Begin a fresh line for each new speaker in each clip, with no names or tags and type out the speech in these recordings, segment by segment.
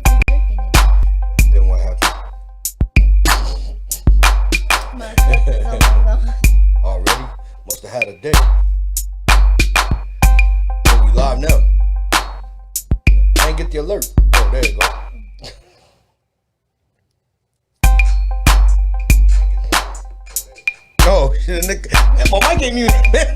wasn't drinking it.
Then what happened?
My cup is almost gone.
Already? Must have had a day. Oh, we live now. I ain't get the alert. Oh, there you go. Oh, shit, nigga. My mic ain't muted.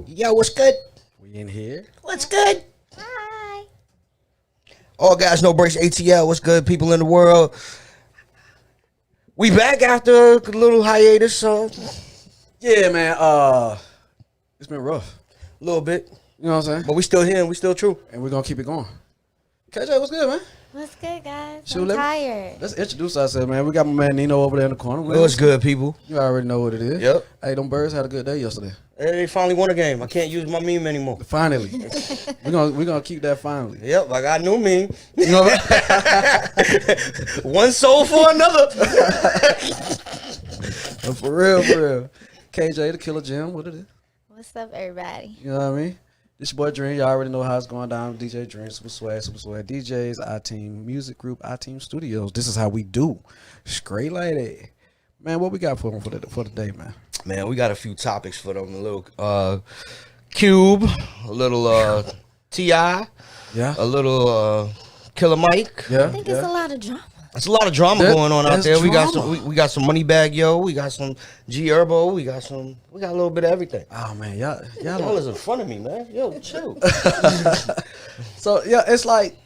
Yo, what's good?
We in here.
What's good?
Hi.
All Gas No Breaks ATL. What's good, people in the world? We back after a little hiatus, so
Yeah, man. It's been rough.
a little bit.
You know what I'm saying?
But we still here and we still true.
And we're gonna keep it going. KJ, what's good, man?
What's good, guys?
Shoot,
I'm
let me-
tired.
Let's introduce ourselves, man. We got my man Nino over there in the corner.
What's good, people?
You already know what it is.
Yep.
Hey, them birds had a good day yesterday.
They finally won a game. I can't use my meme anymore.
Finally. we're gonna keep that finally.
Yep, I got a new meme.
You know what?
One soul for another.
For real, for real. KJ, the Killer Jim, what it is?
What's up, everybody?
You know what I mean? This your boy Dream. Y'all already know how it's going down. DJ Dream, Super Swag, Super Swag. DJs, I-Team Music Group, I-Team Studios. This is how we do. Straight like that. Man, what we got for them for the day, man?
Man, we got a few topics for them. A little Cube, a little T.I.,
Yeah.
a little Killer Mike.
Yeah.
I think it's a lot of drama.
There's a lot of drama
That-
going on out
that's
there. We got
drama.
some we got some Moneybag Yo, we got some E.G.O, we got a little bit of everything.
Oh man, y'all
Y'all is in front of me, man. Yo, chill.
So yeah, it's like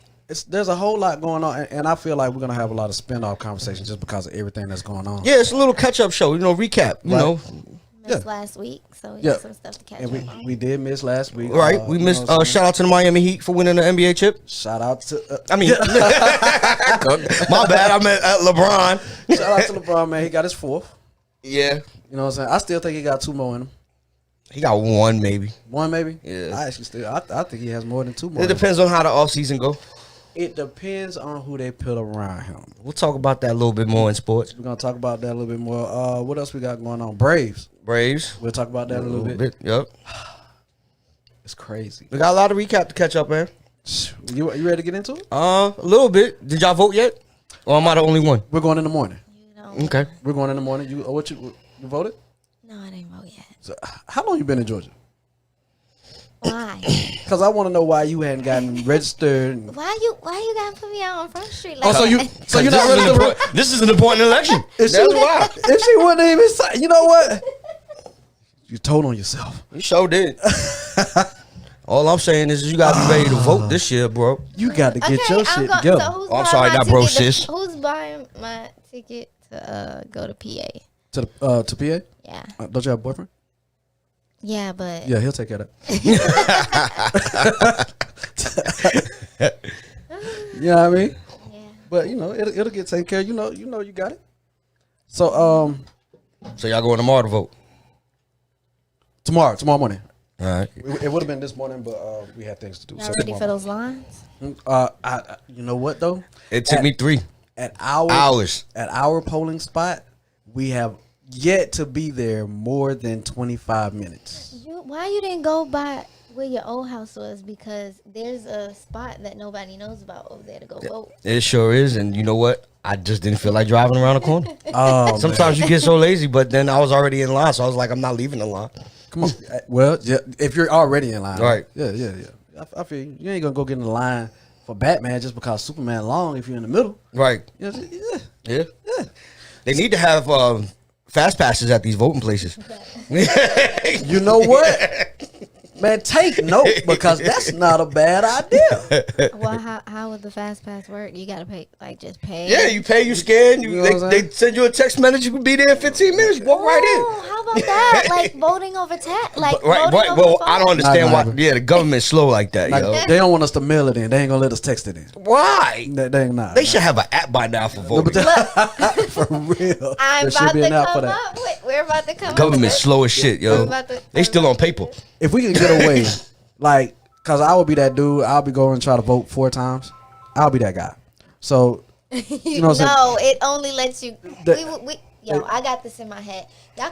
there's a whole lot going on, and I feel like we're gonna have a lot of spin-off conversations just because of everything that's going on.
Yeah, it's a little catch-up show, recap,
Right.
Missed
Yeah.
last week, so we
Yeah.
got some stuff to catch
And
up on.
we did miss last week.
Right, we
you
missed.
know what I'm saying?
Shout out to the Miami Heat for winning the NBA chip.
Shout out to
I mean, my bad. I meant LeBron.
shout out to LeBron, man. He got his fourth.
Yeah,
You know what I'm saying? I still think he got two more in him.
he got one maybe.
One maybe.
Yeah.
I actually still I think he has more than two more.
It depends on how the offseason go.
It depends on who they put around him.
We'll talk about that a little bit more in sports.
We're gonna talk about that a little bit more. What else we got going on? Braves.
Braves.
We'll talk about that a little bit.
Yep.
It's crazy.
We got a lot of recap to catch up, man.
You ready to get into it?
A little bit. Did y'all vote yet? Or am I the only one?
We're going in the morning.
You know,
Okay.
We're going in the morning. You voted?
no, I didn't vote yet.
So, how long you been in Georgia?
Why?
Because I want to know why you hadn't gotten registered.
Why you gotta put me out on Front Street like
Oh, so
that?
you're not ready to.
This is an important election.
If
That's
she,
why.
if she wouldn't even say, you know what? You told on yourself.
You sure did. All I'm saying is you gotta be ready to vote this year, bro.
You got to get your shit together.
So who's
Oh, I'm
buying
sorry,
my
not bro,
ticket to-
sis.
Who's buying my ticket to go to PA?
To PA?
Yeah,
Don't you have a boyfriend?
yeah, but
Yeah, he'll take care of that. You know what I mean?
yeah.
But you know, it'll get taken care of. You know, you got it. So
So y'all going tomorrow to vote?
tomorrow morning.
All right.
It would have been this morning, but we had things to do.
Y'all
So
ready for
tomorrow
those lines?
morning. You know what though?
It took me 3
At our
hours.
at our polling spot, we have yet to be there more than 25 minutes.
Why you didn't go by where your old house was? Because there's a spot that nobody knows about over there to go vote.
It sure is, and you know what? I just didn't feel like driving around the corner.
Oh,
Sometimes you get so lazy, but then I was already in line, so I was like, I'm not leaving the line.
come on. Well, yeah, if you're already in line,
Right.
Yeah. I feel you. You ain't gonna go get in the line for Batman just because Superman long. If you're in the middle,
Right.
you know,
Yeah. They need to have fast passes at these voting places.
you know what? Man, take note because that's not a bad idea.
Well, how would the fast pass work? You gotta pay, like just pay.
Yeah, you pay, you scan,
You know what I'm
they
saying?
send you a text message, you can be there in 15 minutes, walk right
Oh, how about that? Like voting over text, like
in. Right,
voting over
well,
the
I don't
phone?
understand
Not
why.
gonna
Yeah, the government's slow like that,
Like,
yo.
they don't want us to mail it in. They ain't gonna let us text it in.
Why?
They ain't not.
They should have an app by now for voting.
For real.
I'm
There should
about
be
to
an app for
come
that.
up. We're about to come up.
Government's
with-
slow as shit, yo.
I'm about to-
They still on paper.
If we can get away, like, cause I would be that dude. I'll be going and try to vote 4 times. I'll be that guy. So you know what I'm saying?
No, it only lets you.
The-
I got this in my head. Y'all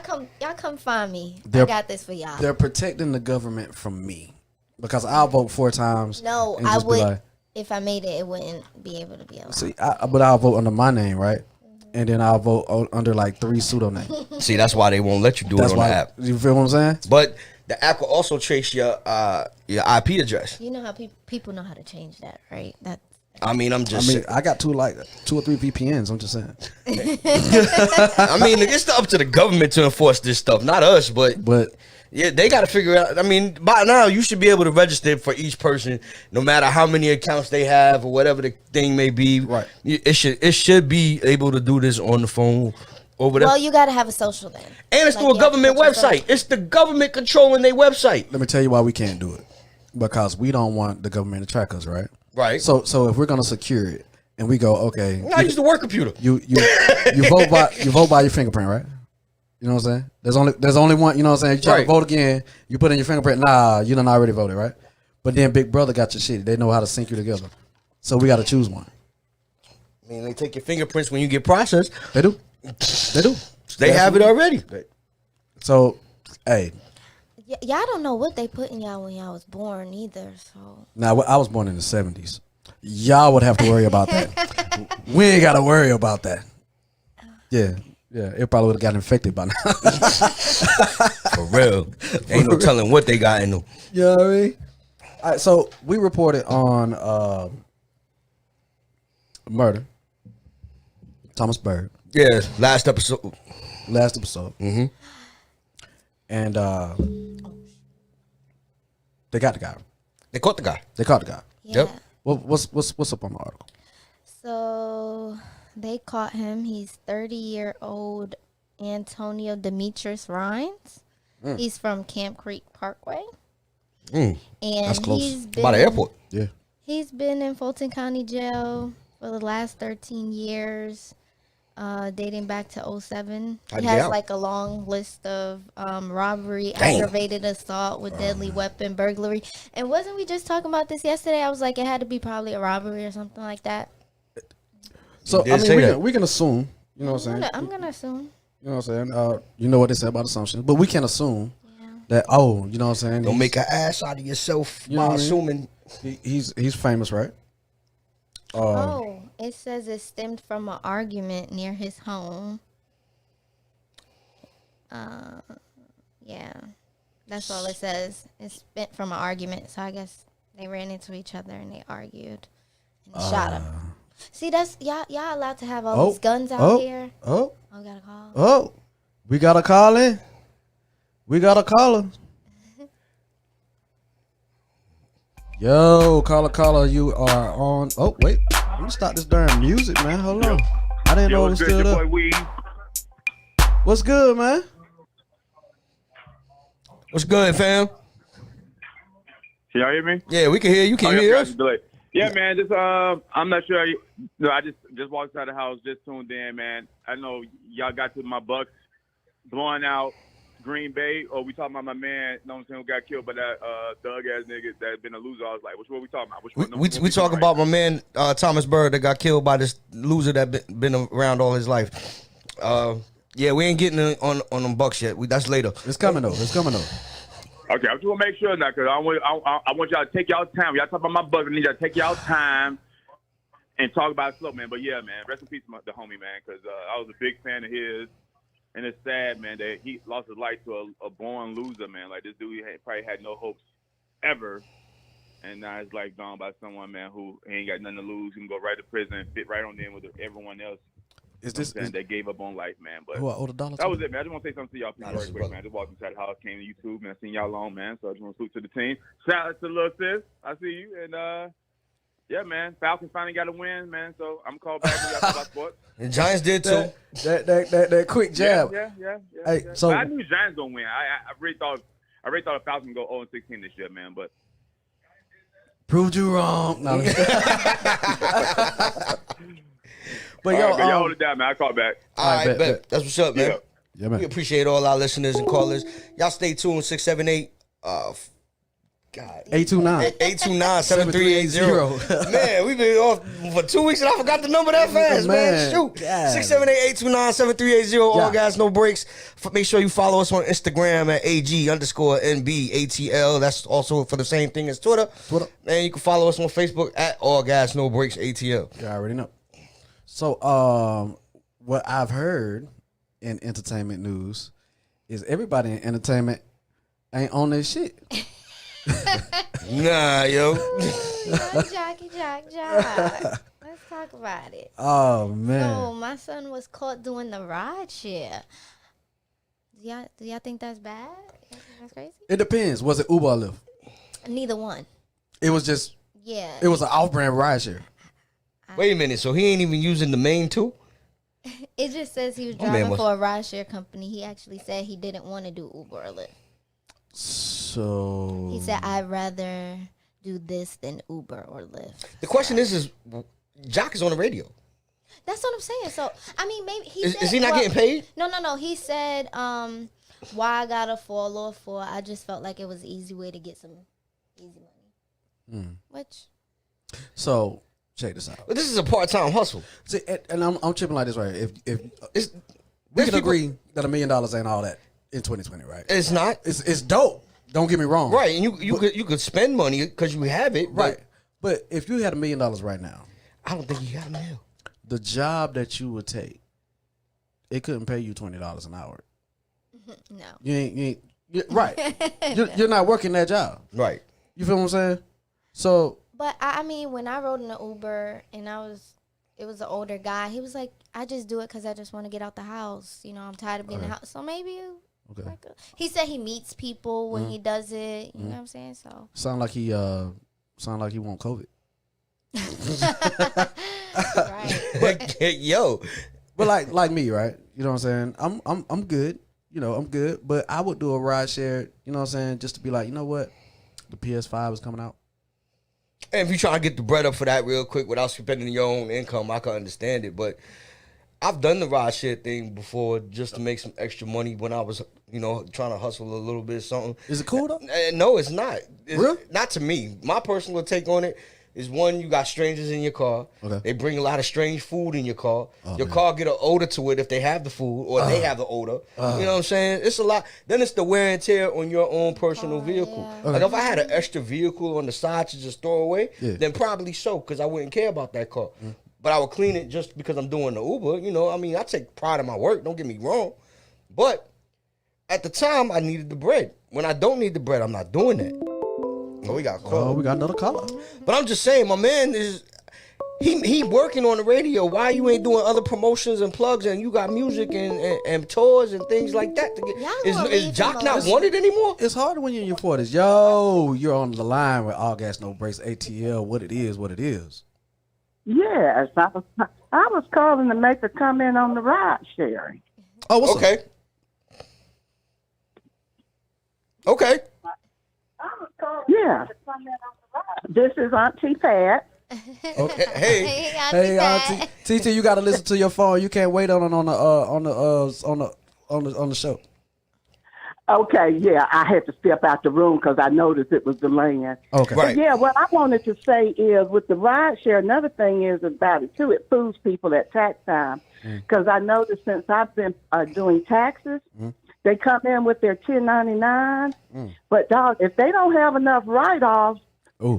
come find me. I
They're-
got this for y'all.
They're protecting the government from me because I'll vote 4 times.
No,
and
I
just be
would.
like,
If I made it, it wouldn't be able to be allowed.
see, but I'll vote under my name, right? And then I'll vote under like 3 pseudo names.
See, that's why they won't let you do
That's
it on
why.
the app.
You feel what I'm saying?
But the app will also trace your IP address.
You know how people know how to change that, right? That
I mean, I'm
I
just
mean,
saying.
I got 2 or 3 VPNs. I'm just saying.
I mean, it's up to the government to enforce this stuff, not us. But
But
yeah, they got to figure out. I mean, by now you should be able to register for each person, no matter how many accounts they have or whatever the thing may be.
Right.
It should be able to do this on the phone over there.
well, you got to have a social then.
And it's
Like,
through a
you have to
government
put your
website.
social-
It's the government controlling their website.
let me tell you why we can't do it. Because we don't want the government to track us, right?
Right.
So if we're gonna secure it and we go, okay,
I use the work computer.
you vote by your fingerprint, right? You know what I'm saying? There's only one. You know what I'm saying? You try
Right.
to vote again, you put in your fingerprint. Nah, you done already voted, right? But then Big Brother got your shit. They know how to sync you together. So we got to choose one.
I mean, they take your fingerprints when you get processed.
They do. They do.
They have it already.
So, hey,
Y'all don't know what they put in y'all when y'all was born either. So
now I was born in the 70s. Y'all would have to worry about that. We ain't got to worry about that. Yeah. It probably would have got infected by now.
For real. Ain't no telling what they got in them.
You know what I mean? All right, so we reported on murder. Thomas Bird.
Yeah, last episode.
Last episode.
Mm-hmm.
And they got the guy.
They caught the guy.
They caught the guy.
yeah.
Yep.
What's up on the article?
So they caught him. He's 30-year-old Antonio Demetrius Rhines. He's from Camp Creek Parkway.
Mm.
And
That's close.
he's been
By the airport.
Yeah.
He's been in Fulton County Jail for the last 13 years. dating back to '07.
How'd
He
he get
has
out?
like a long list of robbery,
Damn.
aggravated assault with deadly weapon, burglary. And wasn't we just talking about this yesterday? I was like, it had to be probably a robbery or something like that.
So
did
I mean,
say that.
we can assume. You know what I'm saying?
I'm gonna assume.
You know what I'm saying? You know what they say about assumptions, but we can assume
Yeah.
that. You know what I'm saying?
Don't make an ass out of yourself
You know
by
what I mean?
assuming.
He's famous, right?
Oh, it says it stemmed from an argument near his home. Yeah, that's all it says. It's spent from an argument, so I guess they ran into each other and they argued and he shot him. See, that's y'all allowed to have all these guns out here.
Oh,
Oh, got a call.
oh, we got a call in. We got a caller. Yo, caller, you are on. Oh, wait. Let me stop this darn music, man. Hold on. I didn't know it was still up. What's good, man?
What's good, fam?
Can y'all hear me?
Yeah, we can hear you. Can you hear us?
Yeah, man. Just I'm not sure. I just walked out of the house, just tuned in, man. I know y'all got to my Bucks blowing out Green Bay, or we talking about my man, you know what I'm saying, who got killed by that thug ass nigga that been a loser. I was like, which one we talking about? Which one?
We talk about my man Thomas Bird that got killed by this loser that been around all his life. Yeah, we ain't getting on them Bucks yet. That's later.
It's coming though.
Okay, I just want to make sure now, because I want y'all to take y'all time. Y'all talk about my Bucks, I need y'all to take y'all time and talk about it slow, man. But yeah, man, rest in peace to the homie, man, because I was a big fan of his. And it's sad, man, that he lost his life to a born loser, man. Like, this dude probably had no hopes ever. And now it's like gone by someone, man, who ain't got nothing to lose. He can go right to prison and fit right on in with everyone else. That gave up on life, man. But that was it, man. I just want to say something to y'all people very quick, man. I just walked inside the house, came to YouTube, man. I seen y'all on, man. So I just want to salute to the team. Shout out to little sis. I see you. And, yeah, man. Falcons finally got a win, man. So I'm called back when y'all talk about sports.
And Giants did too.
That quick jab.
Yeah.
Hey,
yeah.
so
But I knew Giants gonna win. I really thought the Falcons would go 0-16 this year, man. But
proved you wrong. No, but
y'all hold it down, man. I call back.
All right, bet. That's what's up, man.
Yeah, man.
We appreciate all our listeners and callers. Y'all stay tuned. 678. God. 829-7380. Man, we've been off for 2 weeks and I forgot the number that fast, man. Shoot. 678-829-7380. All Gas No Breaks. Make sure you follow us on Instagram at AG_NB ATL. That's also for the same thing as Twitter. And you can follow us on Facebook at All Gas No Breaks ATL.
You already know. So, what I've heard in entertainment news is everybody in entertainment ain't on this shit.
Nah, yo.
Jock. Let's talk about it.
Oh, man.
So my son was caught doing the ride share. Do y'all think that's bad? That's crazy?
It depends. Was it Uber or Lyft?
Neither one.
It was just,
Yeah.
it was an off-brand rideshare.
Wait a minute. So he ain't even using the main two?
It just says he was
My man
driving
was-
for a rideshare company. He actually said he didn't want to do Uber or Lyft.
So
He said, I'd rather do this than Uber or Lyft.
The question is Jock is on the radio.
That's what I'm saying. So, I mean, maybe he
Is
said,
he not getting paid?
No. He said, why I got to fall off for, I just felt like it was an easy way to get some easy money. Which?
So, check this out.
But this is a part-time hustle.
See, and I'm tripping like this, right? If
It's,
we can agree that $1 million ain't all that in 2020, right?
it's not.
It's dope. Don't get me wrong.
Right, and you could spend money because you have it.
Right. But if you had $1 million right now,
I don't think you got a meal.
the job that you would take, it couldn't pay you $20 an hour.
No.
Right. You're not working that job.
Right.
You feel what I'm saying? So
But I mean, when I rode in the Uber and it was an older guy. He was like, I just do it because I just want to get out the house. You know, I'm tired of being in the house. So maybe he said he meets people when he does it. You know what I'm saying? So
sound like he want COVID.
right.
But yo,
But like me, right? You know what I'm saying? I'm good. You know, I'm good. But I would do a ride share, you know what I'm saying, just to be like, you know what? The PS5 is coming out.
and if you try to get the bread up for that real quick without spending your own income, I can understand it. But I've done the ride share thing before just to make some extra money when I was, trying to hustle a little bit of something.
Is it cool though?
No, it's not.
Really?
Not to me. My personal take on it is, one, you got strangers in your car.
Okay.
They bring a lot of strange food in your car. Your
man.
car get an odor to it if they have the food or they have the odor. You know what I'm saying? It's a lot. Then it's the wear and tear on your own personal vehicle.
Yeah.
Like if I had an extra vehicle on the side to just throw away, then probably so, because I wouldn't care about that car. But I would clean it just because I'm doing the Uber. I take pride in my work. Don't get me wrong. But at the time, I needed the bread. When I don't need the bread, I'm not doing that. Oh, we got a call.
Oh, we got another caller.
But I'm just saying, my man is he working on the radio. Why you ain't doing other promotions and plugs, and you got music and tours and things like that to get? Is Jock not wanted anymore?
It's harder when you're in your 40s. Yo, you're on the line with All Gas No Breaks ATL. What it is.
Yes, I was calling to make a comment on the ride sharing.
Oh, what's
okay.
up?
Okay.
Yeah. This is Auntie Pat.
Okay. Hey.
Hey, Auntie. TT, you got to listen to your phone. You can't wait on the show.
Okay, yeah, I had to step out the room because I noticed it was delaying.
Okay.
Right.
But yeah, what I wanted to say is with the ride share, another thing is about it too, it fools people at tax time. Because I noticed since I've been doing taxes, they come in with their 1099. But dog, if they don't have enough write-offs,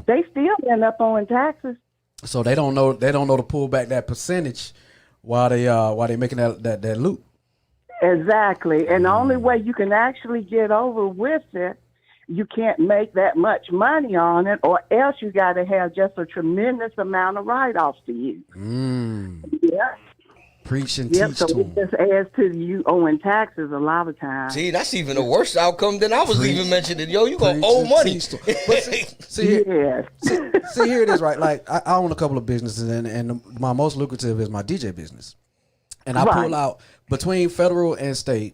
they still end up owing taxes.
So they don't know to pull back that percentage while they making that loop.
Exactly. And the only way you can actually get over with it, you can't make that much money on it, or else you got to have just a tremendous amount of write-offs to use. Yeah.
Preach and teach
so
to
it
them.
just adds to you owing taxes a lot of times.
See, that's even a worse outcome than I was even mentioning. Yo, you gonna owe money.
See here it is, right? Like I own a couple of businesses, and my most lucrative is my DJ business. And I pull out between federal and state,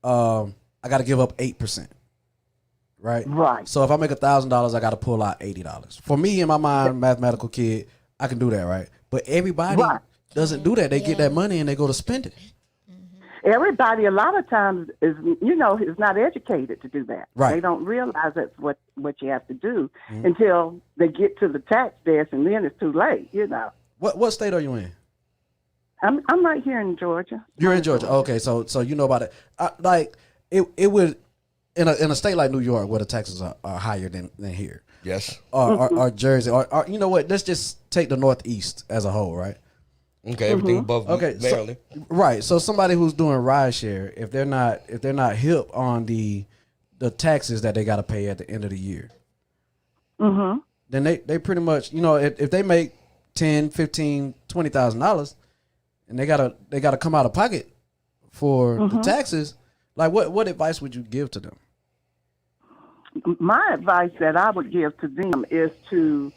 I got to give up 8%. Right?
Right.
So if I make $1,000, I got to pull out $80. For me, in my mind, mathematical kid, I can do that, right? But everybody doesn't do that. They get that money and they go to spend it.
Everybody, a lot of times, is not educated to do that.
Right.
They don't realize that's what you have to do until they get to the tax desk, and then it's too late.
What state are you in?
I'm right here in Georgia.
You're in Georgia. Okay, so you know about it. It would in a state like New York where the taxes are higher than here.
Yes.
Or Jersey, or you know what? Let's just take the Northeast as a whole, right?
Okay, everything above Maryland.
Right. So somebody who's doing ride share, if they're not hip on the taxes that they got to pay at the end of the year, then they pretty much, if they make $10,000, $15,000, $20,000, and they gotta come out of pocket for the taxes, like what advice would you give to them?
My advice that I would give to them is to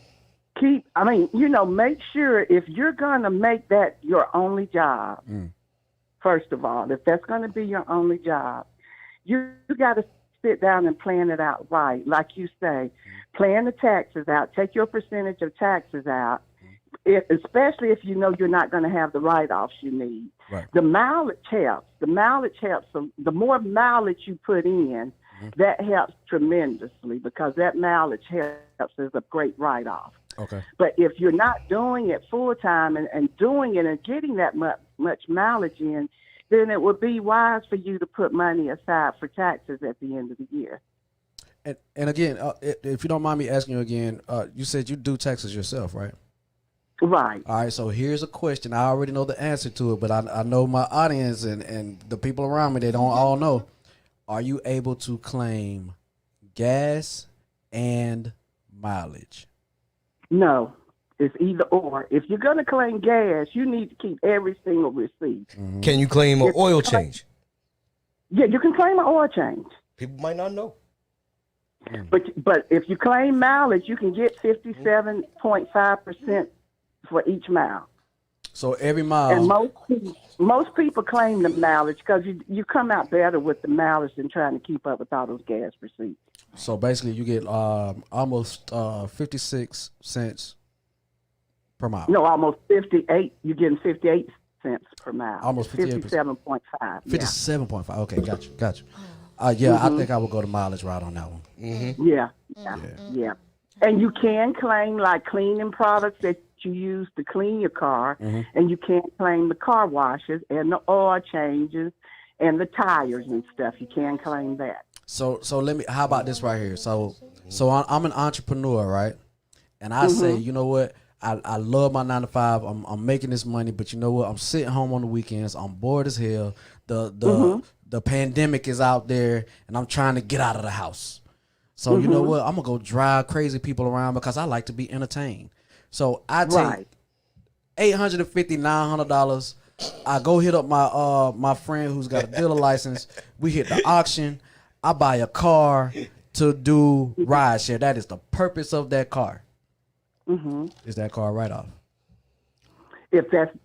make sure if you're going to make that your only job, first of all, if that's going to be your only job, you got to sit down and plan it out right. Like you say, plan the taxes out, take your percentage of taxes out, especially if you know you're not going to have the write-offs you need.
Right.
The mileage helps. The more mileage you put in, that helps tremendously because that mileage helps as a great write-off.
Okay.
But if you're not doing it full-time and doing it and getting that much mileage in, then it would be wise for you to put money aside for taxes at the end of the year.
And again, if you don't mind me asking you again, you said you do taxes yourself, right?
Right.
All right, so here's a question. I already know the answer to it, but I know my audience and the people around me, they don't all know. Are you able to claim gas and mileage?
No, it's either or. If you're going to claim gas, you need to keep every single receipt.
Can you claim an oil change?
Yeah, you can claim an oil change.
People might not know.
But if you claim mileage, you can get 57.5% for each mile.
So every mile.
And most people claim the mileage because you come out better with the mileage than trying to keep up with all those gas receipts.
So basically, you get almost 56 cents per mile.
No, almost 58. You're getting 58 cents per mile.
Almost
57.5.
57.5. Okay, got you. I think I would go the mileage route on that one.
Mm-hmm.
Yeah. And you can claim like cleaning products that you use to clean your car, and you can claim the car washes and the oil changes and the tires and stuff. You can claim that.
So how about this right here? So I'm an entrepreneur, right? And I say, you know what? I love my 9 to 5. I'm making this money, but you know what? I'm sitting home on the weekends. I'm bored as hell. The pandemic is out there, and I'm trying to get out of the house. So you know what? I'm gonna go drive crazy people around because I like to be entertained. So I take $850, $900. I go hit up my friend who's got a dealer license. We hit the auction. I buy a car to do ride share. That is the purpose of that car. Is that car write off?
If that's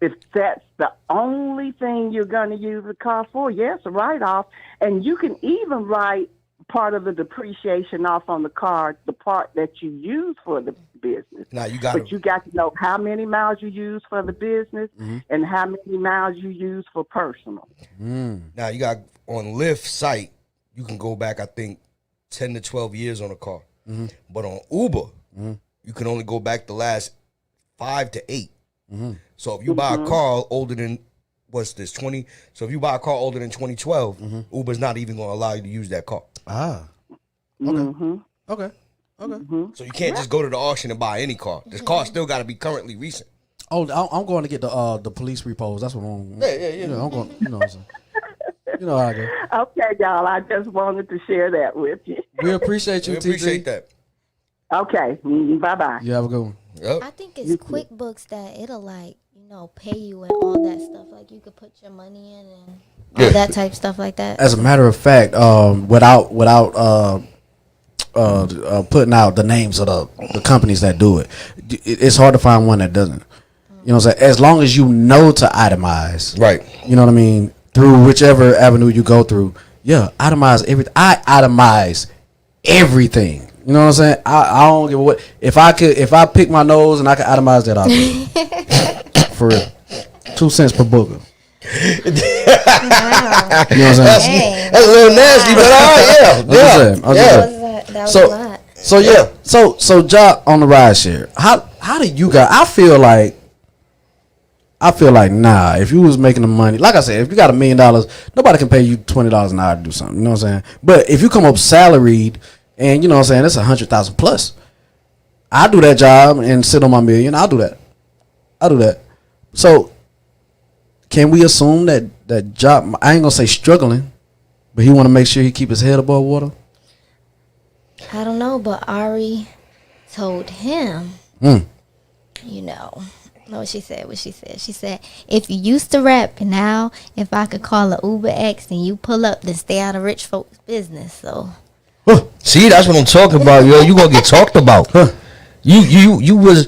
the only thing you're going to use the car for, yes, a write off, and you can even write part of the depreciation off on the car, the part that you use for the business.
Now you
got to know how many miles you use for the business and how many miles you use for personal.
Now you got on Lyft site, you can go back, I think, 10 to 12 years on a car. But on Uber, you can only go back the last 5 to 8. So if you buy a car older than, what's this, 20? So if you buy a car older than 2012, Uber's not even going to allow you to use that car.
Okay.
So you can't just go to the auction and buy any car. This car still got to be currently recent.
Oh, I'm going to get the police repos. That's what I'm. Yeah. I'm going. You know what I'm saying. You know how I go.
Okay, y'all. I just wanted to share that with you.
We appreciate you,
We appreciate that.
Okay. Bye-bye.
You have a good one.
Yep.
I think it's QuickBooks that it'll pay you and all that stuff. Like you could put your money in and all that type stuff like that.
As a matter of fact, without putting out the names of the companies that do it, it's hard to find one that doesn't. You know what I'm saying? As long as you know to itemize.
Right.
You know what I mean? Through whichever avenue you go through. Yeah, itemize everything. I itemize everything. You know what I'm saying? I don't give a what. If I pick my nose and I can itemize that, I'll do it. For real. 2 cents per booger.
Wow.
You know what I'm saying?
That's a little nasty, but all right,
That was a lot.
So Jock on the ride share. How do you guys? I feel like nah. If you was making the money, like I said, if you got $1 million, nobody can pay you $20 an hour to do something. You know what I'm saying? But if you come up salaried, and you know what I'm saying, that's 100,000 plus. I do that job and sit on my $1 million. I'll do that. So can we assume that Jock, I ain't gonna say struggling, but he want to make sure he keep his head above water?
I don't know, but Ari told him, what she said. She said, if you used to rap, and now if I could call a Uber X and you pull up, then stay out of rich folks' business. So,
see, that's what I'm talking about, yo. You gonna get talked about. You was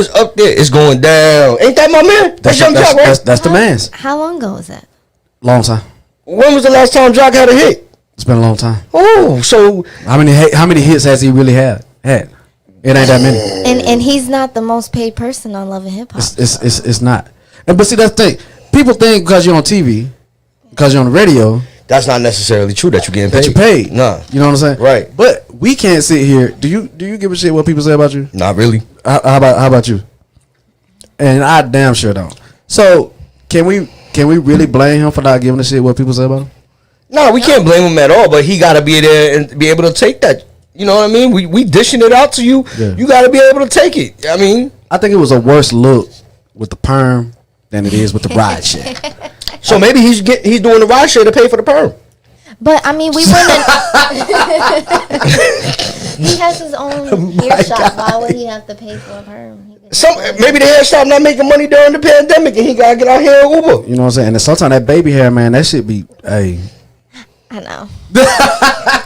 up there. It's going down. Ain't that my man? That's Young Jock, right?
That's the man's.
How long ago was that?
Long time.
When was the last time Jock had a hit?
It's been a long time.
Oh, so
how many hits has he really had? It ain't that many.
And he's not the most paid person on Love and Hip Hop.
It's not. But see, that's the thing. People think because you're on TV, because you're on the radio,
that's not necessarily true that you're getting paid.
That you paid.
Nah.
You know what I'm saying?
Right.
But we can't sit here. Do you give a shit what people say about you?
Not really.
How about you? And I damn sure don't. So can we really blame him for not giving a shit what people say about him?
No, we can't blame him at all. But he got to be there and be able to take that. You know what I mean? We dishing it out to you. Yeah. You got to be able to take it. I mean,
I think it was a worse look with the perm than it is with the ride share.
So maybe he's doing the ride share to pay for the perm.
But I mean, we wouldn't. He has his own hair shop. Why would he have to pay for a perm?
Maybe the hair shop not making money during the pandemic, and he gotta get out here and Uber.
You know what I'm saying? And sometimes that baby hair, man, that shit be
I know.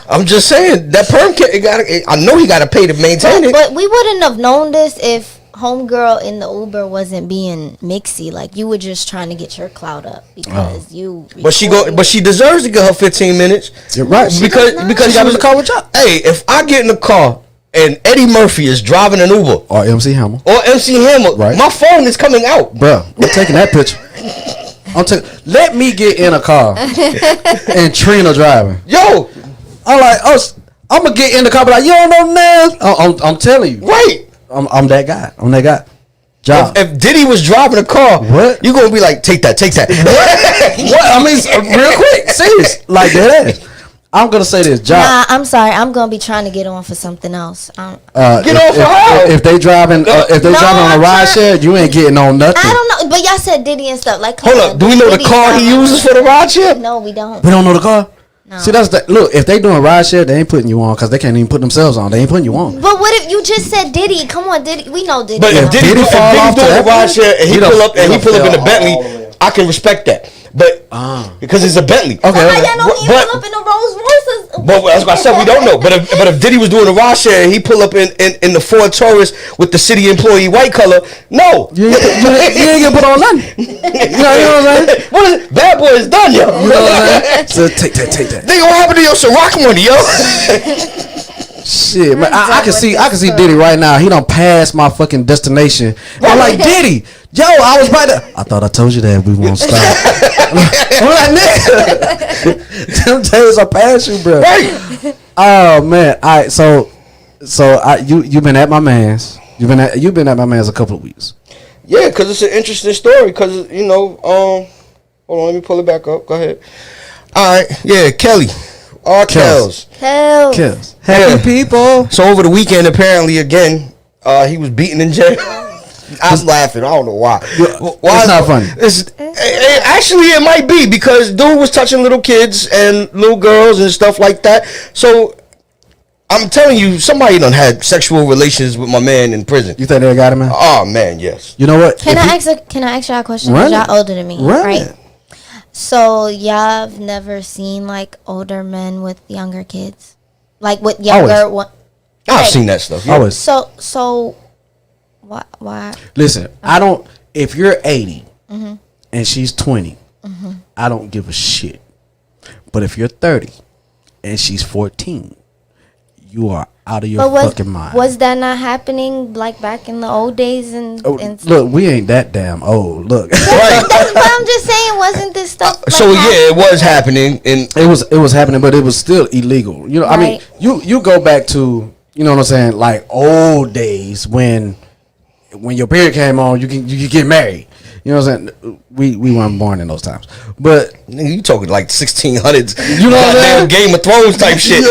I'm just saying that perm kit. I know he gotta pay to maintain it.
But we wouldn't have known this if homegirl in the Uber wasn't being mixy. Like you were just trying to get your clout up because you.
But she deserves to get her 15 minutes.
You're right.
Because
she got in the car with Jock.
Hey, if I get in the car and Eddie Murphy is driving an Uber
or MC Hammer,
right. My phone is coming out,
bro. We're taking that picture. Let me get in a car and Trina driving.
Yo,
I'm like, I'm gonna get in the car, but like, you don't know now. I'm telling you,
right?
I'm that guy. I'm that guy. Job.
If Diddy was driving a car,
what
you gonna be like? Take that.
What? I mean, real quick, serious, like that. I'm gonna say this, Job.
Nah, I'm sorry. I'm gonna be trying to get on for something else.
Get on for how?
If they driving, driving on a ride share, you ain't getting on nothing.
I don't know, but y'all said Diddy and stuff. Like,
hold up, do we know the car he uses for the ride share?
No, we don't.
We don't know the car.
No.
See, that's the look. If they doing ride share, they ain't putting you on because they can't even put themselves on. They ain't putting you on.
But what if you just said Diddy? Come on, Diddy. We know Diddy.
But if Diddy fall off doing the ride share and he pull up in the Bentley, I can respect that. But because it's a Bentley.
Okay. How y'all know he pull up in a Rolls Royce?
But that's what I said. We don't know. But if Diddy was doing a ride share and he pull up in the Ford Taurus with the city employee white color, no,
you ain't gonna put on nothing. You know what I'm saying?
What is it? Bad boy is done, yo.
You know what I'm saying? So take that.
Nigga, what happened to your Ciroc money, yo?
Shit, man, I can see Diddy right now. He done passed my fucking destination. I'm like, Diddy, yo, I was right there. I thought I told you that we won't stop. I'm like, nigga, them days are past you, bro.
Right.
Oh man, all right. So you been at my man's. You've been at my man's a couple of weeks.
Yeah, because it's an interesting story. Because hold on, let me pull it back up. Go ahead. All right, yeah, Kelly. Kells.
Happy people.
So over the weekend, apparently, again, he was beaten in jail. I'm laughing. I don't know why.
It's not funny.
Actually, it might be because dude was touching little kids and little girls and stuff like that. So I'm telling you, somebody done had sexual relations with my man in prison.
You think they got him, man?
Oh man, yes.
You know what?
Can I ask y'all a question? Because y'all older than me, right? So y'all have never seen like older men with younger kids, like with younger one.
I've seen that stuff. Yeah.
Always.
So why?
Listen, I don't. If you're 80 and she's 20, I don't give a shit. But if you're 30 and she's 14, you are out of your fucking mind.
Was that not happening like back in the old days? And
look, we ain't that damn old. Look,
right.
But I'm just saying, wasn't this stuff?
So yeah, it was happening, and
it was happening, but it was still illegal. You know, right. I mean, you go back to, you know what I'm saying, like old days when your period came on, you can get married. You know what I'm saying? We weren't born in those times, but
you talking like 1600s.
You know what I'm saying?
Game of Thrones type shit.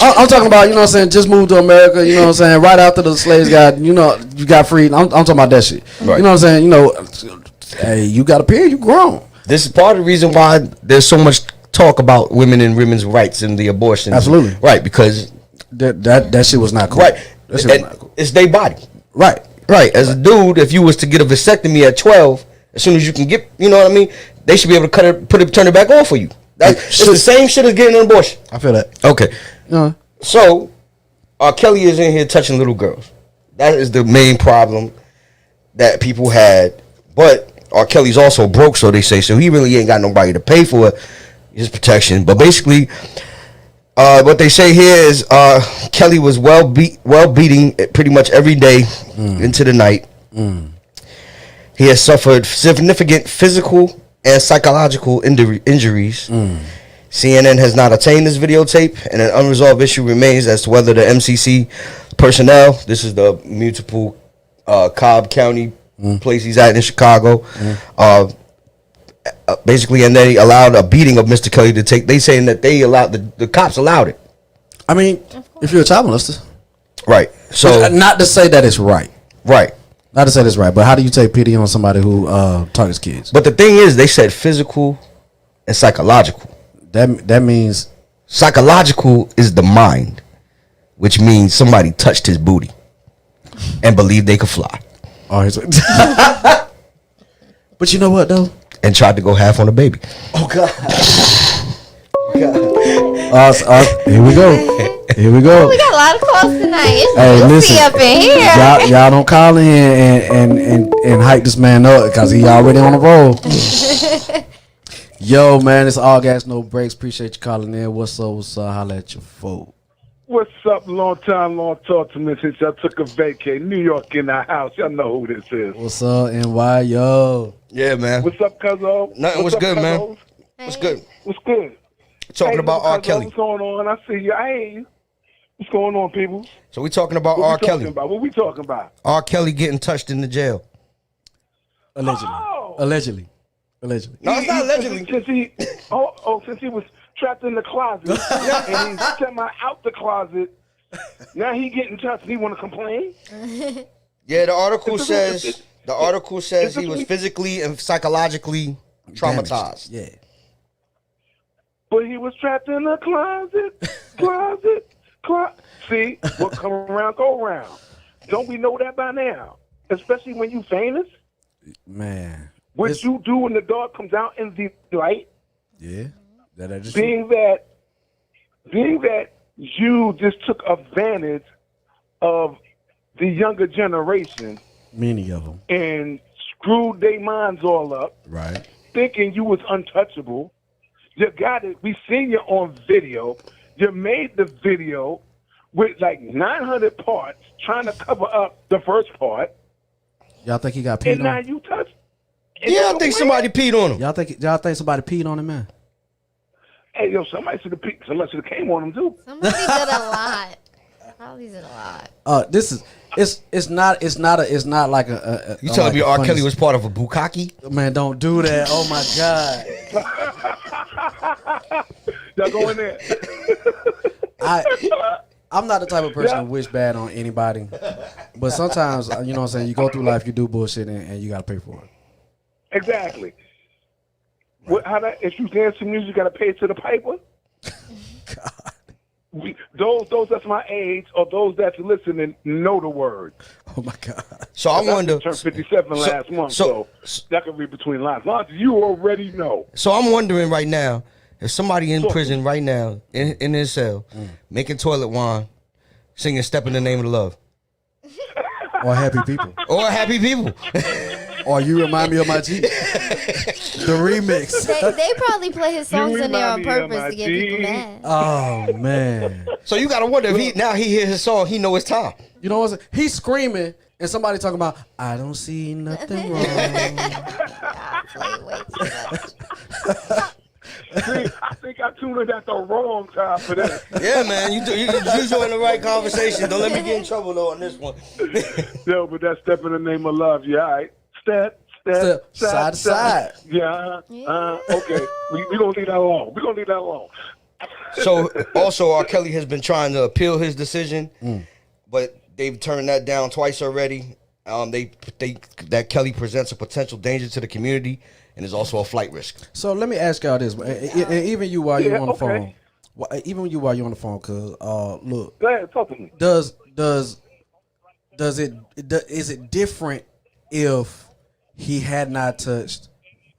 I'm talking about, you know what I'm saying, just moved to America. You know what I'm saying? Right after the slaves got, you got freed. I'm talking about that shit. Right. You know what I'm saying? Hey, you got a period, you grown.
This is part of the reason why there's so much talk about women and women's rights and the abortion.
Absolutely.
Right, because
that shit was not cool.
Right.
That shit was not cool.
It's their body.
Right.
Right. As a dude, if you was to get a vasectomy at 12, as soon as you can get, you know what I mean, they should be able to turn it back on for you. It's the same shit as getting an abortion.
I feel that.
Okay. So, Kelly is in here touching little girls. That is the main problem that people had. But R. Kelly's also broke, so they say. So he really ain't got nobody to pay for his protection. But basically, what they say here is Kelly was beating pretty much every day into the night. He has suffered significant physical and psychological injuries. CNN has not obtained this videotape, and an unresolved issue remains as to whether the MCC personnel, this is the municipal Cobb County place he's at in Chicago, basically, and they allowed a beating of Mr. Kelly to take. They saying that they allowed the cops allowed it.
I mean, if you're a child molester,
right? So
not to say that it's right,
right?
Not to say that's right, but how do you take pity on somebody who targets kids?
But the thing is, they said physical and psychological.
That means
psychological is the mind, which means somebody touched his booty and believed they could fly.
Oh, but you know what though?
And tried to go half on a baby.
Oh God! Here we go. Here we go.
We got a lot of calls tonight.
Hey, listen,
up in here.
Y'all don't call in and hype this man up because he already on the roll. Yo, man, it's all gas, no breaks. Appreciate you calling in. What's up? Holla at your folk.
What's up? Long time, long talk to me since I took a vacay. New York in the house. Y'all know who this is.
What's up, NY, yo?
Yeah, man.
What's up, Cuzzo?
Nothing. What's good, man? What's good?
What's good?
Talking about R. Kelly.
What's going on? I see you. Hey, what's going on, people?
So we talking about
What
R.
we
Kelly.
talking about? What we talking about?
R. Kelly getting touched in the jail.
Allegedly.
Oh.
Allegedly.
No, it's not allegedly.
Since he was trapped in the closet and he sent out the closet, now he getting touched. He want to complain?
Yeah, the article says he was physically and psychologically traumatized.
Yeah.
But he was trapped in the closet. See, what come around, go around. Don't we know that by now? Especially when you famous?
Man.
What you do in the dark comes out in the light.
Yeah. That is
being that you just took advantage of the younger generation.
Many of them.
And screwed their minds all up.
Right.
Thinking you was untouchable. You got it. We seen you on video. You made the video with like 900 parts trying to cover up the first part.
Y'all think he got peed on?
And now you touch.
Yeah, I think somebody peed on him.
Y'all think somebody peed on him, man?
Hey, yo, somebody should have peed. Somebody should have came on him too.
Somebody did a lot. Probably did a lot.
This is it's not like a
You telling me R. Kelly was part of a bukkake?
Man, don't do that. Oh my God.
Y'all go in there.
I'm not the type of person to wish bad on anybody. But sometimes, you know what I'm saying, you go through life, you do bullshit, and you got to pay for it.
Exactly. If you dance to music, you got to pay to the piper?
God.
Those that's my age or those that's listening know the word.
Oh, my God.
So I wonder.
I turned 57 last month, so that can read between lines. You already know.
So I'm wondering right now, if somebody in prison right now, in his cell, making toilet wine, singing Step in the Name of Love.
Or Happy People.
Or Happy People.
Or You Remind Me of My G. The remix.
They probably play his songs in there on purpose to get people mad.
Oh, man.
So you got to wonder if he hear his song, he know it's time.
You know what I'm saying? He's screaming and somebody talking about, I don't see nothing wrong.
I play way too much.
See, I think I tuned in at the wrong time for that.
Yeah, man, you join the right conversation. Don't let me get in trouble though on this one.
Yo, but that Step in the Name of Love, yeah, all right. Step,
side to side.
Yeah, okay. We're going to leave that alone.
So, also, R. Kelly has been trying to appeal his decision, but they've turned that down twice already. That Kelly presents a potential danger to the community and is also a flight risk.
So let me ask y'all this, and even you while you're on the phone, cause look,
go ahead, talk to me.
Is it different if he had not touched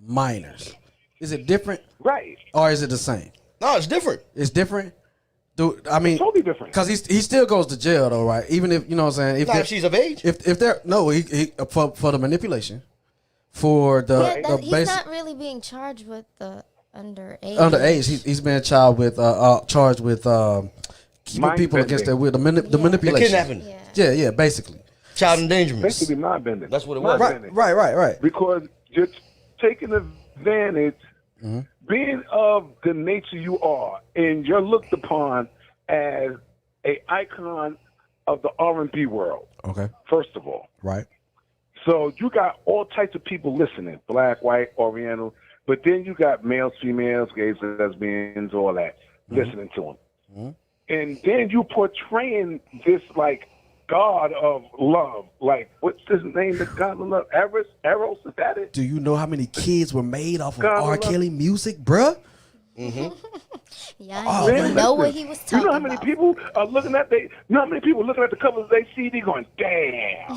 minors? Is it different,
right,
or is it the same?
No, it's different.
It's different. Dude, I mean,
totally different.
Because he still goes to jail though, right? Even if you know what I'm saying.
If she's of age.
If they're he for the manipulation. For the
he's not really being charged with the underage.
Underage, he's been charged with keeping people against their will, the manipulation,
the kidnapping.
Yeah, basically
child endangerment.
Basically, mind bending.
That's what it was.
Right.
Because you're taking advantage, being of the nature you are, and you're looked upon as a icon of the R&B world.
Okay.
First of all,
right.
So you got all types of people listening, black, white, oriental, but then you got males, females, gays, lesbians, all that, listening to them. And then you portraying this, like, God of love. Like, what's his name, the God of love? Eros, is that it?
Do you know how many kids were made off of R. Kelly music, bruh?
Yeah, I didn't know what he was talking about.
You know how many people are looking at the covers of their CD going, damn.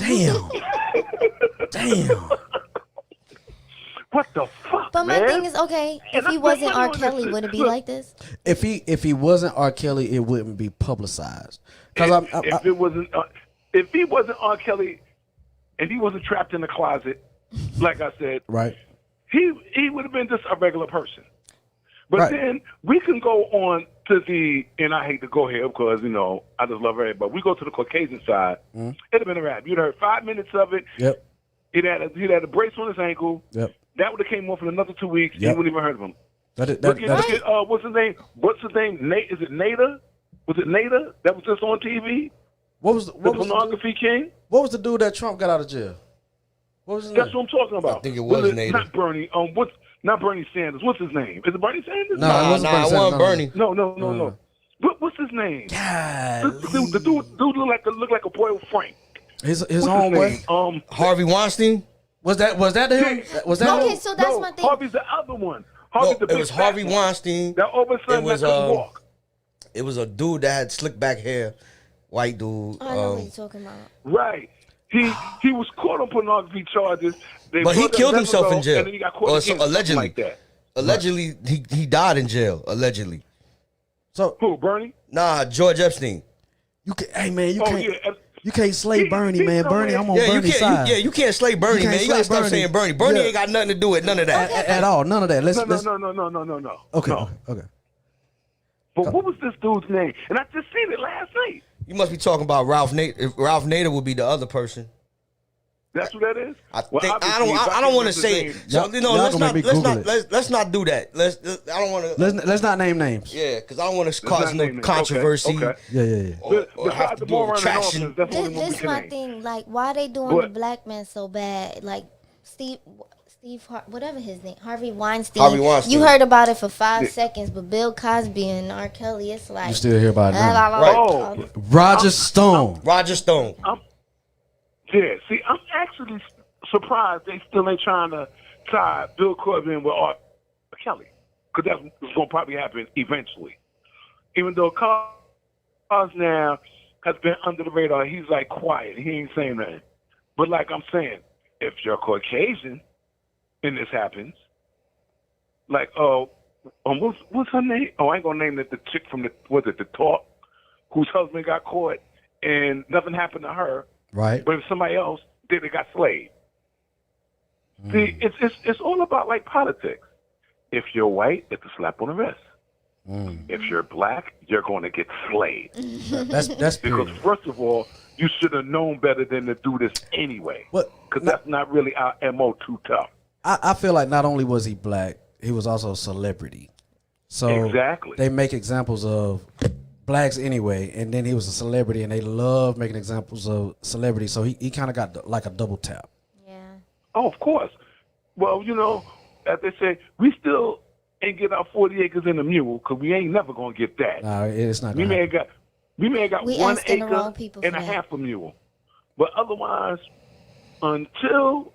What the fuck,
But my
man?
thing is, okay, if he wasn't R. Kelly, would it be like this?
If he wasn't R. Kelly, it wouldn't be publicized.
If he wasn't R. Kelly, and he wasn't trapped in the closet, like I said,
right,
he would have been just a regular person. But then we can go on to the, and I hate to go here because, you know, I just love everybody. We go to the Caucasian side. It'd have been a wrap. You'd heard 5 minutes of it.
Yep.
He'd had a brace on his ankle.
Yep.
That would have came off in another 2 weeks.
Yep.
You wouldn't even heard of him.
Look
at what's his name? What's his name? Nate? Is it Nader? Was it Nader that was just on TV?
What was the
pornography king?
What was the dude that Trump got out of jail? What was his
That's
name?
what I'm talking about.
I think it was Nader.
Not Bernie. Not Bernie Sanders. What's his name? Is it Bernie Sanders?
No, it wasn't Bernie.
No. What's his name?
God.
The dude look like a boy with Frank.
His own way.
Harvey Weinstein.
Was that him? Was that
Okay,
him?
so that's my thing.
Harvey's the other one.
It was Harvey Weinstein.
That all of a sudden couldn't walk.
It was a dude that had slick back hair, white dude.
I know what you're talking about.
Right. He was caught on pornography charges.
But he killed himself in jail.
And then he got caught again,
allegedly.
like that.
Allegedly, he died in jail. Allegedly.
So
who? Bernie?
Nah, George Epstein.
You can't slay Bernie, man. Bernie, I'm on Bernie's side.
You can't slay Bernie, man. You gotta stop saying Bernie. Bernie ain't got nothing to do with none of that.
At all. None of that.
No.
Okay.
But what was this dude's name? And I just seen it last night.
You must be talking about Ralph Nader. Ralph Nader would be the other person.
That's who that is.
I don't want to say it. So let's not do that. I don't want to.
Let's not name names.
Yeah, because I don't want to cause no controversy.
Okay.
Yeah.
Or have to do traction.
This is my thing. Like, why they doing the black man so bad? Like Steve, whatever his name, Harvey Weinstein. You heard about it for 5 seconds, but Bill Cosby and R. Kelly, it's like
you still hear about it now.
Right.
Roger Stone.
Yeah, see, I'm actually surprised they still ain't trying to tie Bill Cosby in with R. Kelly, because that's what's going to probably happen eventually. Even though Cos now has been under the radar, he's like quiet. He ain't saying nothing. But like I'm saying, if you're Caucasian and this happens, like, what's her name? Oh, I ain't going to name it. The chick from the Talk, whose husband got caught and nothing happened to her.
Right.
But if somebody else did, it got slayed. See, it's all about like politics. If you're white, it's a slap on the wrist. If you're black, you're going to get slayed.
That's
because first of all, you should have known better than to do this anyway. Because that's not really our MO too tough.
I feel like not only was he black, he was also a celebrity. So
exactly.
They make examples of blacks anyway, and then he was a celebrity, and they love making examples of celebrities. So he kind of got like a double tap.
Yeah.
Oh, of course. Well, you know, as they say, we still ain't get our 40 acres in a mule because we ain't never gonna get that.
No, it's not.
We may have got 1 acre and a
that.
half a mule, but otherwise, until,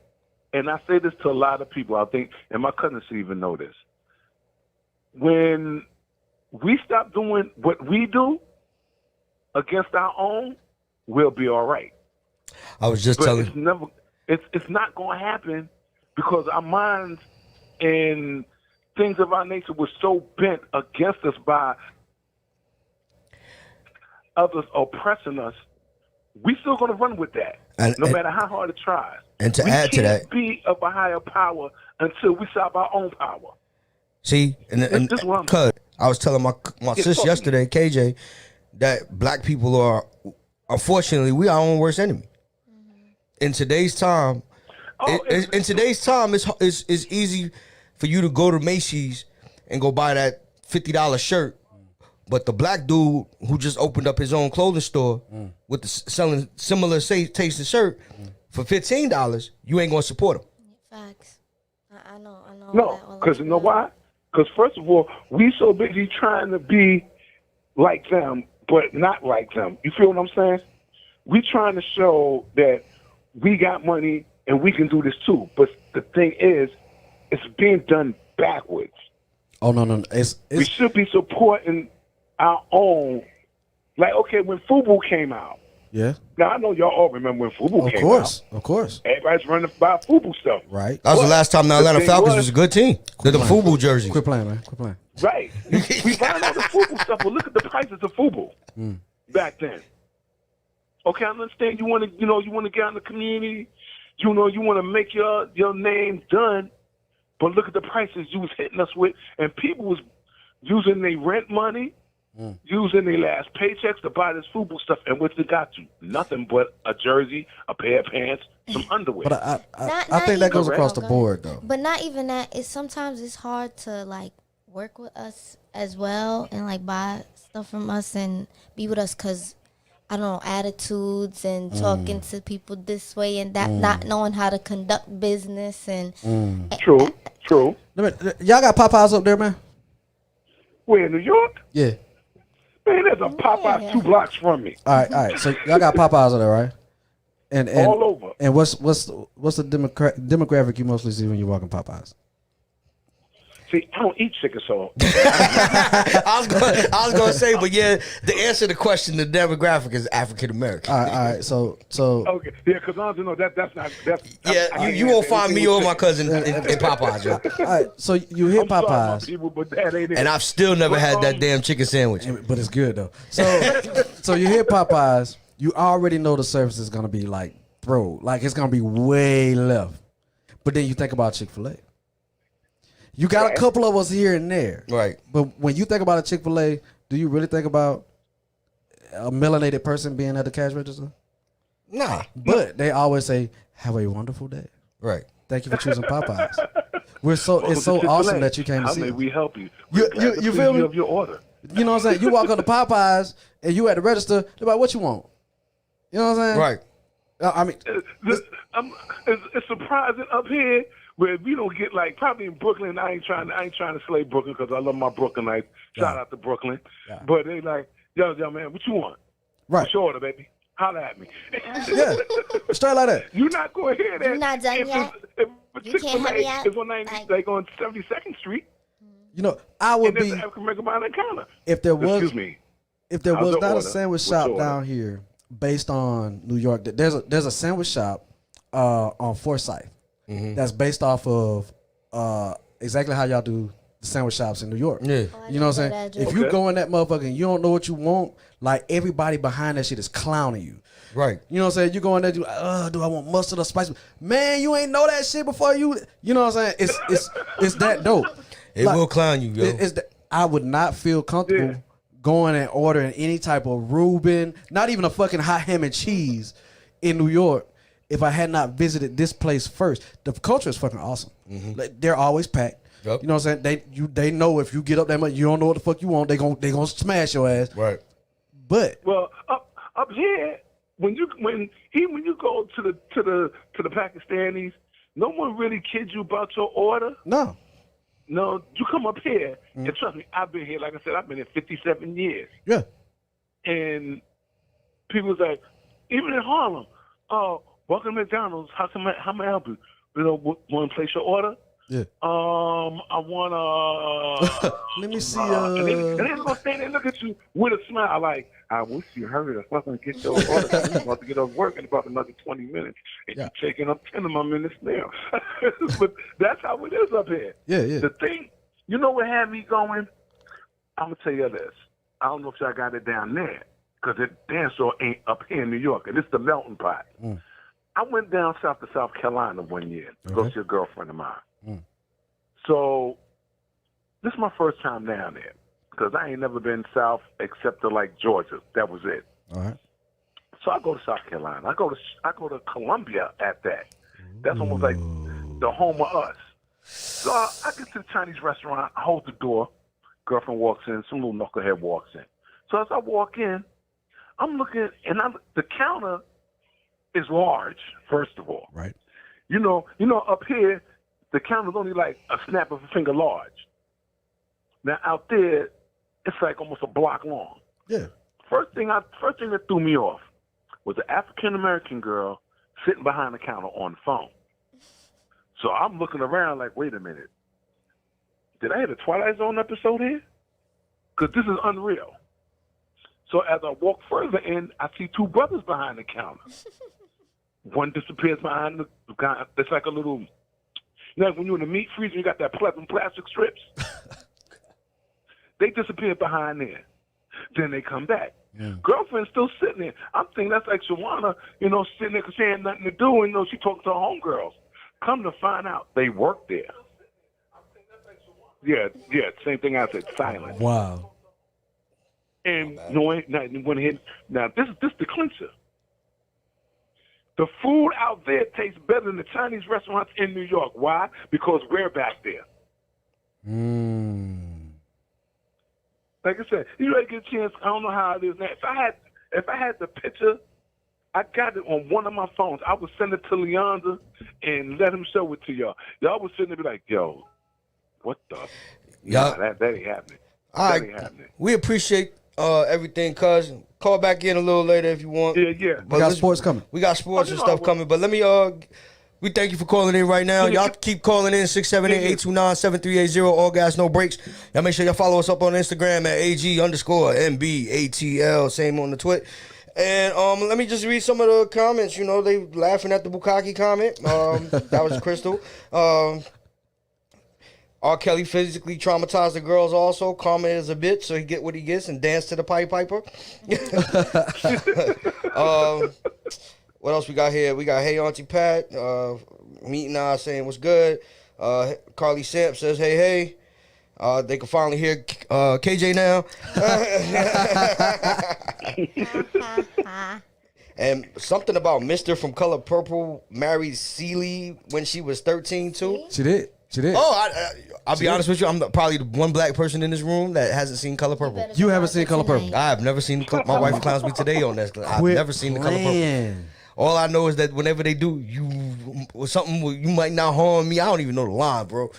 and I say this to a lot of people, I think, and my cousin should even know this, when we stop doing what we do against our own, we'll be all right.
I was just telling
you. It's not going to happen because our minds and things of our nature were so bent against us by others oppressing us. We still going to run with that, no matter how hard it tries.
And to add to that,
we can't be of a higher power until we stop our own power.
See, and cuz I was telling my sis yesterday, KJ, that black people are, unfortunately, we our own worst enemy. In today's time, it's easy for you to go to Macy's and go buy that $50 shirt, but the black dude who just opened up his own clothing store with selling similar tasting shirt for $15, you ain't gonna support him.
Facts. I know.
No, because you know why? Because first of all, we so busy trying to be like them, but not like them. You feel what I'm saying? We trying to show that we got money and we can do this too. But the thing is, it's being done backwards.
Oh no!
We should be supporting our own. Like, okay, when FUBU came out.
Yeah.
Now I know y'all all remember when FUBU came out.
Of course.
Everybody's running by FUBU stuff.
Right.
That was the last time the Atlanta Falcons was a good team. They're the FUBU jersey.
Quit playing, man. Quit playing.
Right. We buying all the FUBU stuff, but look at the prices of FUBU back then. Okay, I understand you want to get out in the community. You want to make your name done, but look at the prices you was hitting us with, and people was using their rent money using their last paychecks to buy this FUBU stuff, and what's it got you? Nothing but a jersey, a pair of pants, some underwear.
But I think that goes across the board, though.
But not even that. Sometimes it's hard to like work with us as well and like buy stuff from us and be with us because I don't know, attitudes and talking to people this way and that, not knowing how to conduct business and
True.
Y'all got Popeyes up there, man?
Where, in New York?
Yeah.
Man, there's a Popeyes 2 blocks from me.
All right. So y'all got Popeyes up there, right? And
all over.
And what's the demographic you mostly see when you walk in Popeyes?
See, I don't eat chicken, so
I was gonna say, but yeah, the answer to the question, the demographic is African American.
All right. So
okay, yeah, because I don't know
you won't find me or my cousin in Popeyes. Yo.
All right, so you hit Popeyes,
people, but that ain't it.
And I've still never had that damn chicken sandwich.
but it's good though. So you hit Popeyes, you already know the service is gonna be like, bro, like it's gonna be way left. But then you think about Chick-fil-A. You got a couple of us here and there.
Right.
But when you think about a Chick-fil-A, do you really think about a melanated person being at the cash register?
Nah.
But they always say, have a wonderful day.
Right.
Thank you for choosing Popeyes. It's so awesome that you came to see us.
How may we help you?
You feel me?
Of your order.
You know what I'm saying? You walk up to Popeyes and you at the register, they're like, what you want? You know what I'm saying?
Right.
I mean,
it's surprising up here where we don't get like probably in Brooklyn. I ain't trying to slay Brooklyn because I love my Brooklynites. Shout out to Brooklyn. Yeah. But they like, yo man, what you want?
Right.
What's your order, baby? Holla at me.
Yeah. Straight like that.
You're not going to hear that.
You're not done yet.
If
you can't help me out.
It's on 90, like on 72nd Street.
You know, I would be if there was
Excuse me.
If there was not a sandwich shop down here based on New York. There's a sandwich shop on Forsyth that's based off of exactly how y'all do the sandwich shops in New York. Yeah. You know what I'm saying? If you go in that motherfucker and you don't know what you want, like everybody behind that shit is clowning you.
Right.
You know what I'm saying? You go in there, you like, do I want mustard or spice? Man, you ain't know that shit before you know what I'm saying? It's that dope.
It will clown you, yo.
I would not feel comfortable going and ordering any type of Reuben, not even a fucking hot ham and cheese in New York if I had not visited this place first. The culture is fucking awesome. Like, they're always packed. Yep. You know what I'm saying? They know if you get up that much, you don't know what the fuck you want, they gonna smash your ass.
Right.
But
up here, when you go to the Pakistanis, no one really kids you about your order. No, you come up here, and trust me, I've been here, like I said, I've been here 57 years.
Yeah. And
people's like, even in Harlem, welcome to McDonald's, how may I help you? You know, want to place your order?
Yeah.
I want
let me see.
And they're going to stand there and look at you with a smile like, I wish you hurried us up and get your order. We're about to get off work in about another 20 minutes. And you're taking up 10 of my minutes now. But that's how it is up here.
Yeah, yeah.
The thing, you know what had me going? I'm going to tell you this. I don't know if y'all got it down there because the dance floor ain't up here in New York. And it's the melting pot. I went down south to South Carolina one year to go see a girlfriend of mine. So this is my first time down there because I ain't never been south except to like Georgia. That was it.
All right.
So I go to South Carolina. I go to Columbia at that. That's almost like the home of us. So I get to the Chinese restaurant. I hold the door. Girlfriend walks in. Some little knucklehead walks in. So as I walk in, I'm looking, and the counter is large. First of all,
right.
You know, up here, the counter's only like a snap of a finger large. Now out there, it's like almost a block long.
Yeah.
First thing that threw me off was an African American girl sitting behind the counter on the phone. So I'm looking around like, wait a minute, did I hit a Twilight Zone episode here? Because this is unreal. So as I walk further in, I see two brothers behind the counter. One disappears behind the guy. It's like a little, like when you're in the meat freezer, you got that plastic strips. They disappear behind there. Then they come back. Yeah. Girlfriend's still sitting there. I'm thinking that's like Shawana, sitting there because she had nothing to do, and she talking to her homegirls. Come to find out, they work there. Yeah, same thing I said, silent.
Wow.
And went ahead. Now this is the clincher. The food out there tastes better than the Chinese restaurants in New York. Why? Because we're back there. Like I said, you ever get a chance? I don't know how it is now. If I had the picture, I got it on one of my phones. I would send it to Leander and let him show it to y'all. Y'all would sit there and be like, "Yo, what the?
Yeah,
that ain't happening.
All right, we appreciate everything, cuz. Call back in a little later if you want.
Yeah.
We got sports coming.
We got sports and stuff coming. But let me we thank you for calling in right now. Y'all keep calling in 678-829-7380. All gas, no breaks. Y'all make sure y'all follow us up on Instagram at AG_NBATL. Same on the Twit. And let me just read some of the comments. You know, they laughing at the Bukkake comment. That was Crystal. R. Kelly physically traumatized the girls also. Karma is a bitch, so he get what he gets and dance to the Pied Piper. What else we got here? We got Hey Auntie Pat. Meeting us saying what's good. Carly Samp says hey. They can finally hear KJ now. And something about Mr. from Color Purple married Celie when she was 13 too.
She did.
Oh, I'll be honest with you. I'm probably the one black person in this room that hasn't seen Color Purple.
You haven't seen Color Purple?
I have never seen. My wife clowns me today on that. I've never seen the Color Purple. All I know is that whenever they do, you might not harm me. I don't even know the line, bro.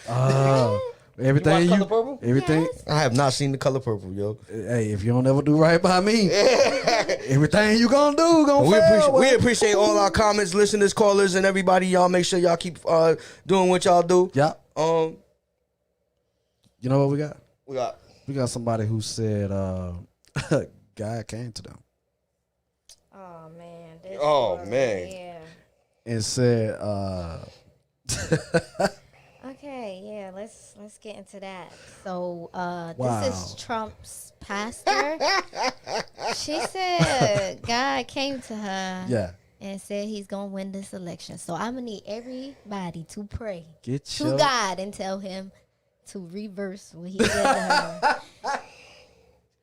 Everything
you watch Color Purple?
Everything.
Yes. I have not seen the Color Purple, yo.
Hey, if you don't ever do right by me, everything you gonna do gonna fail.
We appreciate all our comments, listeners, callers, and everybody. Y'all make sure y'all keep doing what y'all do.
Yeah. You know what we got?
We
got somebody who said God came to them.
Oh man.
Yeah.
And said
Okay, yeah, let's get into that. So
Wow.
This is Trump's pastor. She said God came to her and said he's gonna win this election. So I'm gonna need everybody to pray to God and tell him to reverse what he said to her.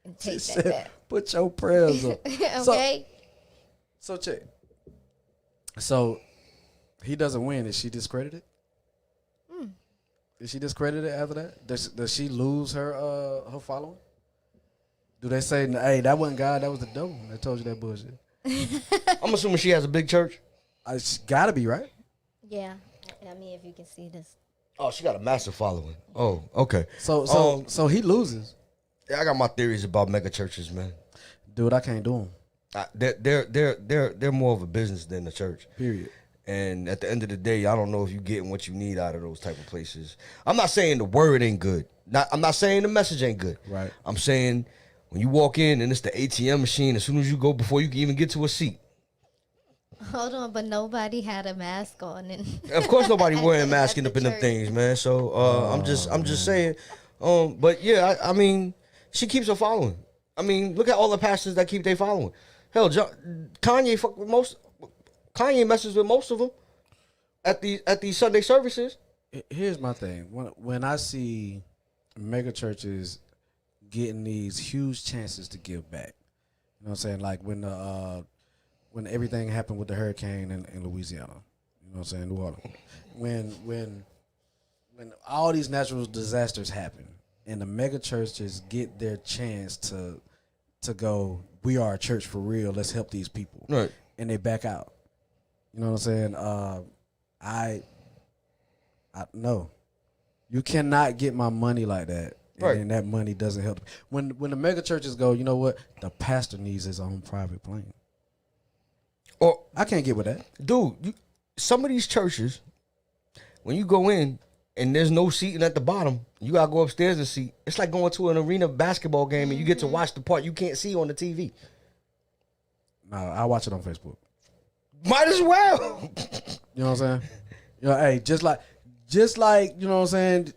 And take that back.
Put your prayers up.
Okay.
So check. So he doesn't win. Is she discredited? Is she discredited after that? Does she lose her following? Do they say, hey, that wasn't God, that was the devil that told you that bullshit?
I'm assuming she has a big church.
It's gotta be, right?
Yeah. I mean, if you can see this.
Oh, she got a massive following. Oh, okay.
So he loses.
Yeah, I got my theories about mega churches, man.
Dude, I can't do them.
They're more of a business than the church.
Period.
And at the end of the day, I don't know if you're getting what you need out of those type of places. I'm not saying the word ain't good. I'm not saying the message ain't good.
Right.
I'm saying when you walk in and it's the ATM machine, as soon as you go, before you can even get to a seat.
Hold on, but nobody had a mask on. And
of course, nobody wearing a mask up in them things, man. So I'm just saying. But yeah, I mean, she keeps her following. I mean, look at all the pastors that keep their following. Hell, Kanye fuck with most. Kanye messes with most of them at these Sunday services.
Here's my thing: when I see mega churches getting these huge chances to give back, you know what I'm saying? Like when everything happened with the hurricane in Louisiana, you know what I'm saying, New Orleans, when all these natural disasters happen and the mega churches get their chance to go, we are a church for real. Let's help these people,
right?
And they back out. You know what I'm saying? I no, you cannot get my money like that,
right?
And that money doesn't help. When the mega churches go, you know what? The pastor needs his own private plane. Or I can't get with that,
dude. Some of these churches, when you go in and there's no seating at the bottom, you gotta go upstairs and seat. It's like going to an arena basketball game and you get to watch the part you can't see on the TV.
No, I watch it on Facebook.
Might as well.
You know what I'm saying? You know, hey, just like you know what I'm saying.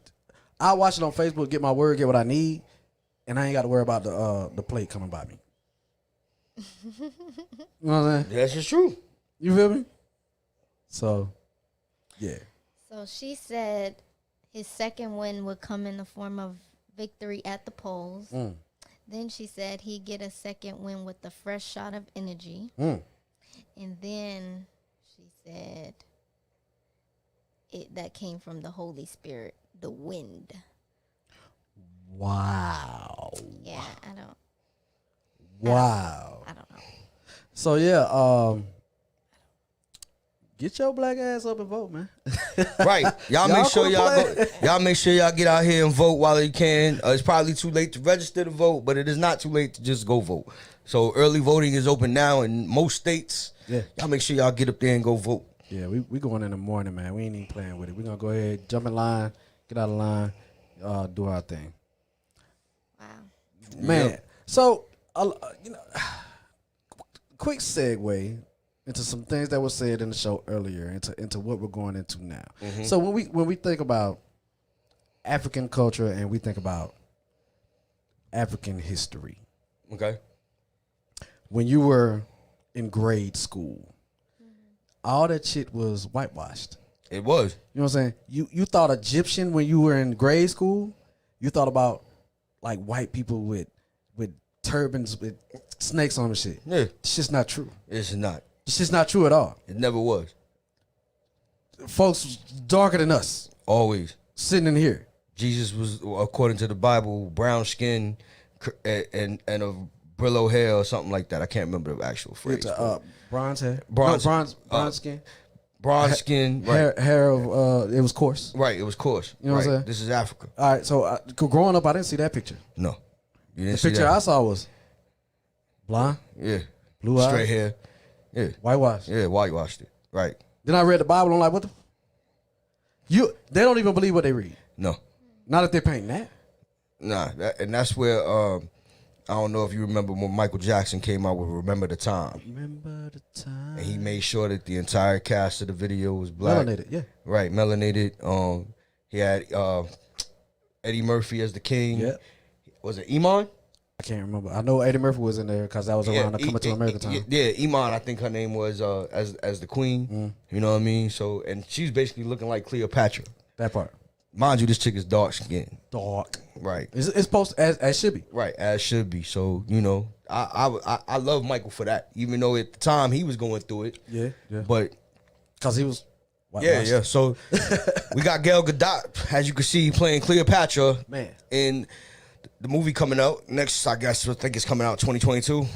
I watch it on Facebook, get my word, get what I need, and I ain't got to worry about the plate coming by me. You know what I'm saying?
That's just true.
You feel me? So, yeah.
So she said his second win would come in the form of victory at the polls. Then she said he'd get a second wind with a fresh shot of energy. And then she said that came from the Holy Spirit, the wind.
Wow.
Yeah, I don't.
Wow.
I don't know.
So yeah, get your black ass up and vote, man.
Right. Y'all make sure
quit
y'all
playing.
y'all make sure y'all get out here and vote while you can. It's probably too late to register to vote, but it is not too late to just go vote. So early voting is open now in most states.
Yeah.
Y'all make sure y'all get up there and go vote.
Yeah, we going in the morning, man. We ain't even playing with it. We gonna go ahead, jump in line, get out of line, do our thing.
Wow.
Man,
Yep.
so quick segue into some things that were said in the show earlier, into what we're going into now. So when we think about African culture and we think about African history,
Okay.
when you were in grade school, all that shit was whitewashed.
It was.
You know what I'm saying? You thought Egyptian when you were in grade school. You thought about like white people with turbans with snakes on them shit.
Yeah.
It's just not true.
It's not.
It's just not true at all.
It never was.
Folks darker than us
Always.
sitting in here.
Jesus was, according to the Bible, brown skin and a brillo hair or something like that. I can't remember the actual phrase.
It's bronze hair.
Bronze-
bronze skin.
Bronze skin. Right.
Hair of it was coarse.
Right. It was coarse.
You know what I'm
Right.
saying?
This is Africa.
All right, so growing up, I didn't see that picture.
No. You didn't
The
see
picture
that?
I saw was blonde,
Yeah.
blue eyes,
Straight hair. Yeah.
whitewash.
Yeah. Whitewashed it. Right.
Then I read the Bible. I'm like, what the? They don't even believe what they read.
No.
Not if they're painting that.
Nah. And that's where I don't know if you remember when Michael Jackson came out with "Remember the Time,"
Remember the time.
and he made sure that the entire cast of the video was black.
Melanated, yeah.
Right, melanated. He had Eddie Murphy as the king.
Yeah.
Was it Iman?
I can't remember. I know Eddie Murphy was in there because that was around the Coming to America time.
Yeah, Iman. I think her name was as the queen. You know what I mean? So, and she's basically looking like Cleopatra.
That part.
Mind you, this chick is dark skinned.
Dark.
Right.
It's supposed to, as should be.
Right, as should be. So, you know, I love Michael for that. Even though at the time he was going through it.
Yeah.
But
Because he was.
yeah. So we got Gal Gadot, as you can see, playing Cleopatra.
Man.
In the movie coming out next, I guess I think it's coming out 2022.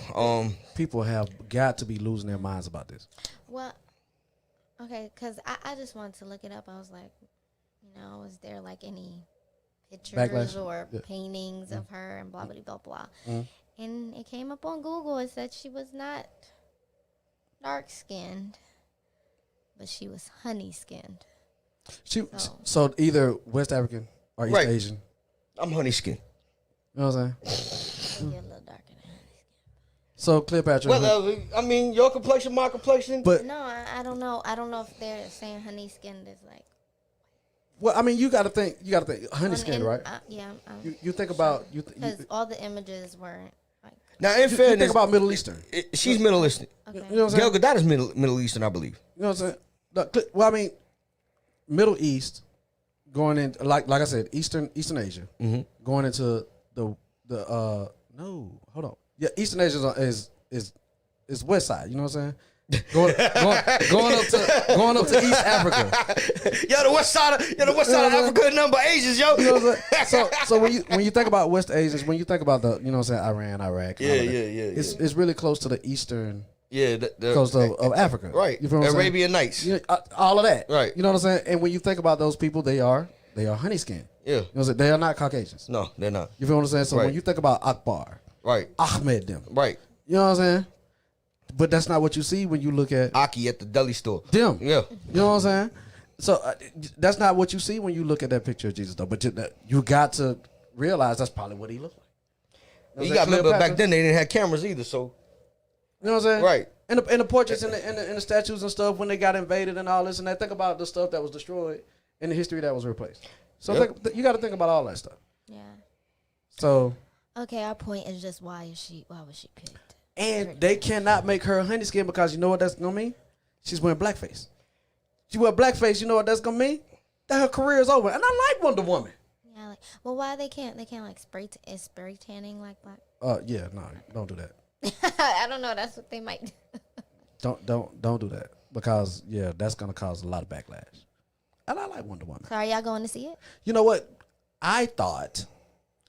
People have got to be losing their minds about this.
Well, okay, because I just wanted to look it up. I was like, is there like any pictures
Backlash?
or
Yeah.
paintings of her and blah, blah, blah, blah. And it came up on Google. It said she was not dark-skinned, but she was honey-skinned.
So either West African or East
Right.
Asian.
I'm honey skin.
You know what I'm saying?
You're a little darker than honey-skinned.
So Cleopatra.
Well, I mean, your complexion, my complexion.
but
No, I don't know. I don't know if they're saying honey-skinned is like
well, I mean, you got to think. Honey skin, right?
Yeah.
You think about
Because all the images weren't like.
Now, in
you
fairness,
think about Middle Eastern.
she's Middle Eastern.
Okay.
You know what I'm saying?
Gal Gadot is Middle Eastern, I believe.
You know what I'm saying? Look, well, I mean, Middle East going in like I said, Eastern Asia going into the no, hold on. Yeah, Eastern Asia is West Side. You know what I'm saying? Going up to East Africa.
Yo, the west side of Africa is nothing but Asians, yo.
You know what I'm saying? So when you think about West Asians, when you think about the what I'm saying, Iran, Iraq, and all of that, it's really close to the eastern
the
coast of Africa.
Right.
You feel what I'm saying?
Arabian Nights.
You know, all of that.
Right.
You know what I'm saying? And when you think about those people, they are honey skinned.
Yeah.
You know what I'm saying? They are not Caucasians.
No, they're not.
You feel what I'm saying? So
Right.
when you think about Akbar,
Right.
Ahmed them,
Right.
you know what I'm saying? But that's not what you see when you look at
Aki at the deli store.
them.
Yeah.
You know what I'm saying? So that's not what you see when you look at that picture of Jesus, though. But you got to realize that's probably what he looked like.
You got to remember back then they didn't have cameras either, so.
You know what I'm saying?
Right.
And the portraits and the statues and stuff when they got invaded and all this and that. Think about the stuff that was destroyed and the history that was replaced. So
Yep.
you got to think about all that stuff.
Yeah.
So
Okay, our point is just why was she picked?
and they cannot make her honey skin because you know what that's gonna mean? She's wearing blackface. She wear blackface. You know what that's gonna mean? That her career is over. And I like Wonder Woman.
Yeah, I like. Well, why they can't? They can't like spray tanning like black.
Yeah, no, don't do that.
I don't know. That's what they might do.
Don't do that because that's gonna cause a lot of backlash. And I like Wonder Woman.
So are y'all going to see it?
You know what? I thought,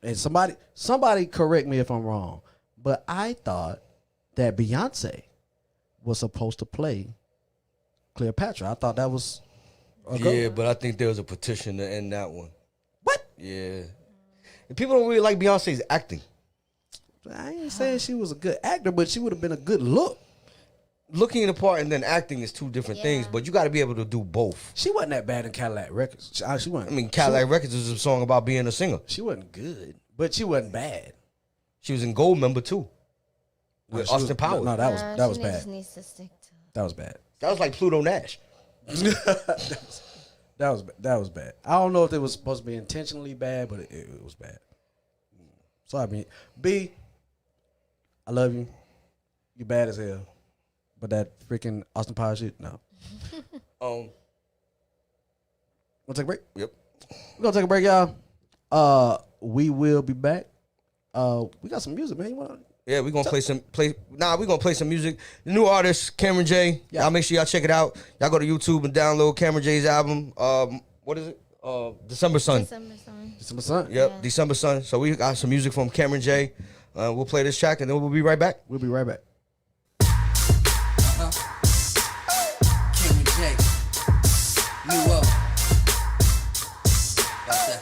and somebody correct me if I'm wrong, but I thought that Beyonce was supposed to play Cleopatra. I thought that was
but I think there was a petition to end that one.
What?
Yeah. And people don't really like Beyonce's acting.
I ain't saying she was a good actor, but she would have been a good look.
Looking the part and then acting is two different things, but you got to be able to do both.
She wasn't that bad in Cadillac Records. She wasn't.
I mean, Cadillac Records is a song about being a singer.
She wasn't good, but she wasn't bad.
She was in Gold Member too, with Austin Powers.
No, that was bad.
Just needs to stick to.
That was bad.
That was like Pluto Nash.
That was bad. I don't know if it was supposed to be intentionally bad, but it was bad. So I mean, B, I love you. You bad as hell, but that freaking Austin Powers shit, no.
Um,
Wanna take a break?
Yep.
We're gonna take a break, y'all. We will be back. We got some music, man. You wanna?
Yeah, we're gonna we're gonna play some music. The new artist, Cameron J.
Yeah.
Y'all make sure y'all check it out. Y'all go to YouTube and download Cameron J's album. What is it? December Sun.
December Sun.
Yep,
Yeah.
December Sun. So we got some music from Cameron J. We'll play this track and then we'll be right back.
We'll be right back.
Cameron J. New up. Got that.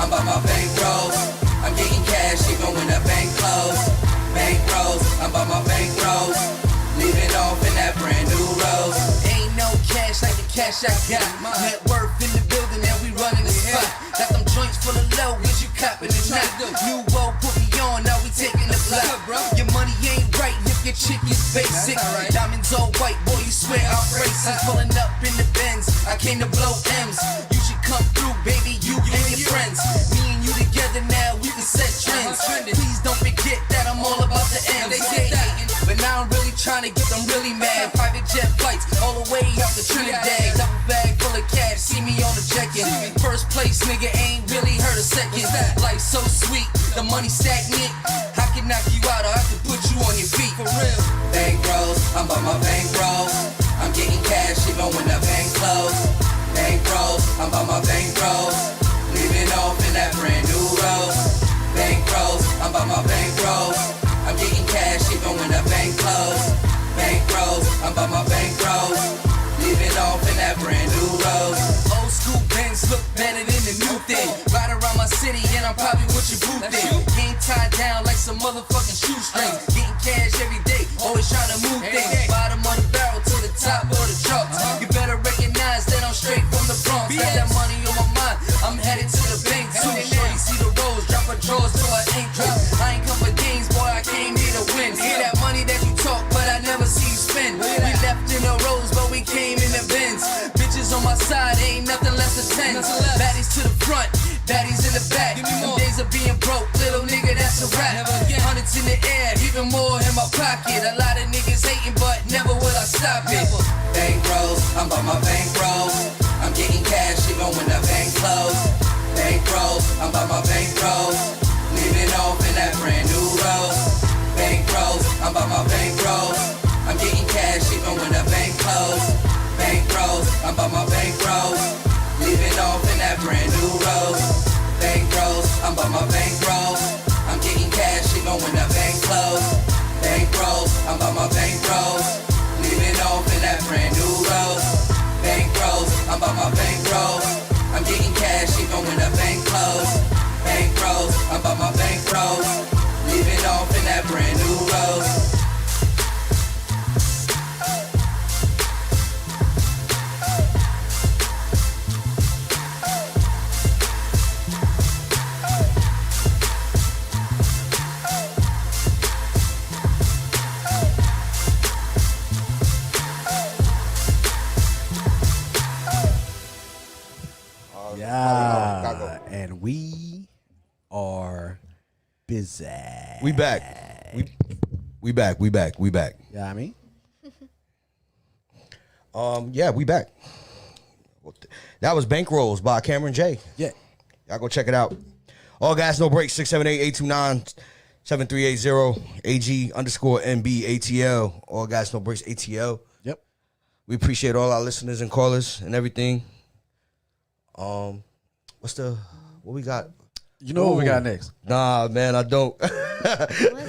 I'm by my bankrolls. I'm getting cash even when the bank closed. Bankrolls, I'm by my bankrolls. Leaving off in that brand new rose. Ain't no cash like the cash I got. Net worth in the building and we running the spot. Got them joints full of low, is you copping it not? New woe put me on, now we taking the block. Your money ain't right if your chick is basic. Diamonds all white, boy, you swear I'm racist. Pulling up in the Benz, I came to blow M's. You should come through, baby, you and your friends. Me and you together now, we can set trends. Please don't forget that I'm all about the M's. They say hating, but now I'm really trying to get them really mad. Private jet flights all the way out to Trinidad. Double bag full of cash, see me on the check-in. First place, nigga, ain't really heard a second. Life so sweet, the money stagnant. I can knock you out or I can put you on your feet. For real. Bankrolls, I'm by my bankrolls. I'm getting cash even when the bank closed. Bankrolls, I'm by my bankrolls. Leaving off in that brand new rose. Bankrolls, I'm by my bankrolls. I'm getting cash even when the bank closed. Bankrolls, I'm by my bankrolls. Leaving off in that brand new rose. Old school bands look better than the new thing. Ride around my city and I'm probably with your boo thing. Game tied down like some motherfucking shoestrings. Getting cash every day, always trying to move things. Bottom of the barrel to the top of the charts. You better recognize that I'm straight from the Bronx. Got that money on my mind, I'm headed to the bank too. Shorty see the rolls, drop her drawers till I ain't drop. I ain't come for games, boy, I came here to win. Hear that money that you talk, but I never see you spend. We left in the rows, but we came in the Benz. Bitches on my side, ain't nothing less than 10. Baddies to the front, baddies in the back. Them days of being broke, little nigga, that's a rap. Hundreds in the air, even more in my pocket. A lot of niggas hating, but never will I stop it. Bankrolls, I'm by my bankrolls. I'm getting cash even when the bank closed. Bankrolls, I'm by my bankrolls. Leaving off in that brand new rose. Bankrolls, I'm by my bankrolls. I'm getting cash even when the bank closed. Bankrolls, I'm by my bankrolls. Leaving off in that brand new rose. Bankrolls, I'm by my bankrolls. I'm getting cash even when the bank closed. Bankrolls, I'm by my bankrolls. Leaving off in that brand new rose. Bankrolls, I'm by my bankrolls. I'm getting cash even when the bank closed. Bankrolls, I'm by my bankrolls. Leaving
his ass.
We back. We back.
Yeah, I mean.
Yeah, we back. That was Bankrolls by Cameron J.
Yeah.
Y'all go check it out. All Gas No Breaks, 678-829-7380, AG_NB ATL. All Gas No Breaks ATL.
Yep.
We appreciate all our listeners and callers and everything. What we got?
You know what we got next?
Nah, man, I don't.
You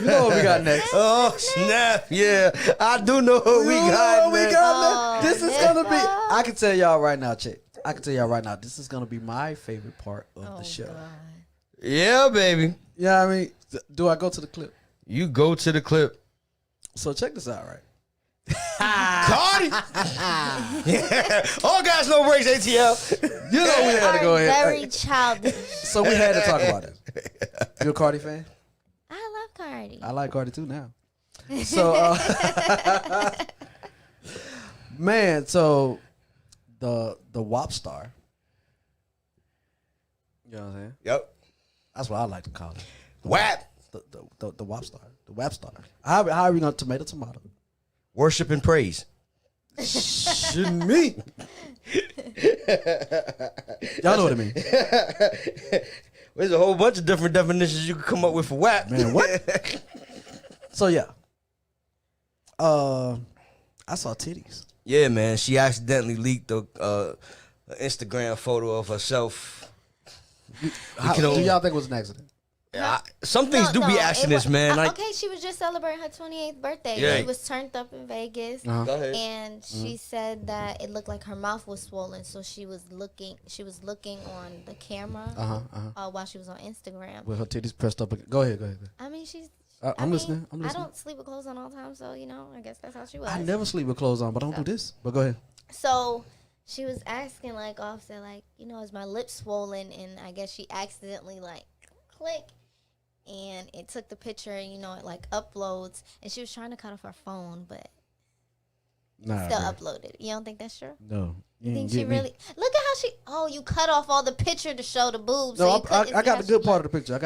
know what we got next?
Oh, snap. Yeah, I do know what we got next.
This is going to be, I can tell y'all right now, chick. I can tell y'all right now, this is going to be my favorite part of the show.
God.
Yeah, baby.
Yeah, I mean, do I go to the clip?
You go to the clip.
So check this out, right?
Cardi. Yeah. All Gas No Breaks ATL.
You know we had to go ahead.
Very childish.
So we had to talk about it. You a Cardi fan?
I love Cardi.
I like Cardi too now. So, man, so the WAP star. You know what I'm saying?
Yep.
That's what I like to call it.
WAP.
The WAP star. The WAP star. How are we going to tomato?
Worship and praise.
Shouldn't me. Y'all know what I mean.
There's a whole bunch of different definitions you can come up with for WAP.
Man, what? So, yeah. I saw titties.
Yeah, man. She accidentally leaked a Instagram photo of herself.
Do y'all think it was an accident?
Yeah, some things do be accidents, man. Like,
okay, she was just celebrating her 28th birthday.
Yeah.
She was turned up in Vegas,
Go ahead.
and she said that it looked like her mouth was swollen, so she was looking on the camera while she was on Instagram.
With her titties pressed up. Go ahead.
I mean, she's.
I'm listening.
I don't sleep with clothes on all the time, so I guess that's how she was.
I never sleep with clothes on, but I don't do this. But go ahead.
So she was asking Offset, is my lip swollen? And I guess she accidentally click, and it took the picture, and it uploads, and she was trying to cut off her phone, but still uploaded. You don't think that's true?
No.
You think she really? Look at how she. Oh, you cut off all the picture to show the boobs.
No, I got the good part of the picture.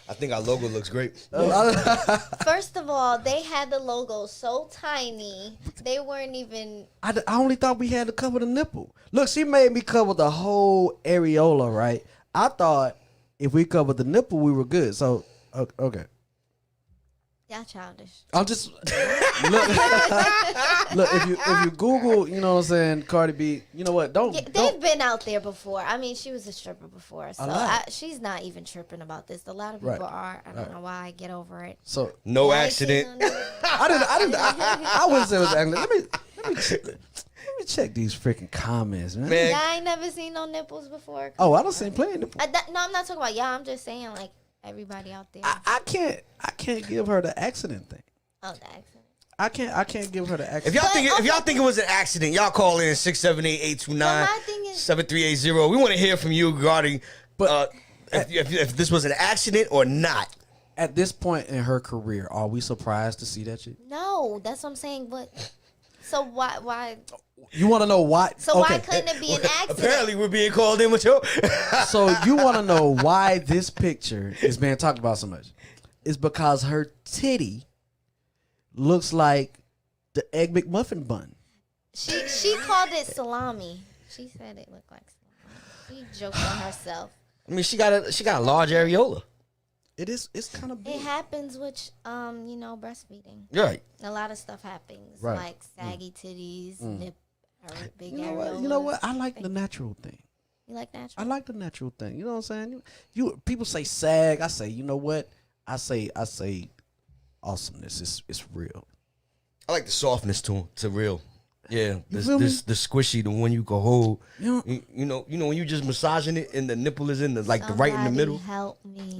I think our logo looks great.
First of all, they had the logo so tiny, they weren't even.
I only thought we had to cover the nipple. Look, she made me cover the whole areola, right? I thought if we covered the nipple, we were good. So, okay.
Y'all childish.
I'm just look. If you Google, you know what I'm saying, Cardi B. You know what?
They've been out there before. I mean, she was a stripper before, so
lot.
she's not even tripping about this. A lot of people are. I don't know why. Get over it.
So
no accident.
I wouldn't say it was an accident. Let me check these freaking comments, man.
Y'all ain't never seen no nipples before.
Oh, I don't see playing nipples.
No, I'm not talking about y'all. I'm just saying everybody out there.
I can't give her the accident thing.
Oh, the accident.
I can't give her the accident.
If y'all think it was an accident, y'all call in 678-829-7380. We want to hear from you regarding if this was an accident or not.
At this point in her career, are we surprised to see that shit?
No, that's what I'm saying. But so why?
You want to know why?
So why couldn't it be an accident?
Apparently, we're being called in with you.
So you want to know why this picture is being talked about so much? It's because her titty looks like the Egg McMuffin bun.
She called it salami. She said it looked like salami. She joked on herself.
I mean, she got a large areola.
It's kind of big.
It happens with breastfeeding.
Right.
A lot of stuff happens,
Right.
like saggy titties, big
You know what?
areolas.
You know what? I like the natural thing.
You like natural?
I like the natural thing. You know what I'm saying? You people say sag. I say, you know what? I say awesomeness. It's real.
I like the softness to real. Yeah, the
feel me?
squishy, the one you can hold.
You
You know when you just massaging it and the nipple is in the the right in the middle.
Help me.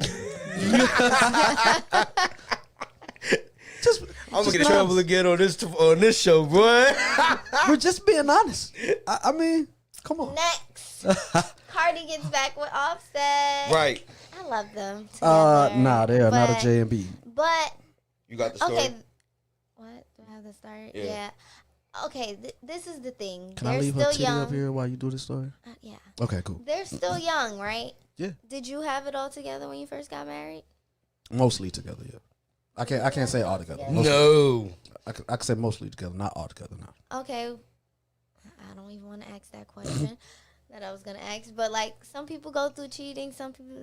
I'm gonna get in trouble again on this show, boy.
We're just being honest. I mean, come on.
Next, Cardi gets back with Offset.
Right.
I love them together.
Nah, they are not a J&B.
But
You got the story.
okay, what? Do I have the start? Yeah. okay, this is the thing.
Can
They're
I leave
still
her titty
young.
up here while you do this story?
Yeah.
Okay, cool.
They're still young, right?
Yeah.
Did you have it all together when you first got married?
Mostly together, yeah. I can't say all together.
No.
I can say mostly together, not all together now.
Okay. I don't even want to ask that question that I was gonna ask, but like some people go through cheating, some people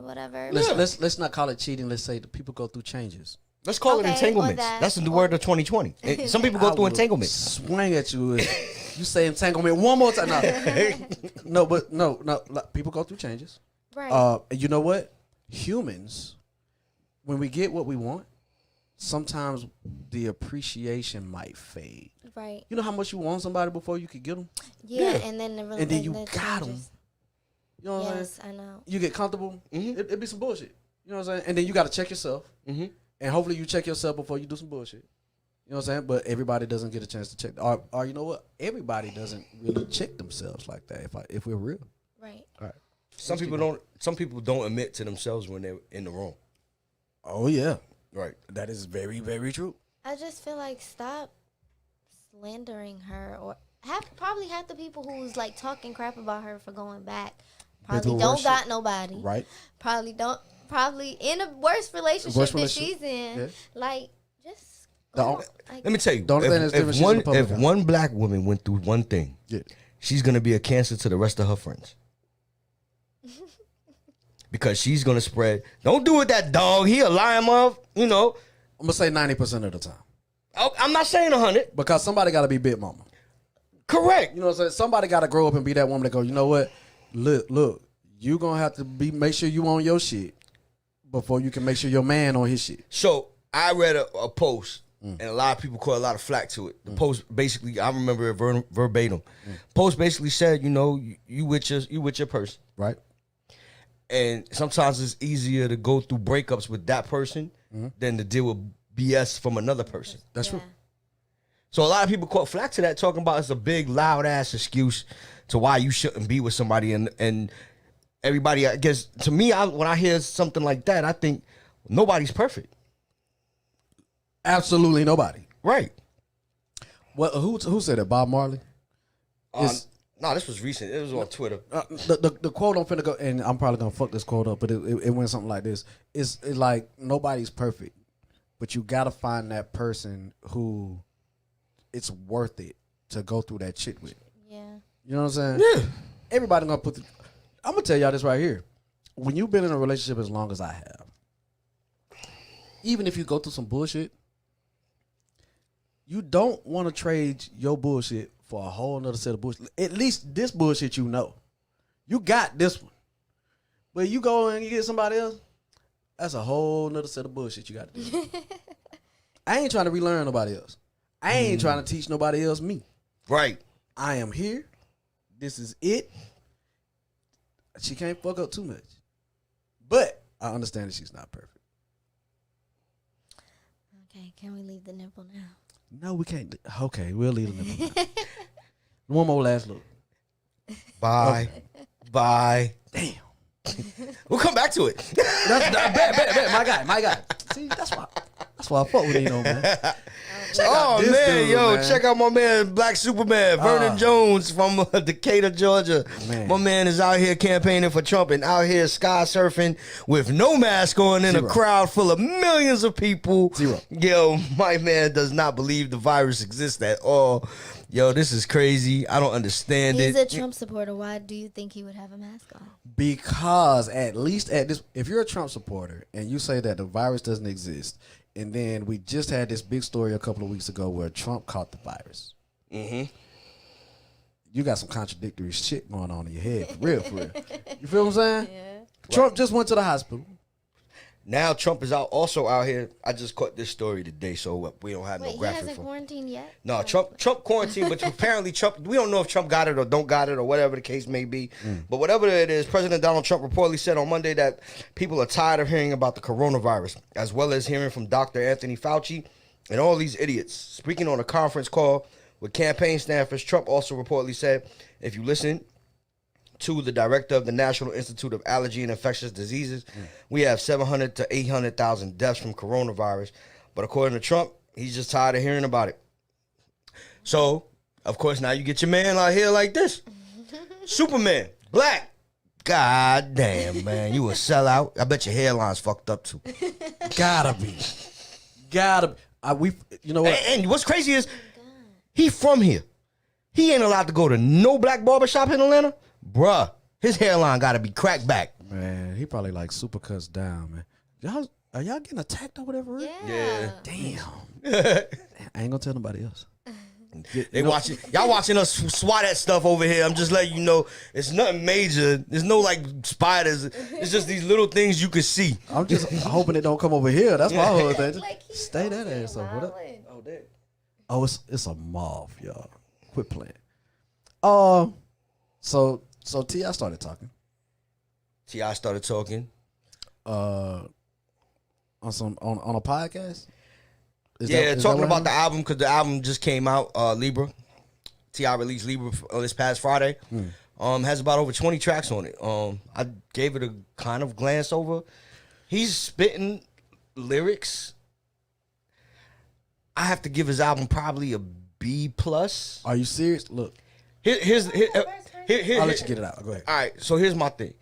whatever.
Let's not call it cheating. Let's say the people go through changes.
Let's call it entanglements. That's the word of 2020. Some people go through entanglements.
Swing at you. You say entanglement one more time. No, no. People go through changes.
Right.
You know what? Humans, when we get what we want, sometimes the appreciation might fade.
Right.
You know how much you want somebody before you could get them?
Yeah, and then
and then you got them. You know what I'm
yes,
saying?
I know.
You get comfortable. It'd be some bullshit. You know what I'm saying? And then you got to check yourself. And hopefully you check yourself before you do some bullshit. You know what I'm saying? But everybody doesn't get a chance to check. Or you know what? Everybody doesn't really check themselves like that. If we're real.
Right.
All right.
Some people don't admit to themselves when they're in the wrong.
Oh yeah.
Right.
That is very, very true.
I just feel like stop slandering her, or probably half the people who's like talking crap about her for going back probably don't got nobody.
Right.
Probably in a worse relationship than she's in. Yeah. Like, just
let me tell you.
If
one black woman went through one thing, she's gonna be a cancer to the rest of her friends. Because she's gonna spread. Don't do it, that dog. He a lying mother. You know.
I'm gonna say 90% of the time.
I'm not saying 100.
Because somebody gotta be big mama.
Correct.
You know what I'm saying? Somebody gotta grow up and be that woman that go, you know what? Look, you gonna have to make sure you on your shit before you can make sure your man on his shit.
So I read a post, and a lot of people caught a lot of flack to it. The post basically, I remember it verbatim. Post basically said, you know, you with your person,
right?
And sometimes it's easier to go through breakups with that person than to deal with BS from another person.
That's true.
So a lot of people caught flack to that, talking about it's a big, loud ass excuse to why you shouldn't be with somebody. And everybody, I guess, to me, when I hear something like that, I think nobody's perfect.
Absolutely nobody.
Right.
Well, who said it? Bob Marley?
No, this was recent. It was on Twitter.
The quote I'm finna go, and I'm probably gonna fuck this quote up, but it went something like this. It's like nobody's perfect, but you gotta find that person who it's worth it to go through that shit with.
Yeah.
You know what I'm saying?
Yeah.
Everybody gonna I'm gonna tell y'all this right here. When you've been in a relationship as long as I have, even if you go through some bullshit, you don't want to trade your bullshit for a whole nother set of bullshit. At least this bullshit you know. You got this one. But you go and you get somebody else, that's a whole nother set of bullshit you got to do. I ain't trying to relearn nobody else. I ain't trying to teach nobody else me.
Right.
I am here. This is it. She can't fuck up too much. But I understand that she's not perfect.
Okay, can we leave the nipple now?
No, we can't. Okay, we'll leave the nipple now. One more last look.
Bye. Okay. Bye.
Damn.
We'll come back to it.
Bet. My guy. See, that's why I fuck with Eno, man.
Check out my man, Black Superman, Vernon Jones from Decatur, Georgia. Man. My man is out here campaigning for Trump and out here sky surfing with no mask on in a crowd full of millions of people.
Zero.
Yo, my man does not believe the virus exists at all. Yo, this is crazy. I don't understand it.
He's a Trump supporter. Why do you think he would have a mask on?
Because at least at this, if you're a Trump supporter and you say that the virus doesn't exist, and then we just had this big story a couple of weeks ago where Trump caught the virus.
Mm-hmm.
You got some contradictory shit going on in your head, for real, for real. You feel what I'm saying?
Yeah.
Trump just went to the hospital.
Now Trump is also out here. I just caught this story today, so we don't have no graphic.
He hasn't quarantined yet?
No, Trump quarantined, but apparently Trump, we don't know if Trump got it or don't got it or whatever the case may be. But whatever it is, President Donald Trump reportedly said on Monday that people are tired of hearing about the coronavirus, as well as hearing from Dr. Anthony Fauci and all these idiots. Speaking on a conference call with campaign staffers, Trump also reportedly said, if you listen to the director of the National Institute of Allergy and Infectious Diseases, we have 700 to 800,000 deaths from coronavirus. But according to Trump, he's just tired of hearing about it. So, of course, now you get your man out here like this. Superman, black. God damn, man. You a sellout. I bet your hairline's fucked up, too.
Gotta be. You know what?
And what's crazy is, he from here. He ain't allowed to go to no black barbershop in Atlanta. Bruh, his hairline gotta be cracked back.
Man, he probably like super cuts down, man. Are y'all getting attacked or whatever?
Yeah.
Damn. I ain't gonna tell nobody else.
Y'all watching us swat at stuff over here. I'm just letting you know it's nothing major. There's no like spiders. It's just these little things you can see.
I'm just hoping it don't come over here. That's my whole thing.
Like,
Stay that ass up. What up? Oh, damn. Oh, it's a moth, y'all. Quit playing. So T.I. started talking.
T.I. started talking.
On a podcast.
Talking about the album because the album just came out. Libra. T.I. released Libra this past Friday. Has about over 20 tracks on it. I gave it a kind of glance over. He's spitting lyrics. I have to give his album probably a B+.
Are you serious? Look.
Here,
I'll let you get it out. Go ahead.
All right, so here's my thing.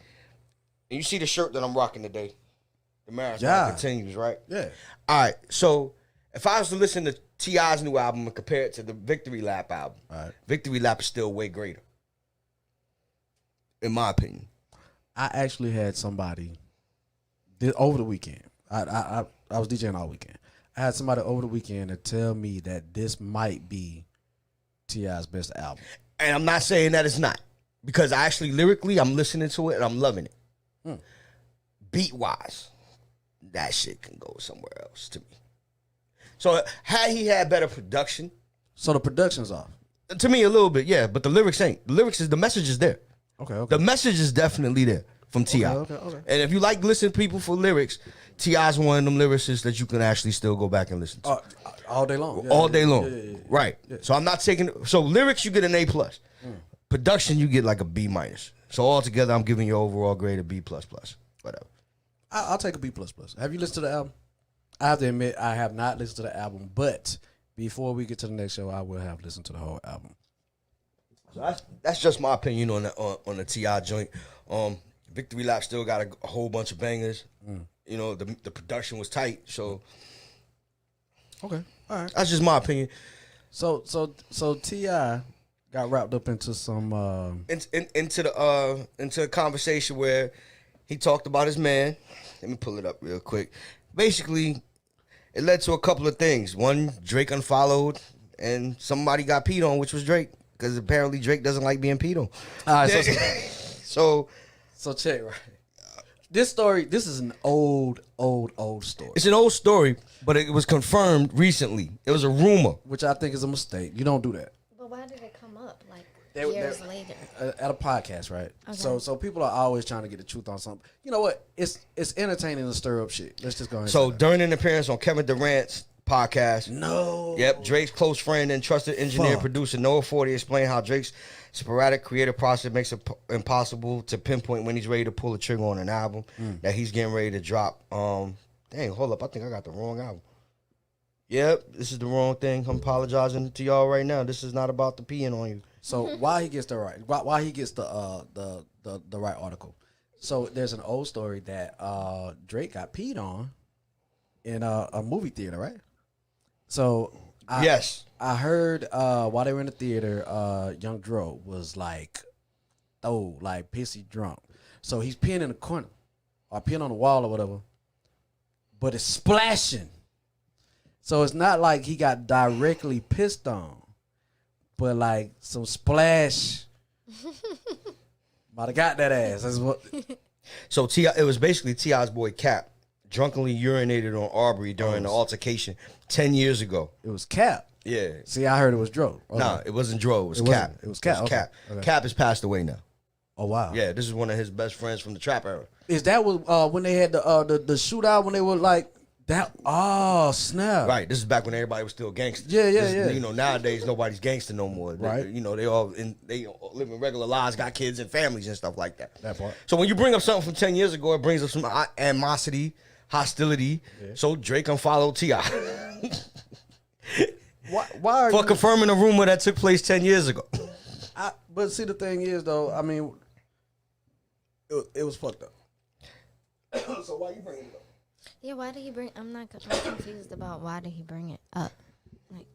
And you see the shirt that I'm rocking today? The marathon continues, right?
Yeah.
All right, so if I was to listen to T.I.'s new album and compare it to the Victory Lap album, Victory Lap is still way greater, in my opinion.
I actually had somebody over the weekend. I was DJing all weekend. I had somebody over the weekend to tell me that this might be T.I.'s best album.
And I'm not saying that it's not. Because I actually, lyrically, I'm listening to it and I'm loving it. Beat-wise, that shit can go somewhere else to me. So had he had better production.
So the production's off?
To me, a little bit, yeah. But the lyrics ain't. The message is there.
Okay.
The message is definitely there from T.I.
Okay.
And if you like listening to people for lyrics, T.I.'s one of them lyricists that you can actually still go back and listen to.
All day long.
All day long. Yeah. Right. Yeah. So I'm not taking... So lyrics, you get an A+. Production, you get like a B-. So altogether, I'm giving your overall grade a B++. Whatever.
I'll take a B++. Have you listened to the album? I have to admit, I have not listened to the album, but before we get to the next show, I will have listened to the whole album.
So that's just my opinion on the T.I. joint. Victory Lap still got a whole bunch of bangers. You know, the production was tight, so...
Okay, all right.
That's just my opinion.
So T.I. got wrapped up into some
into a conversation where he talked about his man. Let me pull it up real quick. Basically, it led to a couple of things. One, Drake unfollowed, and somebody got peed on, which was Drake, because apparently Drake doesn't like being peed on.
All right,
so
check right. This is an old story.
It's an old story, but it was confirmed recently. It was a rumor.
Which I think is a mistake. You don't do that.
But why did it come up like years later?
At a podcast, right?
Okay.
So people are always trying to get the truth on something. You know what? It's entertaining to stir up shit. Let's just go ahead.
So during an appearance on Kevin Durant's podcast.
No.
Yep, Drake's close friend and trusted engineer and producer Noah Forty explained how Drake's sporadic creative process makes it impossible to pinpoint when he's ready to pull the trigger on an album that he's getting ready to drop. Dang, hold up. I think I got the wrong album. Yep, this is the wrong thing. I'm apologizing to y'all right now. This is not about the peeing on you.
So why he gets the right article. So there's an old story that Drake got peed on in a movie theater, right? So
yes,
I heard while they were in the theater, Young Dro was like pissy drunk. So he's peeing in the corner or peeing on the wall or whatever, but it's splashing. So it's not like he got directly pissed on, but like some splash. Might have got that ass. That's what.
So it was basically T.I.'s boy Cap drunkenly urinated on Aubrey during the altercation 10 years ago.
It was Cap.
Yeah.
See, I heard it was Dro. Okay.
Nah, it wasn't Dro. It was Cap.
It was Cap.
Cap.
Okay.
Cap has passed away now.
Oh wow.
Yeah, this is one of his best friends from the trap era.
Is that when they had the shootout when they were like that? Oh snap!
Right. This is back when everybody was still gangster.
Yeah.
You know, nowadays nobody's gangster no more.
Right.
You know, they all living regular lives, got kids and families and stuff like that.
That part.
So when you bring up something from 10 years ago, it brings up some animosity, hostility. Yeah. So Drake unfollowed T.I.
Why are
for
you
confirming a rumor that took place 10 years ago.
But see, the thing is, though, I mean, it was fucked up. So why you bringing it up?
Yeah, why did he bring? I'm confused about why did he bring it up. Like,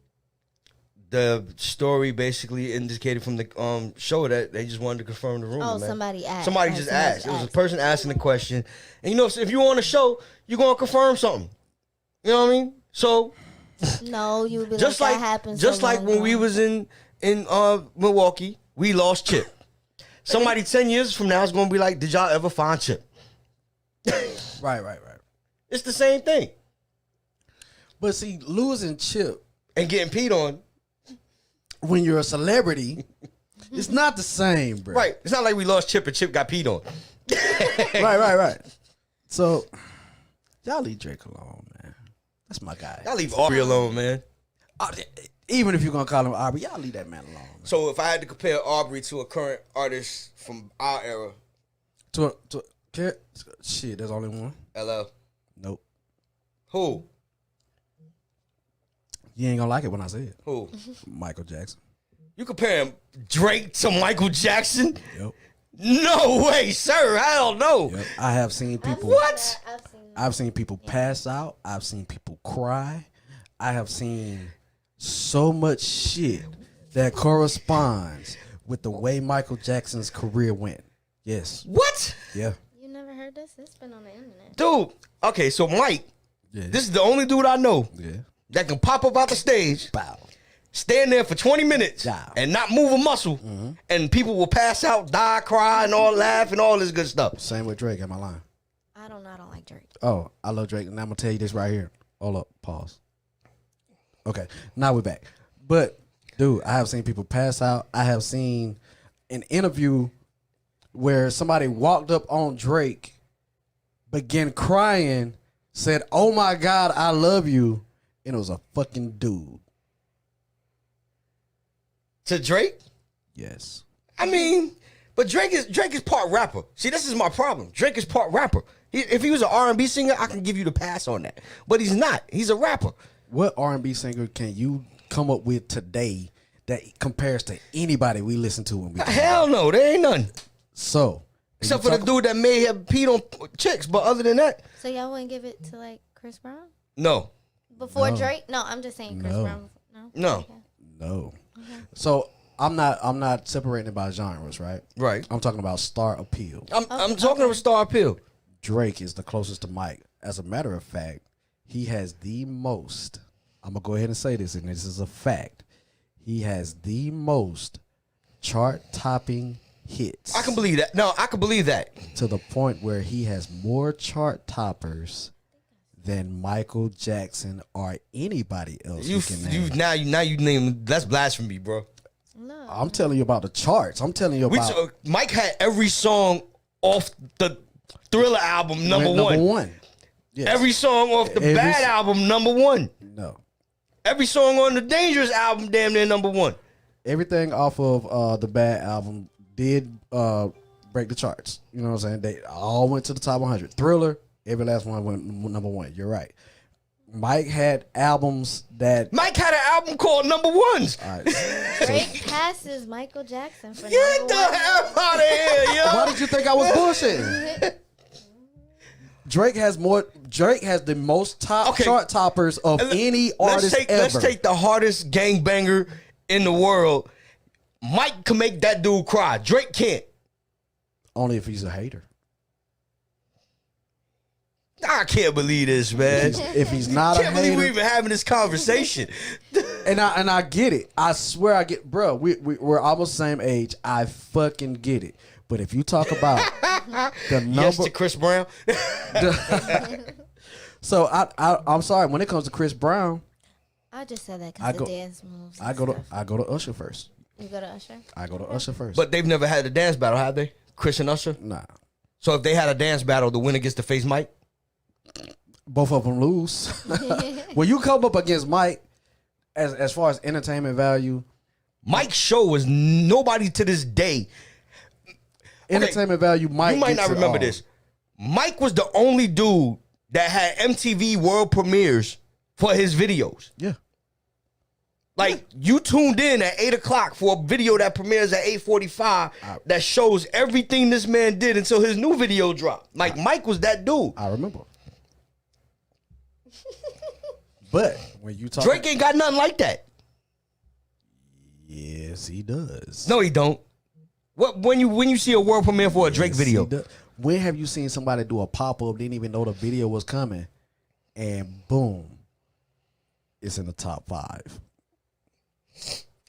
the story basically indicated from the show that they just wanted to confirm the rumor.
oh,
man.
somebody asked.
Somebody just asked. It was a person asking the question, and you know, if you're on a show, you're gonna confirm something. You know what I mean? So
no, you would be
just
like
like
that happened.
just
so
like when we was in Milwaukee, we lost Chip. Somebody 10 years from now is gonna be like, "Did y'all ever find Chip?"
Right.
It's the same thing.
But see, losing Chip
And getting peed on.
when you're a celebrity, it's not the same, bro.
Right. It's not like we lost Chip and Chip got peed on.
Right. So, y'all leave Drake alone, man. That's my guy.
Y'all leave Aubrey alone, man.
Even if you're going to call him Aubrey, y'all leave that man alone. Man.
So if I had to compare Aubrey to a current artist from our era.
Shit, there's only one.
LL.
Nope.
Who?
You ain't going to like it when I say it.
Who?
Michael Jackson.
You comparing Drake to Michael Jackson?
Yep.
No way, sir. Hell no.
Yep. I have seen people.
What?
I've seen people pass out. I've seen people cry. I have seen so much shit that corresponds with the way Michael Jackson's career went. Yes.
What?
Yeah.
You never heard this? It's been on the internet.
Dude. Okay, so Mike,
Yeah.
this is the only dude I know
Yeah.
that can pop up out the stage,
Bow.
stand there for 20 minutes,
Yeah.
and not move a muscle, and people will pass out, die, cry, and all laugh, and all this good stuff.
Same with Drake. Am I lying?
I don't know. I don't like Drake.
Oh, I love Drake, and I'm gonna tell you this right here. Hold up, pause. Okay, now we're back. But dude, I have seen people pass out. I have seen an interview where somebody walked up on Drake, began crying, said, "Oh my God, I love you," and it was a fucking dude.
To Drake?
Yes.
I mean, but Drake is part rapper. See, this is my problem. Drake is part rapper. If he was an R&B singer, I can give you the pass on that. But he's not. He's a rapper.
What R&B singer can you come up with today that compares to anybody we listen to when we
Hell no, there ain't none.
So,
except for the dude that may have peed on chicks, but other than that,
So y'all wouldn't give it to like Chris Brown
no.
before
No.
Drake? No, I'm just saying Chris
No.
Brown. No.
No.
Okay.
no. So I'm not separating it by genres, right?
Right.
I'm talking about star appeal.
I'm talking about star appeal.
Drake is the closest to Mike. As a matter of fact, he has the most. I'm gonna go ahead and say this, and this is a fact. He has the most chart-topping hits.
I can believe that. No, I can believe that.
To the point where he has more chart toppers than Michael Jackson or anybody else.
You now you name that's blasphemy, bro.
No.
I'm telling you about the charts. I'm telling you about
Mike had every song off the Thriller album number one.
Yes.
Every song off the Bad album number one.
No.
Every song on the Dangerous album damn near number one.
Everything off of the Bad album did break the charts. You know what I'm saying? They all went to the top 100. Thriller, every last one went number one. You're right. Mike had albums that...
Mike had an album called Number Ones.
All right.
Drake passes Michael Jackson for
Get
number
the
one.
hell out of here, yo.
Why did you think I was bullshitting? Drake has the most chart toppers of any artist ever.
Let's take the hardest gangbanger in the world. Mike can make that dude cry. Drake can't.
Only if he's a hater.
I can't believe this, man.
If he's not a
can't believe we're
hater,
even having this conversation.
and I get it. I swear I get, bro. We're almost the same age. I fucking get it. But if you talk about the number,
Yes to Chris Brown.
so I'm sorry. When it comes to Chris Brown,
I just said that because the dance moves.
I go to Usher first.
You go to Usher?
I go to Usher first.
But they've never had a dance battle, have they? Chris and Usher?
Nah.
So if they had a dance battle, the winner gets to face Mike?
Both of them lose. When you come up against Mike, as far as entertainment value,
Mike's show was nobody to this day.
Entertainment value, Mike.
You might not remember this. Mike was the only dude that had MTV world premieres for his videos.
Yeah.
Like, you tuned in at 8 o'clock for a video that premieres at 8:45 that shows everything this man did until his new video dropped. Like, Mike was that dude.
I remember. But when you talk,
Drake ain't got nothing like that.
Yes, he does.
No, he don't. What when you see a world premiere for a Drake video?
When have you seen somebody do a pop-up, didn't even know the video was coming, and boom, it's in the top 5?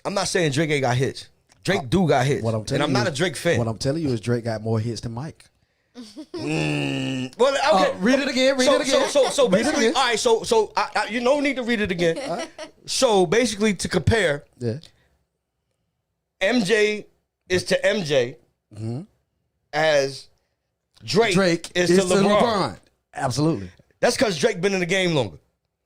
I'm not saying Drake ain't got hits. Drake do got hits. And I'm not a Drake fan.
What I'm telling you is Drake got more hits than Mike.
Well, okay.
Read it again.
So basically, all right. So you don't need to read it again. So basically, to compare, MJ is to MJ as Drake is to LeBron.
Absolutely.
That's because Drake been in the game longer.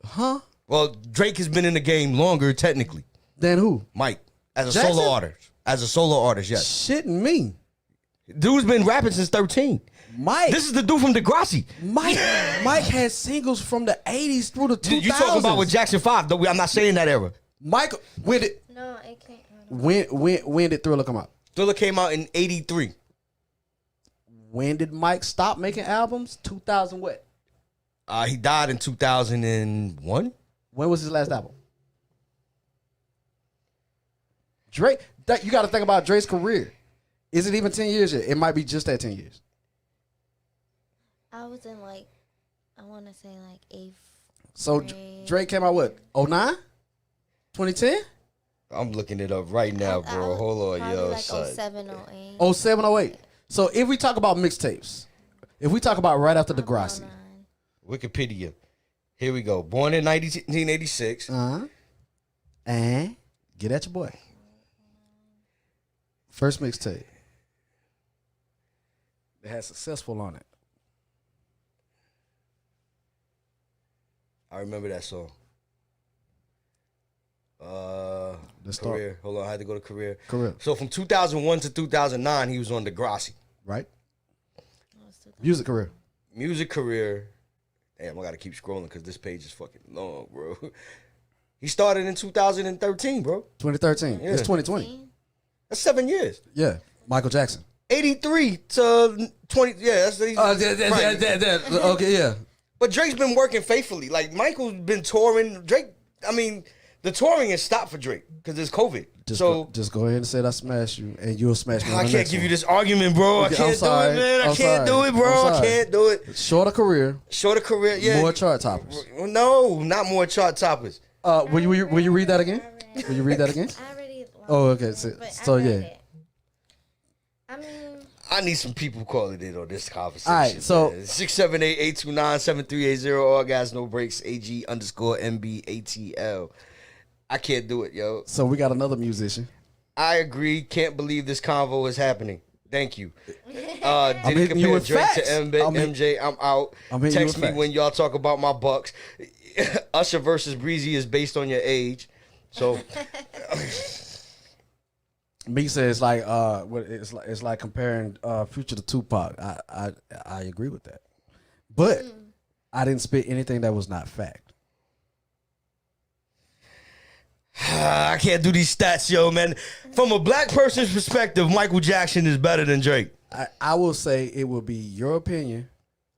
Huh?
Well, Drake has been in the game longer, technically.
Than who?
Mike, as a
Jackson?
solo artist. As a solo artist, yes.
Shitting me.
Dude's been rapping since 13.
Mike.
This is the dude from Degrassi.
Mike had singles from the 80s through the 2000s.
You talking about with Jackson 5. Though I'm not saying that era.
Mike, when did...
No, it can't.
When did Thriller come out?
Thriller came out in 83.
When did Mike stop making albums? 2000 what?
He died in 2001.
When was his last album? Drake, you got to think about Drake's career. Is it even 10 years yet? It might be just that 10 years.
I was in I want to say 8th.
So
grade.
Drake came out what? 09? 2010?
I'm looking it up right now, bro. Hold on, yo.
07, 08.
07, 08. So if we talk about mixtapes, if we talk about right after Degrassi.
Wikipedia. Here we go. Born in 1986.
And get at your boy. First mixtape. It had Successful on it.
I remember that song.
Let's
Career.
start.
Hold on, I had to go to Career.
Career.
So from 2001 to 2009, he was on Degrassi.
Right? Music career.
Music career. Damn, I gotta keep scrolling because this page is fucking long, bro. He started in 2013, bro.
2013.
Yeah.
It's 2020.
That's 7 years.
Yeah. Michael Jackson.
83 to 20. Yeah, that's
Okay, yeah.
But Drake's been working faithfully. Like, Michael's been touring. Drake, I mean, the touring has stopped for Drake because it's COVID.
Just go ahead and say I smash you, and you'll smash me.
I can't give you this argument, bro.
Okay,
I can't do it, man. I can't do it, bro. I can't do it.
Shorter career.
Yeah.
More chart toppers.
No, not more chart toppers.
Will you read that again? Will you read that again?
I already.
Oh, okay. So yeah.
It. I mean,
I need some people calling in on this conversation.
All right, so
678-829-7380. All Gas No Breaks AG_NB ATL. I can't do it, yo.
So we got another musician.
I agree. Can't believe this convo is happening. Thank you.
I'm hitting you with
Drake
facts.
to MJ. I'm out. Text me when y'all talk about my Bucks. Usher versus Breezy is based on your age. So
Me says it's like comparing Future to Tupac. I agree with that, but I didn't spit anything that was not fact.
I can't do these stats, yo, man. From a black person's perspective, Michael Jackson is better than Drake.
I will say it will be your opinion.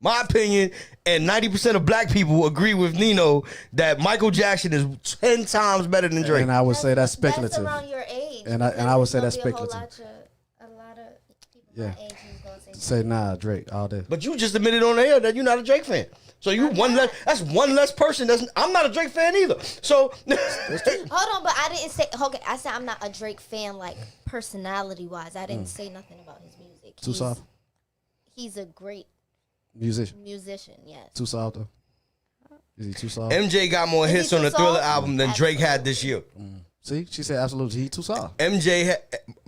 My opinion, and 90% of black people agree with Nino that Michael Jackson is 10 times better than Drake.
And I would say that's speculative.
That's around your age.
And I would say that's speculative.
A lot of people my age who's gonna
say nah, Drake all day.
But you just admitted on the air that you're not a Drake fan. So you one less. That's one less person. I'm not a Drake fan either. So
hold on, but I didn't say. Okay, I said I'm not a Drake fan, like personality wise. I didn't say nothing about his music.
Too soft.
He's a great
musician.
Yes.
Too soft though. Is he too soft?
MJ got more hits on the Thriller album than Drake had this year.
See, she said absolutely. He too soft.
MJ,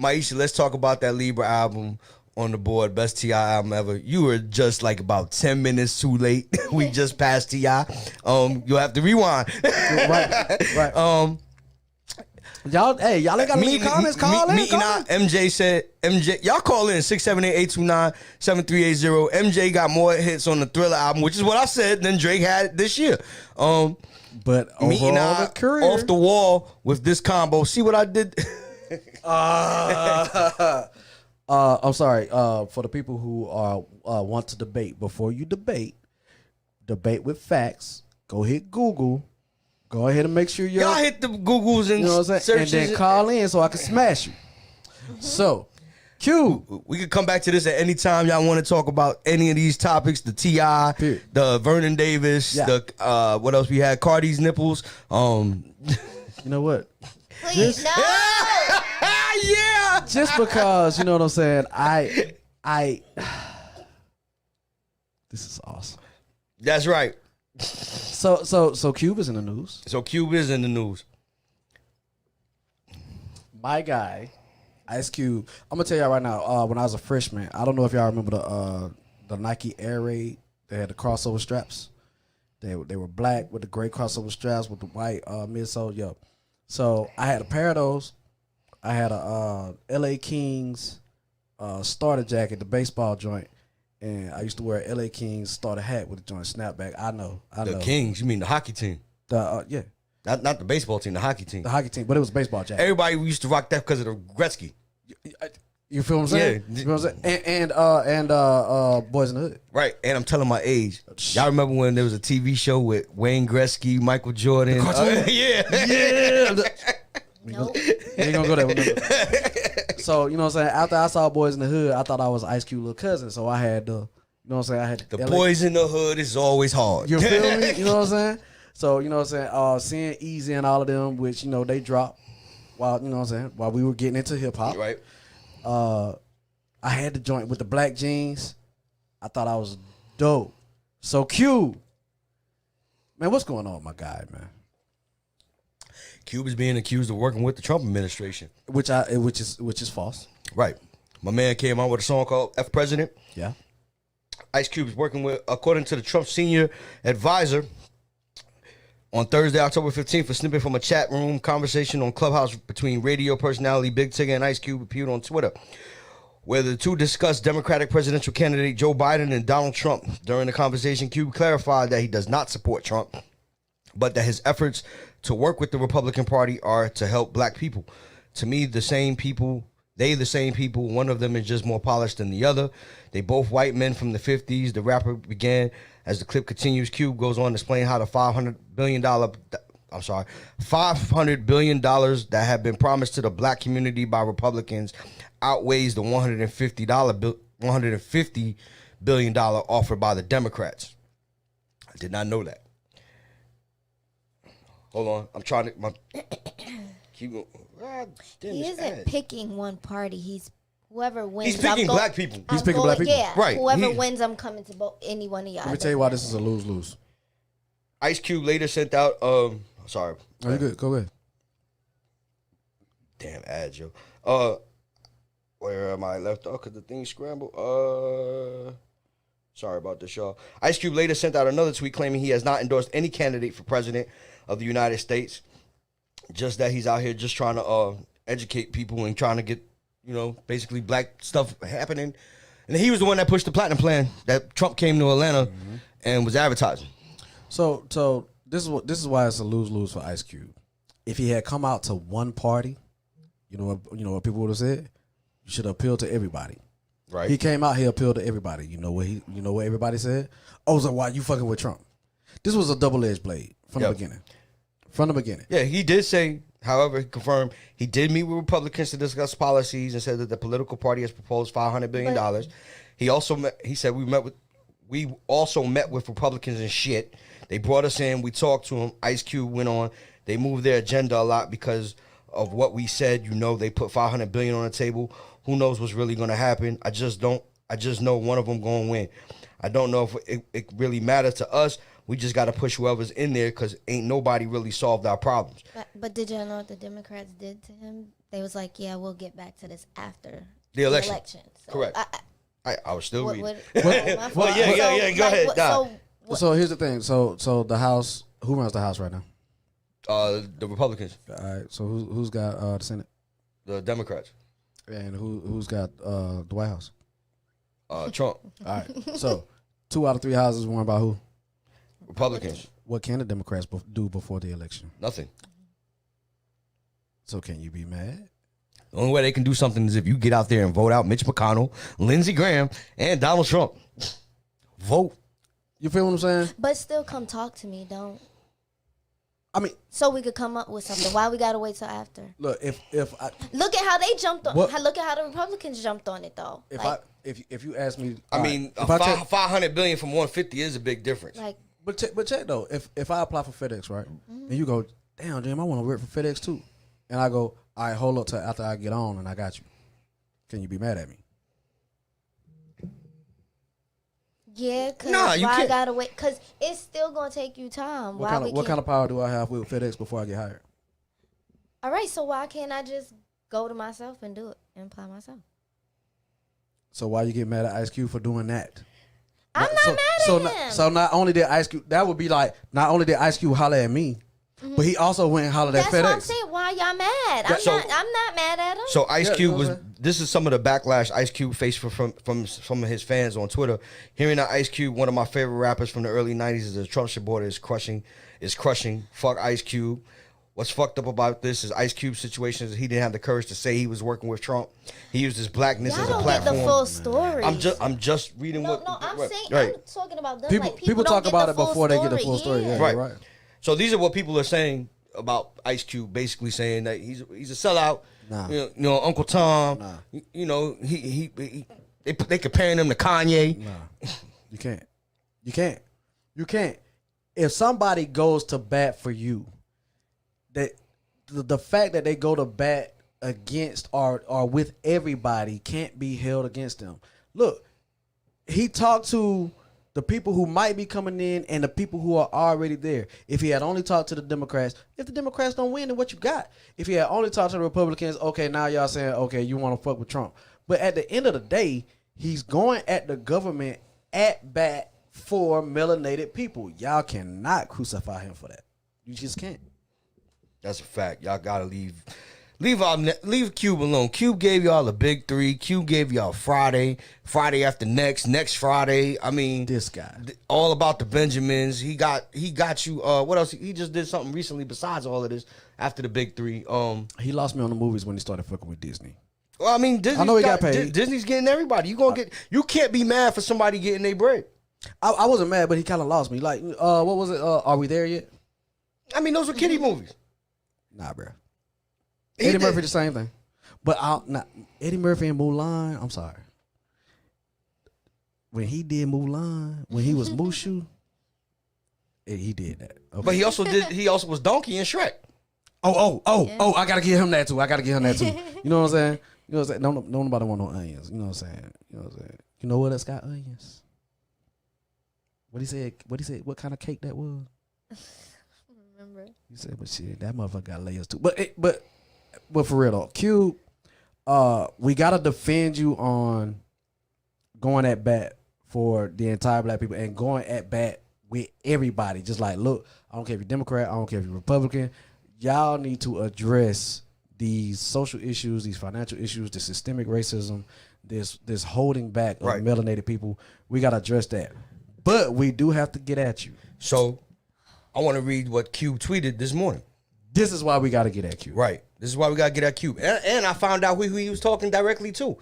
Maisha, let's talk about that Libra album on the board. Best T.I. album ever. You were just like about 10 minutes too late. We just passed T.I. You'll have to rewind.
Right. Y'all ain't got to leave comments. Call in.
MJ said, y'all call in 678-829-7380. MJ got more hits on the Thriller album, which is what I said, than Drake had this year.
But
Meek and I
career,
off the wall with this combo. See what I did?
I'm sorry. For the people who want to debate, before you debate with facts. Go hit Google. Go ahead and make sure y'all
hit the Googles and searches.
And then call in so I can smash you. So, Q.
We could come back to this at any time y'all want to talk about any of these topics. The T.I., the Vernon Davis, the what else we had? Cardi's nipples. You
know what?
Please, no.
Yeah.
Just because, you know what I'm saying, I this is awesome.
That's right.
So Cube is in the news. My guy, Ice Cube. I'm gonna tell y'all right now. When I was a freshman, I don't know if y'all remember the Nike Air Raid. They had the crossover straps. They were black with the gray crossover straps with the white midsole. Yo, so I had a pair of those. I had a L.A. Kings starter jacket, the baseball joint. And I used to wear an LA Kings starter hat with a joint snapback. I know.
The Kings, you mean the hockey team?
Yeah.
Not the baseball team, the hockey team.
The hockey team, but it was a baseball jacket.
Everybody used to rock that because of the Gretzky.
You feel what I'm saying?
Yeah.
You know what I'm saying? And Boys in the Hood.
Right, and I'm telling my age. Y'all remember when there was a TV show with Wayne Gretzky, Michael Jordan?
Yeah.
Nope.
We ain't gonna go there. So, you know what I'm saying? After I saw Boys in the Hood, I thought I was Ice Cube little cousin. So I had you know what I'm saying? I had
the Boys in the Hood is always hard.
You feel me? You know what I'm saying? So, you know what I'm saying? Seeing Easy and all of them, which, you know, they dropped while, you know what I'm saying, while we were getting into hip hop.
Right.
I had the joint with the black jeans. I thought I was dope. So Q, man, what's going on, my guy, man?
Cube is being accused of working with the Trump administration,
which is false.
Right. My man came out with a song called F President.
Yeah.
Ice Cube is working with, according to the Trump senior advisor, on Thursday, October 15th, a snippet from a chat room conversation on Clubhouse between radio personality Big Tigger and Ice Cube appeared on Twitter, where the two discussed Democratic presidential candidate Joe Biden and Donald Trump. During the conversation, Cube clarified that he does not support Trump, but that his efforts to work with the Republican Party are to help black people. To me, the same people. One of them is just more polished than the other. They both white men from the 50s. The rapper began. As the clip continues, Cube goes on to explain how the $500 billion that have been promised to the black community by Republicans outweighs the $150 billion offered by the Democrats. I did not know that. Hold on, I'm trying to. Keep going.
He isn't picking one party. He's whoever wins.
He's picking black people.
He's picking black people.
Yeah,
right.
Whoever wins, I'm coming to any one of y'all.
Let me tell you why this is a lose-lose.
Ice Cube later sent out. Sorry.
Oh, you good? Go ahead.
Damn ads, yo. Where am I left off? Cause the thing scrambled. Sorry about this, y'all. Ice Cube later sent out another tweet claiming he has not endorsed any candidate for president of the United States. Just that he's out here just trying to educate people and trying to get, you know, basically black stuff happening. And he was the one that pushed the platinum plan that Trump came to Atlanta and was advertising.
So this is why it's a lose-lose for Ice Cube. If he had come out to one party, you know what people would have said? You should appeal to everybody.
Right.
He came out, he appealed to everybody. You know what everybody said? Oh, so why you fucking with Trump? This was a double-edged blade from the beginning. From the beginning.
Yeah, he did say, however, he confirmed he did meet with Republicans to discuss policies and said that the political party has proposed $500 billion. He also said we also met with Republicans and shit. They brought us in, we talked to them. Ice Cube went on. They moved their agenda a lot because of what we said. You know, they put $500 billion on the table. Who knows what's really going to happen? I just know one of them going to win. I don't know if it really matters to us. We just got to push whoever's in there because ain't nobody really solved our problems.
But did y'all know what the Democrats did to him? They was like, yeah, we'll get back to this after
the election.
So
correct. I was still reading.
Well,
yeah. Go ahead.
So here's the thing. So the House, who runs the House right now?
The Republicans.
All right. So who's got the Senate?
The Democrats.
And who's got the White House?
Trump.
All right. So 2 out of 3 houses won by who?
Republicans.
What can the Democrats do before the election?
Nothing.
So can you be mad?
The only way they can do something is if you get out there and vote out Mitch McConnell, Lindsey Graham, and Donald Trump. Vote.
You feel what I'm saying?
But still come talk to me, don't.
I mean,
so we could come up with something. Why we gotta wait till after?
Look, if I
look at how they jumped on.
What?
Look at how the Republicans jumped on it though.
If you ask me,
I mean, $500 billion from 150 is a big difference.
Like,
but check though. If I apply for FedEx, right, and you go, damn, Jim, I want to work for FedEx too, and I go, all right, hold up till after I get on, and I got you. Can you be mad at me?
Yeah, cause I gotta wait? Cause it's still gonna take you time.
What kind of power do I have with FedEx before I get hired?
All right, so why can't I just go to myself and do it and apply myself?
So why you get mad at Ice Cube for doing that?
I'm not mad at him.
So not only did Ice Cube, that would be like, not only did Ice Cube holler at me, but he also went and hollered at FedEx.
That's what I'm saying. Why y'all mad? I'm not mad at him.
So Ice Cube this is some of the backlash Ice Cube faced from some of his fans on Twitter. Hearing that Ice Cube, one of my favorite rappers from the early 90s, is a Trump supporter, is crushing. Fuck Ice Cube. What's fucked up about this is Ice Cube's situation is he didn't have the courage to say he was working with Trump. He used his blackness as a platform.
Get the full story.
I'm just reading
I'm talking about them.
People talk about it before they get the full story. Yeah,
right. So these are what people are saying about Ice Cube, basically saying that he's a sellout.
Nah.
You know, Uncle Tom.
Nah.
You know, they comparing him to Kanye.
Nah, you can't. If somebody goes to bat for you, that the fact that they go to bat against or with everybody can't be held against them. Look, he talked to the people who might be coming in and the people who are already there. If he had only talked to the Democrats, if the Democrats don't win, then what you got? If he had only talked to the Republicans, okay, now y'all saying, okay, you want to fuck with Trump. But at the end of the day, he's going at the government at bat for melanated people. Y'all cannot crucify him for that. You just can't.
That's a fact. Y'all gotta leave Cube alone. Cube gave y'all a big 3. Cube gave y'all Friday after next Friday. I mean,
this guy
all about the Benjamins. He got you. What else? He just did something recently besides all of this. After the big 3,
he lost me on the movies when he started fucking with Disney.
Well, I mean, Disney.
I know he got paid.
Disney's getting everybody. You can't be mad for somebody getting their bread.
I wasn't mad, but he kind of lost me. Like, what was it? Are we there yet?
I mean, those were kiddie movies.
Nah, bro. Eddie Murphy the same thing, but Eddie Murphy and Mulan. I'm sorry. When he did Mulan, when he was Mushu, he did that. Okay.
But he also was Donkey in Shrek.
Oh! I gotta give him that too. You know what I'm saying? You know what I'm saying? No nobody want no onions. You know what I'm saying? You know what else got onions? What he said? What kind of cake that was? Remember? You said, but shit, that motherfucker got layers too. But for real though, Cube, we gotta defend you on going at bat for the entire black people and going at bat with everybody. Just like, look, I don't care if you're Democrat, I don't care if you're Republican. Y'all need to address these social issues, these financial issues, the systemic racism, this holding back of melanated people. We gotta address that. But we do have to get at you.
So I want to read what Cube tweeted this morning.
This is why we got to get at Cube.
Right. This is why we got to get at Cube. And I found out who he was talking directly to.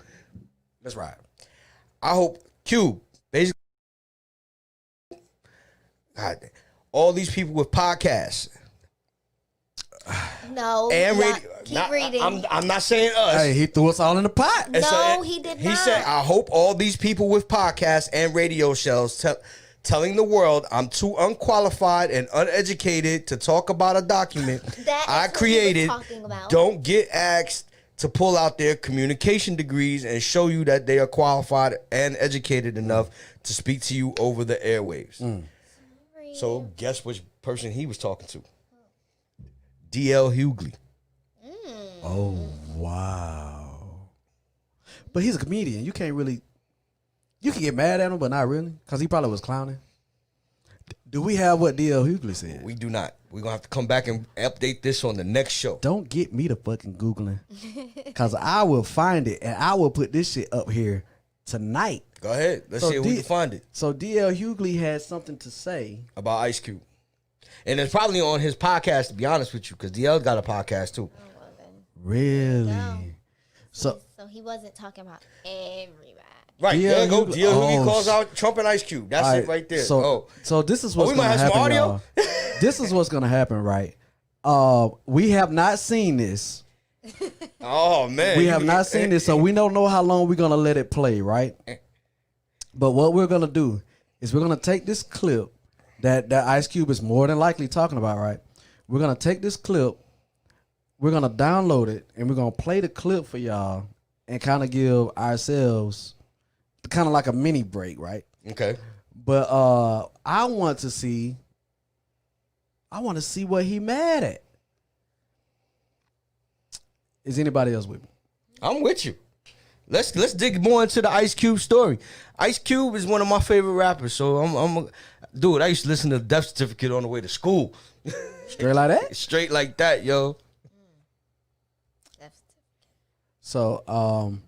That's right.
I hope Cube, basically, God, all these people with podcasts.
No.
And radio.
Keep reading.
I'm not saying us.
Hey, he threw us all in the pot.
No, he did not.
He said, I hope all these people with podcasts and radio shows telling the world I'm too unqualified and uneducated to talk about a document I created don't get asked to pull out their communication degrees and show you that they are qualified and educated enough to speak to you over the airwaves. So guess which person he was talking to? D.L. Hughley.
Oh, wow. But he's a comedian. You can get mad at him, but not really, because he probably was clowning. Do we have what D.L. Hughley said?
We do not. We're going to have to come back and update this on the next show.
Don't get me to fucking Googling. Because I will find it, and I will put this shit up here tonight.
Go ahead. Let's see if we can find it.
So D.L. Hughley had something to say.
About Ice Cube. And it's probably on his podcast, to be honest with you, because DL got a podcast, too.
Oh, well then.
Really?
No.
So
he wasn't talking about everybody.
Right, there you go. DL Hughley calls out Trump and Ice Cube. That's it right there.
So this is what's
we
going
might
to
have some
happen,
audio?
y'all. This is what's going to happen, right? We have not seen this.
Oh, man.
We have not seen this, so we don't know how long we're going to let it play, right? But what we're going to do is we're going to take this clip that Ice Cube is more than likely talking about, right? We're going to take this clip, we're going to download it, and we're going to play the clip for y'all and kind of give ourselves kind of like a mini break, right?
Okay.
But I want to see what he mad at. Is anybody else with me?
I'm with you. Let's dig more into the Ice Cube story. Ice Cube is one of my favorite rappers, so dude, I used to listen to Death Certificate on the way to school.
Straight like that?
Straight like that, yo.
So,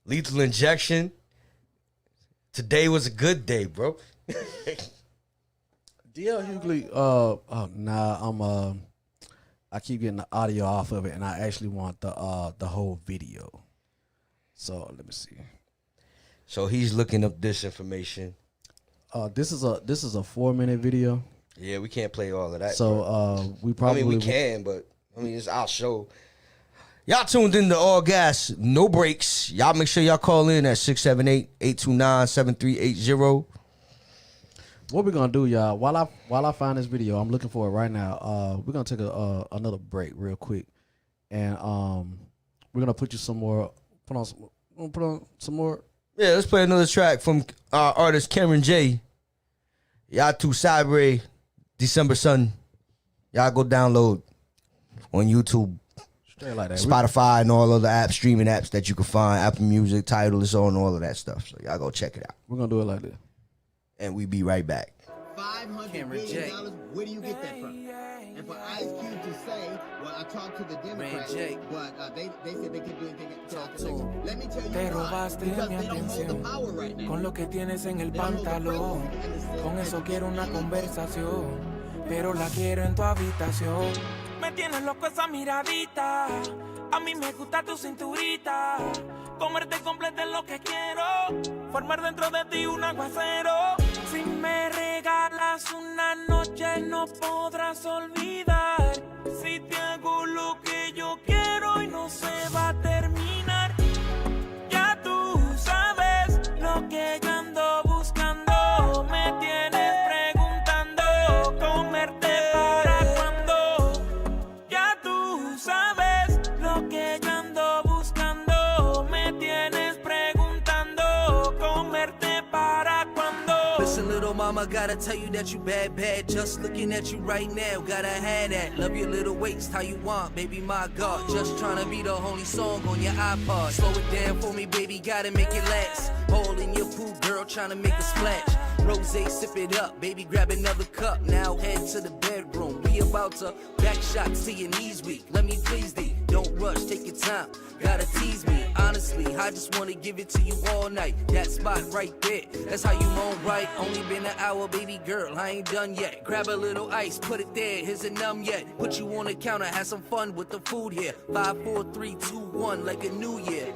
Lethal Injection. Today was a good day, bro.
D.L. Hughley, I keep getting the audio off of it, and I actually want the whole video. So let me see.
So he's looking up this information.
This is a 4-minute video.
Yeah, we can't play all of that.
So we probably
we can, but it's our show. Y'all tuned in to All Gas, No Breaks. Y'all make sure y'all call in at 678-829-7380.
What we're gonna do, y'all? While I find this video, I'm looking for it right now. We're gonna take another break real quick, and we're gonna put on some more.
Yeah, let's play another track from our artist Cameron J. Yatu Sabre, December Sun. Y'all go download on YouTube,
straight like that,
Spotify, and all other apps, streaming apps that you can find. Apple Music, Tidal, it's on all of that stuff. So y'all go check it out.
We're gonna do it like this.
And we be right back.
$500 million, where do you get that from? And for Ice Cube to say, well, I talked to the Democrats, but they said they could do anything. Let me tell you why. Because they don't hold the power right now.
Con lo que tienes en el pantalón, con eso quiero una conversación, pero la quiero en tu habitación. Me tienes loco esa miradita, a mí me gusta tu cinturita, comerte completo es lo que quiero, formar dentro de ti un aguacero. Si me regalas una noche no podrás olvidar, si te hago lo que yo quiero y no se va a terminar. Ya tú sabes lo que yo ando buscando, me tienes preguntando, comerte para cuando. Ya tú sabes lo que yo ando buscando, me tienes preguntando, comerte para cuando.
Listen, little mama, gotta tell you that you bad, bad. Just looking at you right now, gotta have that. Love your little waist, how you want, baby, my God. Just tryna be the only song on your iPod. Slow it down for me, baby, gotta make it last. Ball in your pool, girl, tryna make a splash. Rosé, sip it up, baby, grab another cup. Now head to the bedroom, we about to back shots to your knees weak. Let me please thee, don't rush, take your time. Gotta tease me, honestly, I just wanna give it to you all night. That spot right there, that's how you moan right. Only been an hour, baby girl, I ain't done yet. Grab a little ice, put it there, here's a numb yet. Put you on the counter, have some fun with the food here. 5, 4, 3, 2, 1, like a new year.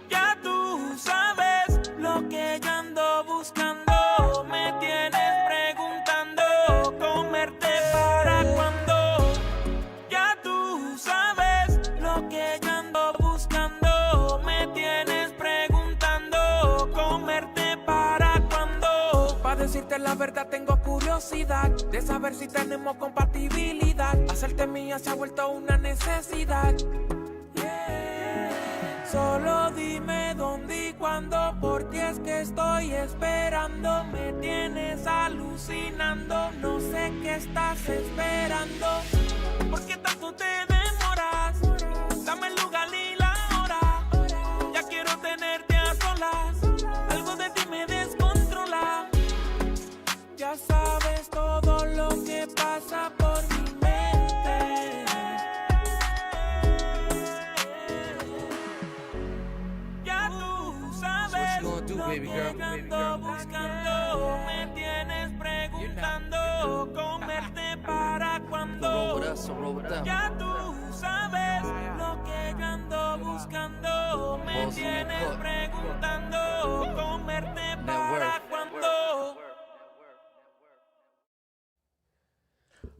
Ya tú sabes lo que yo ando buscando, me tienes preguntando, comerte para cuando. Ya tú sabes lo que yo ando buscando, me tienes preguntando, comerte para cuando. Pa' decirte la verdad tengo curiosidad de saber si tenemos compatibilidad. Hacerte mía se ha vuelto una necesidad. Solo dime dónde y cuándo, por ti es que estoy esperando. Me tienes alucinando, no sé qué estás esperando. ¿Por qué tanto te demoras? Dame el lugar y la hora. Ya quiero tenerte a solas. Algo de ti me descontrola. Ya sé Ya tú sabes lo que yo ando buscando. Me tienes preguntando comerte para cuando.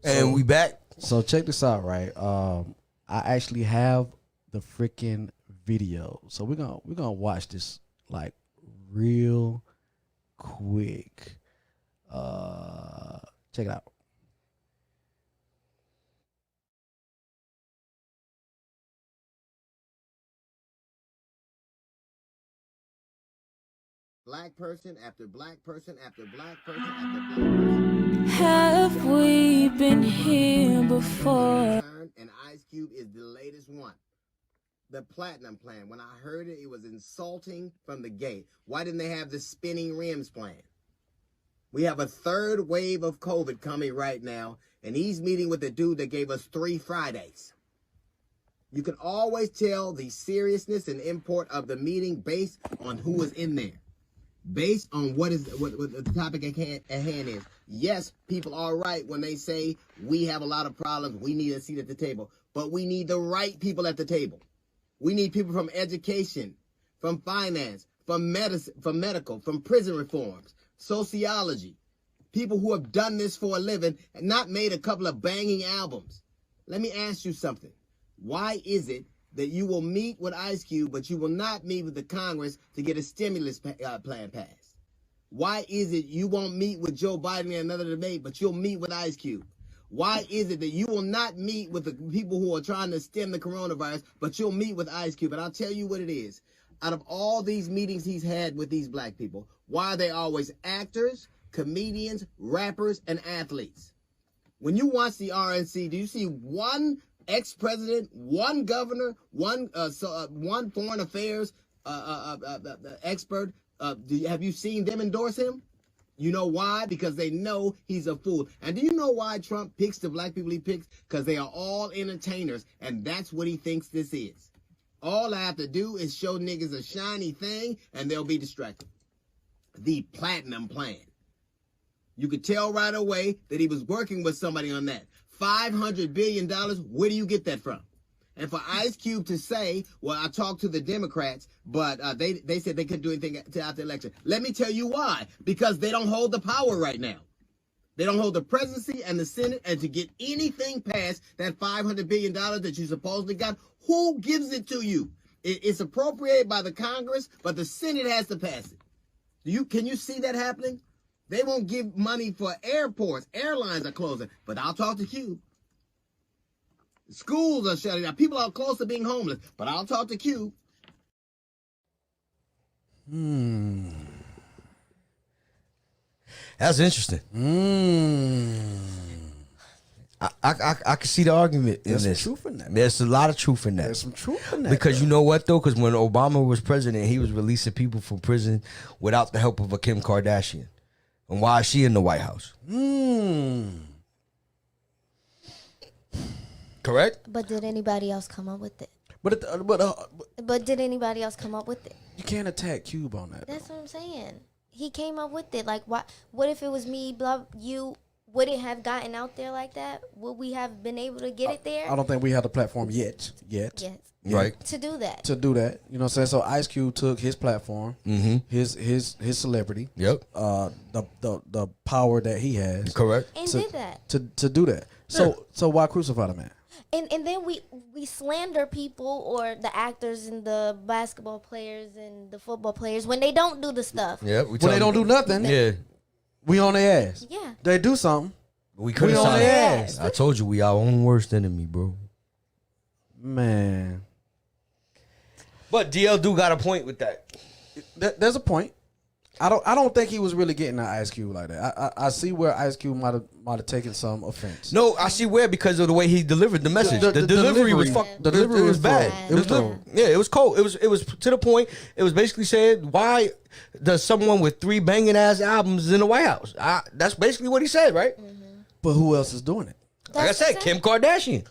And we back.
So check this out, right? I actually have the freaking video, so we're gonna watch this like real quick. Check it out.
Black person after black person after black person after black person.
Have we been here before?
And Ice Cube is the latest one. The Platinum Plan. When I heard it, it was insulting from the gate. Why didn't they have the spinning rims plan? We have a third wave of COVID coming right now, and he's meeting with the dude that gave us 3 Fridays. You can always tell the seriousness and import of the meeting based on who was in there. Based on what the topic at hand is. Yes, people are right when they say we have a lot of problems, we need a seat at the table. But we need the right people at the table. We need people from education, from finance, from medicine, from medical, from prison reforms, sociology. People who have done this for a living and not made a couple of banging albums. Let me ask you something. Why is it that you will meet with Ice Cube, but you will not meet with the Congress to get a stimulus plan passed? Why is it you won't meet with Joe Biden in another debate, but you'll meet with Ice Cube? Why is it that you will not meet with the people who are trying to stem the coronavirus, but you'll meet with Ice Cube? And I'll tell you what it is. Out of all these meetings he's had with these black people, why are they always actors, comedians, rappers, and athletes? When you watch the RNC, do you see one ex-president, one governor, one foreign affairs expert? Have you seen them endorse him? You know why? Because they know he's a fool. And do you know why Trump picks the black people he picks? Because they are all entertainers, and that's what he thinks this is. All I have to do is show niggas a shiny thing, and they'll be distracted. The Platinum Plan. You could tell right away that he was working with somebody on that. $500 billion, where do you get that from? And for Ice Cube to say, well, I talked to the Democrats, but they said they couldn't do anything after the election. Let me tell you why. Because they don't hold the power right now. They don't hold the presidency and the Senate, and to get anything past that $500 billion that you supposedly got, who gives it to you? It's appropriated by the Congress, but the Senate has to pass it. Can you see that happening? They won't give money for airports. Airlines are closing. But I'll talk to Q. Schools are shutting down. People are close to being homeless. But I'll talk to Q.
That's interesting. I can see the argument in
There's
this.
some truth in that.
There's a lot of truth in that.
There's some truth in that.
Because you know what, though? Because when Obama was president, he was releasing people from prison without the help of a Kim Kardashian. And why is she in the White House? Correct?
But did anybody else come up with it?
But
did anybody else come up with it?
you can't attack Cube on that.
That's what I'm saying. He came up with it. Like, what if it was me, you, would it have gotten out there like that? Would we have been able to get it there?
I don't think we have the platform yet.
Yes.
Right.
To do that.
You know what I'm saying? So Ice Cube took his platform, his celebrity, the power that he has,
correct,
and did that
to do that. So why crucify the man?
And then we slander people, or the actors and the basketball players and the football players, when they don't do the stuff.
Yeah,
when they don't do nothing.
Yeah,
we on their ass.
Yeah,
they do something.
We on their ass. I told you, we our own worst enemy, bro.
Man.
But DL do got a point with that.
There's a point. I don't think he was really getting at Ice Cube like that. I see where Ice Cube might have taken some offense.
No, I see where, because of the way he delivered the message. The delivery was
delivery
was bad.
It was cold.
Yeah, it was cold. It was to the point. It was basically said, why does someone with 3 banging ass albums in the White House? That's basically what he said, right?
But who else is doing it?
Like I said, Kim Kardashian.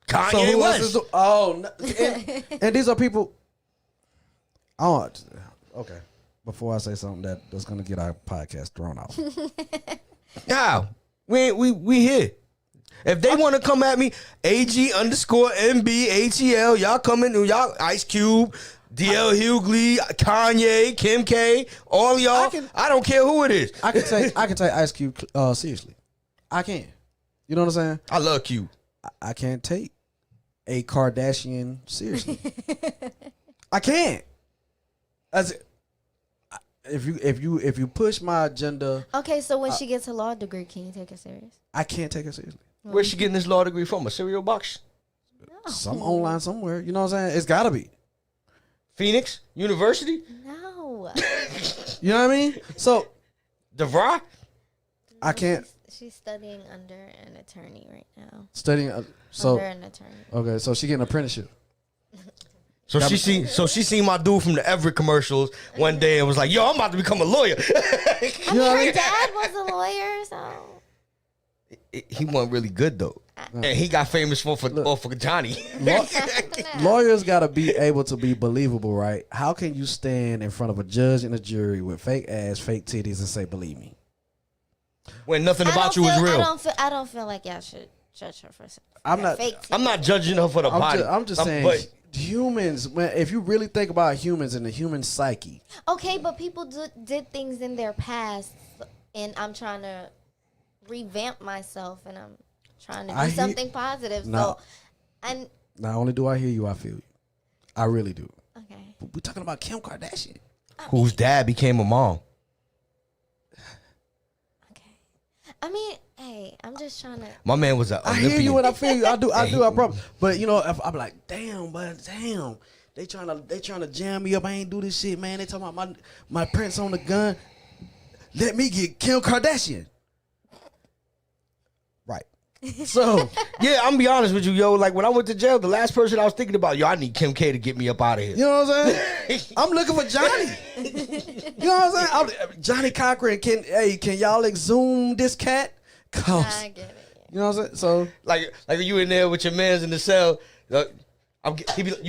Kanye
So who
West.
else is and these are people. Okay. Before I say something that's gonna get our podcast thrown out.
How? We here. If they want to come at me, AG_NB ATL, y'all coming, y'all Ice Cube, DL Hughley, Kanye, Kim K, all y'all. I don't care who it is.
I can take Ice Cube seriously. I can. You know what I'm saying?
I love Cube.
I can't take a Kardashian seriously. I can't. If you push my agenda.
Okay, so when she gets a law degree, can you take her serious?
I can't take her seriously.
Where's she getting this law degree from? A cereal box?
No.
Some online somewhere. You know what I'm saying? It's gotta be.
Phoenix University?
No.
You know what I mean? So
DeVry?
I can't.
She's studying under an attorney right now.
Studying
under an attorney.
Okay, so she getting an apprenticeship.
So she seen my dude from the Everett commercials one day and was like, "Yo, I'm about to become a lawyer."
I mean, her dad was a lawyer, so
he wasn't really good though, and he got famous for Johnny.
Lawyers gotta be able to be believable, right? How can you stand in front of a judge and a jury with fake ass, fake titties, and say, "Believe me,"
when nothing about you is real?
I don't feel like y'all should judge her for.
I'm not
judging her for the body.
I'm just saying. But humans, if you really think about humans and the human psyche.
Okay, but people did things in their past, and I'm trying to revamp myself, and I'm trying to do something positive.
Nah,
so, and
not only do I hear you, I feel you. I really do.
Okay.
But we're talking about Kim Kardashian,
whose dad became a mom.
Okay. I mean, hey, I'm just trying to.
My man was
I hear you and I feel you. I do. I promise. But you know, if I'm like, damn, they trying to jam me up. I ain't do this shit, man. They talking about my prints on the gun. Let me get Kim Kardashian. Right. So
yeah, I'm gonna be honest with you, yo. Like when I went to jail, the last person I was thinking about, yo, I need Kim K to get me up out of here.
You know what I'm saying? I'm looking for Johnny. You know what I'm saying? Johnny Cochran, can y'all exhume this cat?
I get it.
You know what I'm saying? So
like you in there with your mans in the cell, you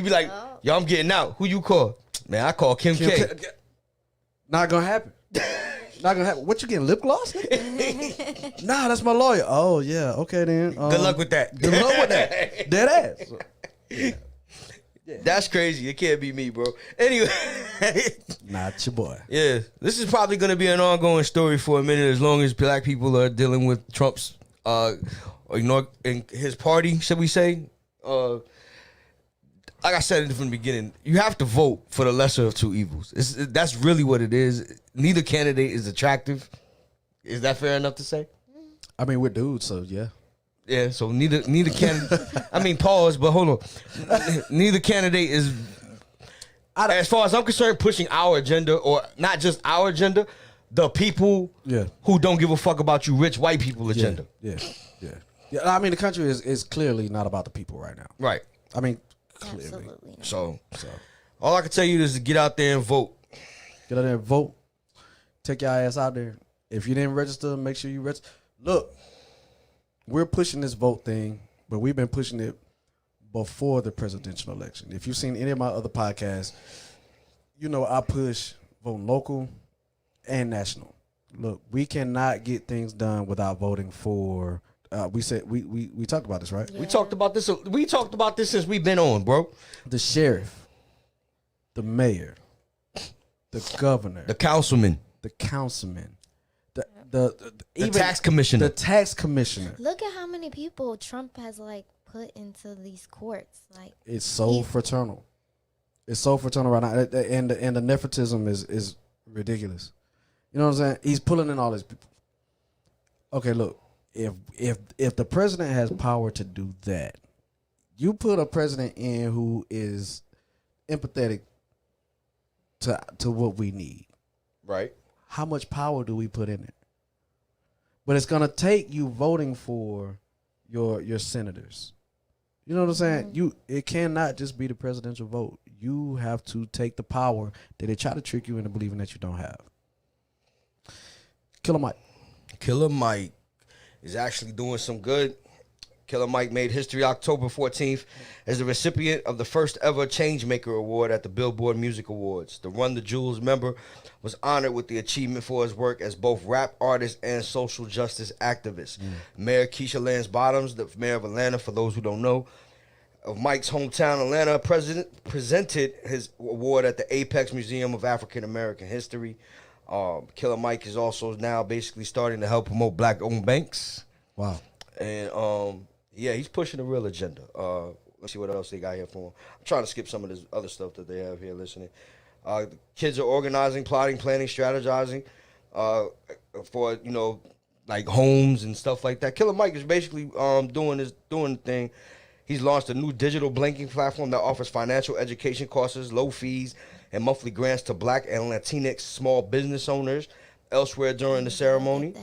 be like, yo, I'm getting out. Who you call? Man, I call Kim K.
Not gonna happen. Not gonna happen. What, you getting lip gloss? Nah, that's my lawyer. Oh yeah, okay then.
Good luck with that.
Good luck with that. Dead ass.
Yeah. That's crazy. It can't be me, bro. Anyway.
Not your boy.
Yeah. This is probably going to be an ongoing story for a minute as long as black people are dealing with Trump's, and his party, should we say. Like I said from the beginning, you have to vote for the lesser of two evils. That's really what it is. Neither candidate is attractive. Is that fair enough to say?
I mean, we're dudes, so yeah.
Yeah, so neither candidate. I mean, pause, but hold on. Neither candidate is, as far as I'm concerned, pushing our agenda, or not just our agenda, the people who don't give a fuck about you, rich white people agenda.
Yeah. I mean, the country is clearly not about the people right now.
Right.
I mean, clearly.
Absolutely.
So all I can tell you is to get out there and vote.
Get out there and vote. Take your ass out there. If you didn't register, make sure you register. Look. We're pushing this vote thing, but we've been pushing it before the presidential election. If you've seen any of my other podcasts, you know I push voting local and national. Look, we cannot get things done without voting for. We talked about this, right?
Yeah. We talked about this. We talked about this since we've been on, bro.
The sheriff, the mayor, the governor,
the councilman,
the
tax commissioner.
The tax commissioner.
Look at how many people Trump has put into these courts.
It's so fraternal. It's so fraternal right now, and the nepotism is ridiculous. You know what I'm saying? He's pulling in all these people. Okay, look, if the president has power to do that, you put a president in who is empathetic to what we need.
Right.
How much power do we put in it? But it's gonna take you voting for your senators. You know what I'm saying? Mm-hmm. It cannot just be the presidential vote. You have to take the power that they try to trick you into believing that you don't have. Killer Mike.
Killer Mike is actually doing some good. Killer Mike made history October 14th as the recipient of the first ever Changemaker Award at the Billboard Music Awards. The Run the Jewels member was honored with the achievement for his work as both rap artist and social justice activist. Mayor Keisha Lance Bottoms, the mayor of Atlanta, for those who don't know, of Mike's hometown, Atlanta, presented his award at the Apex Museum of African American History. Killer Mike is also now basically starting to help promote black-owned banks.
Wow.
And yeah, he's pushing a real agenda. Let's see what else they got here for him. I'm trying to skip some of this other stuff that they have here listening. The kids are organizing, plotting, planning, strategizing for, you know, like homes and stuff like that. Killer Mike is basically doing the thing. He's launched a new digital banking platform that offers financial education courses, low fees, and monthly grants to Black and Latinx small business owners. Elsewhere during the ceremony,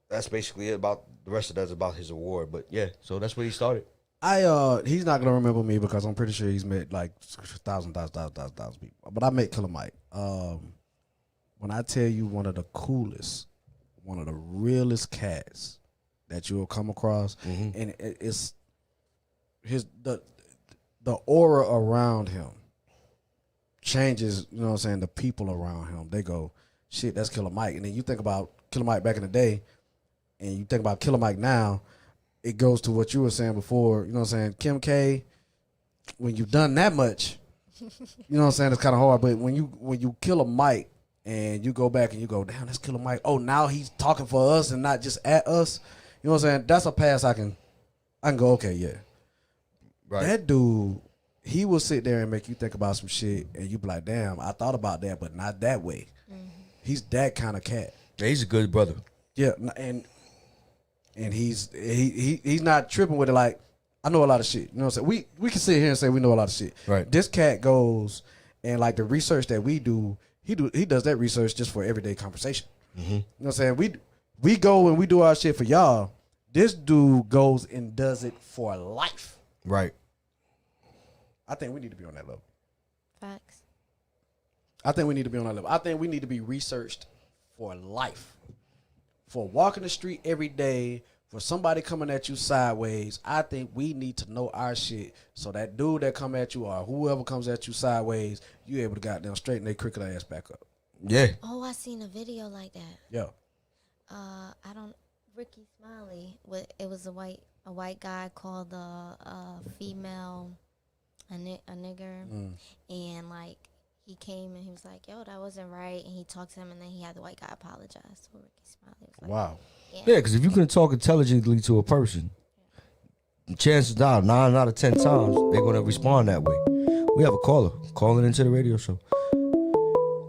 that's basically it. About the rest of that's about his award. But yeah, so that's where he started.
He's not gonna remember me because I'm pretty sure he's met like thousands people. But I met Killer Mike. When I tell you one of the coolest, one of the realest cats that you'll come across, and it's the aura around him changes. You know what I'm saying? The people around him, they go, shit, that's Killer Mike. And then you think about Killer Mike back in the day, and you think about Killer Mike now, it goes to what you were saying before. You know what I'm saying? Kim K, when you've done that much, you know what I'm saying, it's kind of hard. But when you kill a Mike and you go back and you go, damn, that's Killer Mike. Oh, now he's talking for us and not just at us. You know what I'm saying? That's a pass I can go, okay, yeah. Right. That dude, he will sit there and make you think about some shit, and you be like, damn, I thought about that, but not that way. He's that kind of cat.
Yeah, he's a good brother.
Yeah, and he's not tripping with it like, I know a lot of shit. You know what I'm saying? We can sit here and say we know a lot of shit.
Right.
This cat goes and like the research that we do, he does that research just for everyday conversation. You know what I'm saying? We go and we do our shit for y'all. This dude goes and does it for life.
Right.
I think we need to be on that level.
Facts.
I think we need to be on that level. I think we need to be researched for life. For walking the street every day, for somebody coming at you sideways, I think we need to know our shit so that dude that come at you or whoever comes at you sideways, you able to goddamn straighten their crooked ass back up.
Yeah.
Oh, I seen a video like that.
Yeah.
Ricky Smiley. It was a white guy called a female a nigger, and like he came and he was like, "Yo, that wasn't right," and he talked to him, and then he had the white guy apologize. So Ricky Smiley was like,
wow.
Yeah, because if you can talk intelligently to a person, chances are 9 out of 10 times they're gonna respond that way. We have a caller calling into the radio show.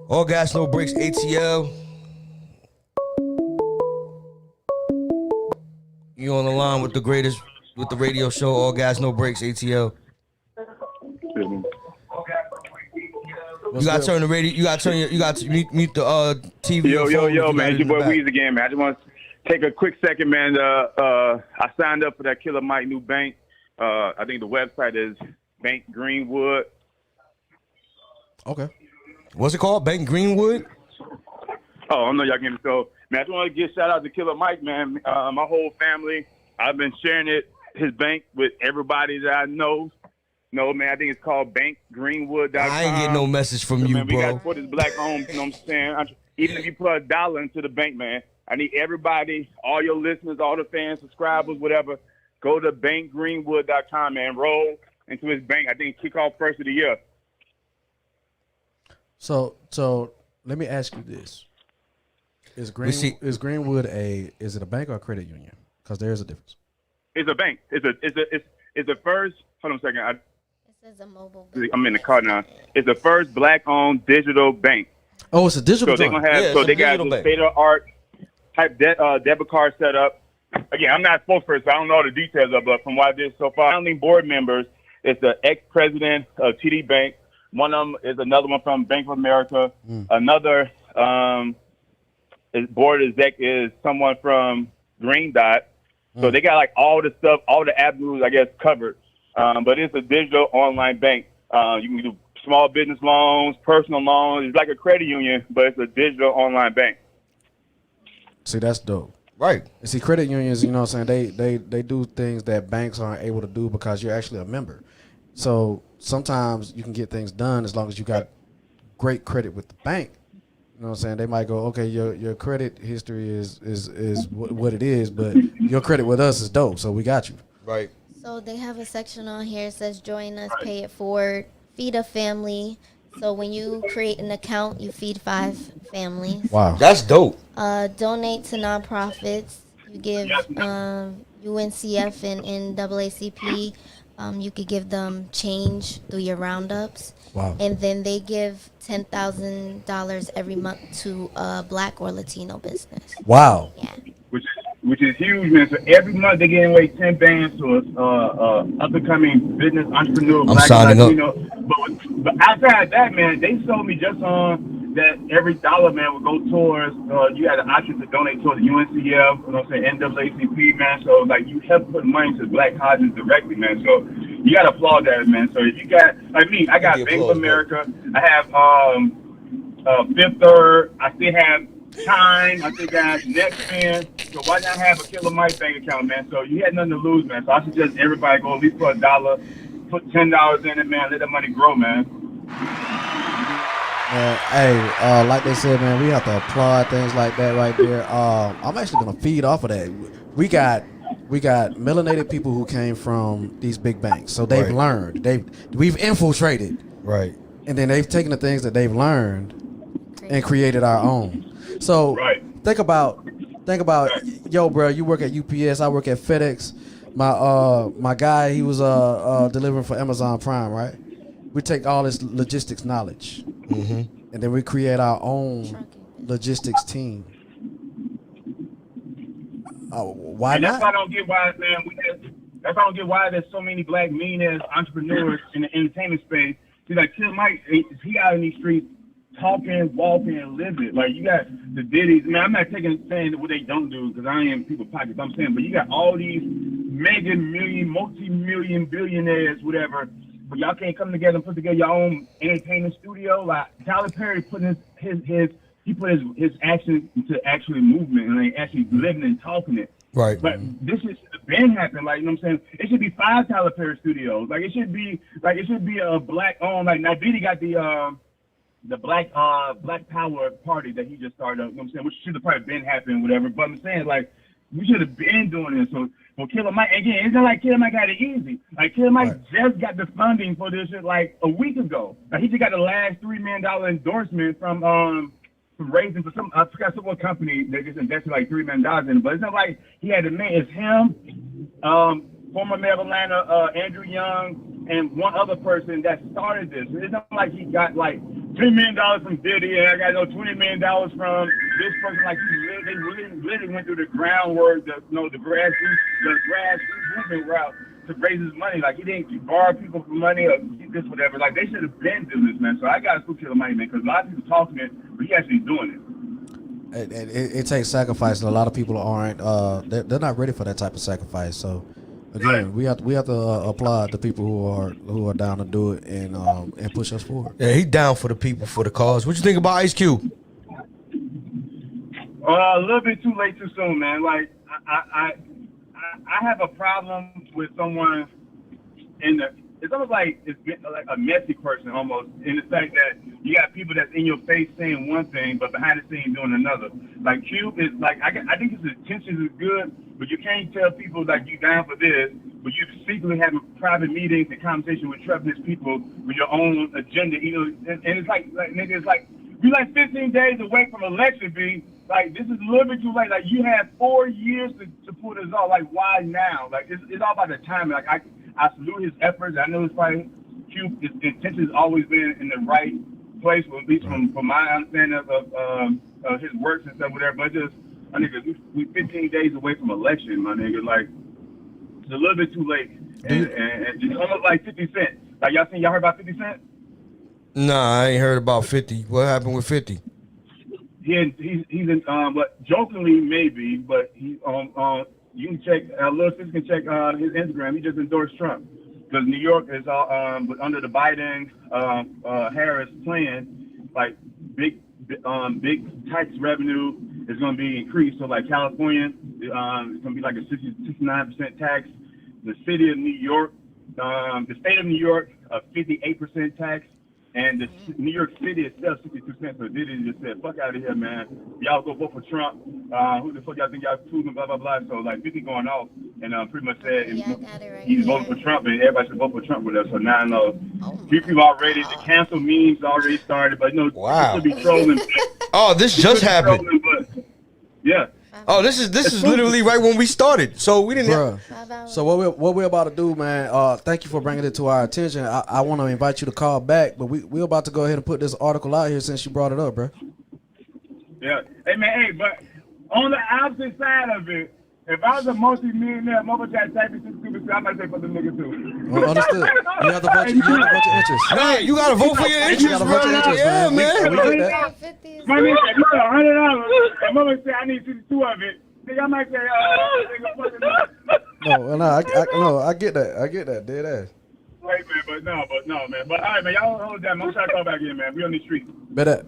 All Gas No Breaks ATL. You on the line with the greatest, with the radio show, All Gas No Breaks ATL. You gotta turn the radio. You got to mute the TV.
Yo, man, it's your boy Weezy again, man. I just want to take a quick second, man. I signed up for that Killer Mike new bank. I think the website is Bank Greenwood.
Okay.
What's it called? Bank Greenwood?
Oh, I know y'all getting so. Man, I just want to give a shout out to Killer Mike, man. My whole family, I've been sharing his bank with everybody that I know. No, man, I think it's called bankgreenwood.com.
I ain't getting no message from you,
man,
bro.
We got to put this black home, you know what I'm saying? Even if you put $1 into the bank, man, I need everybody, all your listeners, all the fans, subscribers, whatever, go to bankgreenwood.com, man. Roll into his bank. I think kick off first of the year.
So let me ask you this. Is Greenwood is it a bank or a credit union? Because there is a difference.
It's a bank. It's the first. Hold on a second.
It says a mobile bank.
I'm in the car now. It's the first black-owned digital bank.
Oh, it's a digital.
So they're gonna have. So they got the state-of-the-art type debit card set up. Again, I'm not a spokesperson, so I don't know all the details of it. But from what I did so far, founding board members is the ex-president of TD Bank. One of them is another one from Bank of America. Another board exec is someone from Green Dot. So they got like all the stuff, all the avenues, I guess, covered. But it's a digital online bank. You can do small business loans, personal loans. It's like a credit union, but it's a digital online bank.
See, that's dope.
Right.
And see, credit unions, you know what I'm saying, they do things that banks aren't able to do because you're actually a member. So sometimes you can get things done as long as you got great credit with the bank. You know what I'm saying? They might go, okay, your credit history is what it is, but your credit with us is dope, so we got you.
Right.
So they have a section on here that says join us, pay it forward, feed a family. So when you create an account, you feed 5 families.
Wow.
That's dope.
Donate to nonprofits. You give UNCF and NAACP. You could give them change through your roundups.
Wow.
And then they give $10,000 every month to a Black or Latino business.
Wow.
Yeah.
Which is huge, man. So every month they're giving away 10 bands to us, up and coming business entrepreneur,
I'm
Black
signing up.
Latino. But outside that, man, they sold me just on that every dollar, man, will go towards. You had an option to donate towards UNCF, you know what I'm saying, NAACP, man. So like you help put money to Black causes directly, man. So you got to applaud that, man. So if you got like me, I got Bank of America. I have Fifth Third. I still have Time. I think I have Netspend. So why not have a Killer Mike bank account, man? So you had nothing to lose, man. So I suggest everybody go at least put $1, put $10 in it, man. Let that money grow, man.
Hey, like they said, man, we have to applaud things like that right there. I'm actually gonna feed off of that. We got melanated people who came from these big banks, so they've learned. We've infiltrated,
right,
and then they've taken the things that they've learned and created our own. So think about, yo, bro, you work at UPS, I work at FedEx. My guy, he was delivering for Amazon Prime, right? We take all this logistics knowledge, and then we create our own logistics team. Why
and
not?
That's why I don't get why, man. That's why I don't get why there's so many Black millionaires, entrepreneurs in the entertainment space. See, like Killer Mike, he out in these streets talking, walking, and living. Like you got the Diddy's. Man, I'm not saying what they don't do because I ain't in people's pockets. I'm saying, but you got all these mega million, multi-million billionaires, whatever. But y'all can't come together and put together your own entertainment studio. Like Tyler Perry put his action into actually movement and like actually living and talking it.
Right.
But this has been happening. Like, you know what I'm saying? It should be 5 Tyler Perry studios. Like it should be a Black owned. Like now Diddy got the Black Power party that he just started. You know what I'm saying? Which should have probably been happening, whatever. But I'm saying like we should have been doing this. So for Killer Mike, again, it's not like Killer Mike had it easy. Like Killer Mike just got the funding for this shit like a week ago. Like he just got the last $3 million endorsement from raising for some, I forgot what company they just invested like $3 million in. But it's not like he had the man. It's him, former mayor of Atlanta, Andrew Young, and one other person that started this. It's not like he got like $10 million from Diddy and I got $20 million from this person. Like they really went through the groundwork, the grassroots movement route to raise his money. Like he didn't borrow people for money or this whatever. Like they should have been doing this, man. So I got to Killer Mike, man, because a lot of people talking it, but he actually doing it.
It takes sacrifice, and a lot of people aren't. They're not ready for that type of sacrifice. So, again, we have to applaud the people who are down to do it and push us forward.
Yeah, he down for the people, for the cause. What you think about Ice Cube?
A little bit too late, too soon, man. Like I have a problem with someone it's almost like it's like a messy person almost in the fact that you got people that's in your face saying one thing but behind the scenes doing another. Like Cube is like I think his intentions is good, but you can't tell people like you down for this, but you secretly having private meetings and conversation with trustless people with your own agenda. You know, and it's like nigga, it's like you like 15 days away from election, B. Like, this is a little bit too late. Like, you have 4 years to pull this off. Like, why now? Like, it's all about the timing. Like, I salute his efforts. I know it's probably Cube. His intention has always been in the right place, at least from my understanding of his works and stuff, whatever. But just, my nigga, we 15 days away from election, my nigga. Like, it's a little bit too late. And it's almost like 50 Cent. Like, y'all heard about 50 Cent?
Nah, I ain't heard about 50. What happened with 50?
He's in, but jokingly maybe, but he you can check, little sis can check his Instagram. He just endorsed Trump because New York is all under the Biden Harris plan, like big tax revenue is going to be increased. So like California, it's going to be like a 69% tax. The city of New York, the state of New York, a 58% tax. And the New York City itself, 62%. So Diddy just said, fuck out of here, man. Y'all go vote for Trump. Who the fuck y'all think y'all fooling, blah, blah, blah. So, like, 50 going off and pretty much said he's voting for Trump and everybody should vote for Trump with us. So now I know people already, the cancel memes already started. But, you know, people should be trolling.
Oh, this just happened.
Yeah.
Oh, this is literally right when we started. So we didn't.
So what we're about to do, man? Thank you for bringing it to our attention. I want to invite you to call back, but we're about to go ahead and put this article out here since you brought it up, bro.
Yeah. Hey man, but on the opposite side of it, if I was a multi-millionaire, motherfucker type of stupid shit, I might say for the nigga too.
Well, understood. You have to vote your interest.
Nah, you gotta vote for your interest, bro. Yeah, man.
My nigga, if you put $100, and mother say I need 62 of it, then I might say,
I get that, dead ass.
Right, man, but no, man. But all right, man, y'all hold that. I'm trying to call back in, man. We on the street.
Bet that.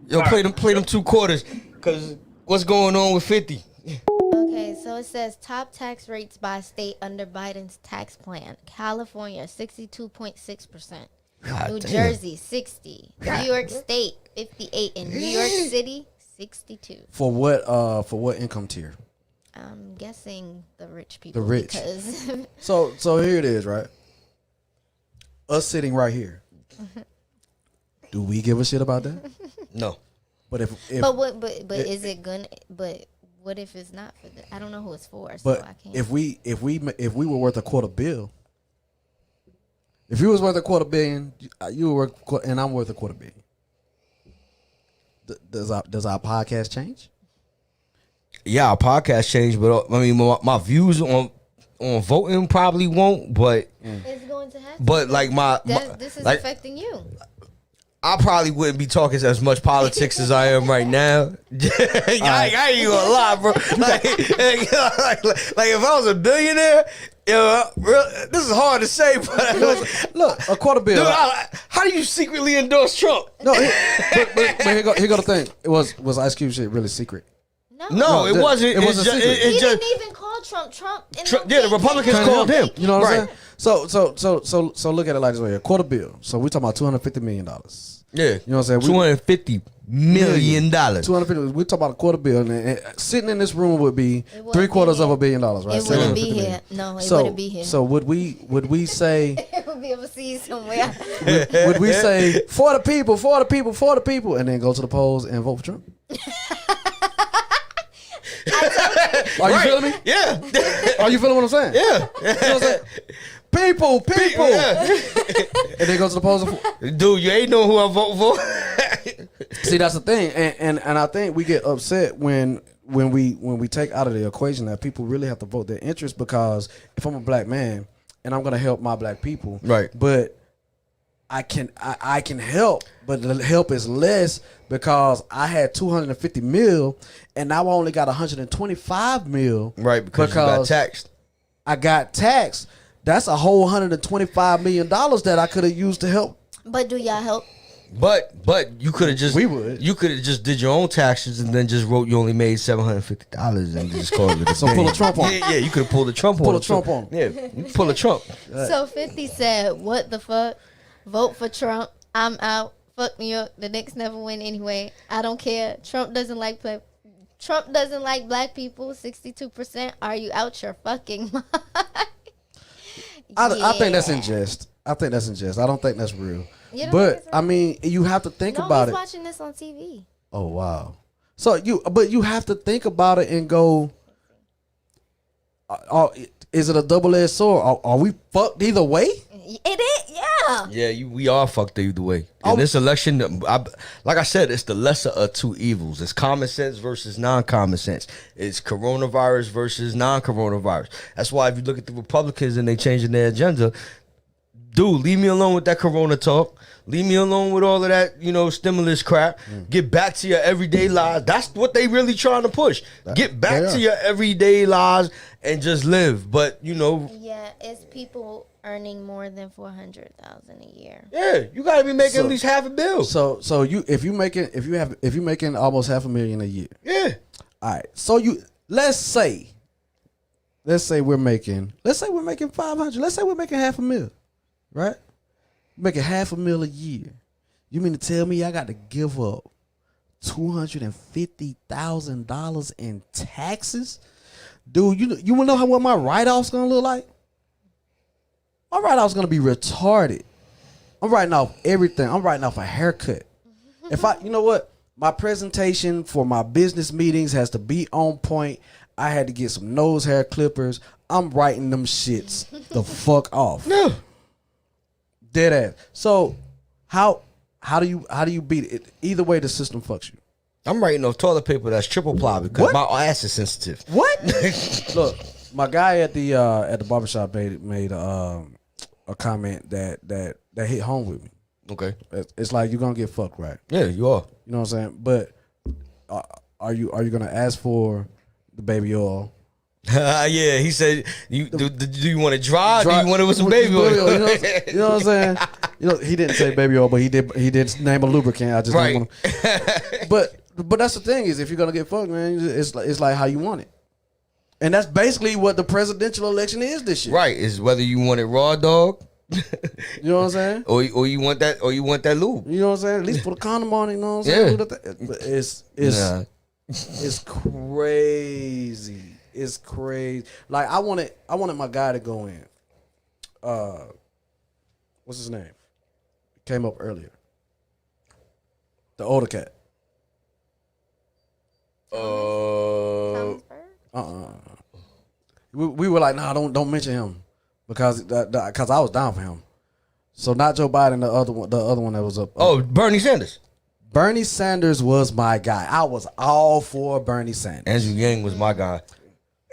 Yo, play them 2 quarters, cause what's going on with 50?
Okay, so it says top tax rates by state under Biden's tax plan. California, 62.6%. New Jersey, 60. New York State, 58. And New York City, 62.
For what income tier?
I'm guessing the rich people.
The rich.
Because
so here it is, right? Us sitting right here. Do we give a shit about that?
No.
But if
is it gonna? But what if it's not for the? I don't know who it's for. So I can't.
If we were worth $250 million, if you was worth $250 million, you were worth, and I'm worth $250 million. Does our podcast change?
Yeah, our podcast changed, but I mean, my views on voting probably won't. But
it's going to happen.
But like
this is affecting you.
I probably wouldn't be talking as much politics as I am right now. I ain't gonna lie, bro. Like if I was a billionaire, you know, this is hard to say, but
look, $250 million.
Dude, how do you secretly endorse Trump?
No, but here go the thing. It was Ice Cube shit really secret?
No, it wasn't.
It wasn't secret.
He didn't even call Trump.
Yeah, the Republicans called him.
You know what I'm saying? So look at it like this way here. $250 million. So we talking about $250 million.
Yeah.
You know what I'm saying?
$250 million.
$250. We talking about $250 million. And sitting in this room would be $750 million, right?
It wouldn't be here. No, it wouldn't be here.
So would we say
it would be overseas somewhere?
would we say for the people, and then go to the polls and vote for Trump? Are you feeling me?
Yeah.
Are you feeling what I'm saying?
Yeah.
You know what I'm saying? People. Yeah. And then go to the polls.
Dude, you ain't know who I vote for.
See, that's the thing, and I think we get upset when we take out of the equation that people really have to vote their interest, because if I'm a black man and I'm gonna help my black people,
right?
But I can help, but the help is less because I had $250 million and now I only got $125 million.
Right, because you got taxed.
I got taxed. That's a whole $125 million that I could have used to help.
But do y'all help?
But you could have just you could have just did your own taxes and then just wrote you only made $750 and just called it.
So pull a Trump on.
Yeah, you could have pulled a Trump on.
Pull a Trump on.
Yeah, you pull a Trump.
So 50 said, "What the fuck? Vote for Trump. I'm out. Fuck New York. The Knicks never win anyway. I don't care. Trump doesn't like black people. 62%. Are you out your fucking mind?"
I think that's in jest. I don't think that's real. But I mean, you have to think about it.
No, he's watching this on TV.
Oh wow! So you have to think about it and go. Is it a double-edged sword? Are we fucked either way?
It is, yeah.
Yeah, we are fucked either way. In this election, like I said, it's the lesser of two evils. It's common sense versus non-common sense. It's coronavirus versus non-coronavirus. That's why if you look at the Republicans and they changing their agenda, dude, leave me alone with that Corona talk. Leave me alone with all of that, stimulus crap. Get back to your everyday lives. That's what they really trying to push. Get back to your everyday lives and just live. But
yeah, it's people earning more than $400,000 a year.
Yeah, you gotta be making at least $500,000.
So if you making almost $500,000 a year.
Yeah.
All right. So let's say we're making 500. Let's say we're making $500,000, right? Making $500,000 a year. You mean to tell me I got to give up $250,000 in taxes? Dude, you wanna know what my write-off's gonna look like? My write-off's gonna be retarded. I'm writing off everything. I'm writing off a haircut. You know what? My presentation for my business meetings has to be on point. I had to get some nose hair clippers. I'm writing them shits the fuck off.
No.
Dead ass. So how do you beat it? Either way, the system fucks you.
I'm writing off toilet paper that's triple ply because my ass is sensitive.
What? Look, my guy at the barbershop made a comment that hit home with me.
Okay.
It's like you're gonna get fucked, right?
Yeah, you are.
You know what I'm saying? But are you gonna ask for the baby oil?
Yeah, he said, do you want it dry? Do you want it with some baby oil?
You know what I'm saying? He didn't say baby oil, but he did name a lubricant. I just don't want to. But that's the thing is, if you're gonna get fucked, man, it's like how you want it, and that's basically what the presidential election is this year.
Right? Is whether you want it raw dog.
You know what I'm saying?
Or you want that lube.
You know what I'm saying? At least put a condom on it. You know what I'm saying? But it's crazy. It's crazy. Like I wanted my guy to go in. What's his name? Came up earlier. The older cat. We were like, nah, don't mention him because I was down for him. So not Joe Biden, the other one that was up.
Oh, Bernie Sanders.
Bernie Sanders was my guy. I was all for Bernie Sanders.
Andrew Yang was my guy.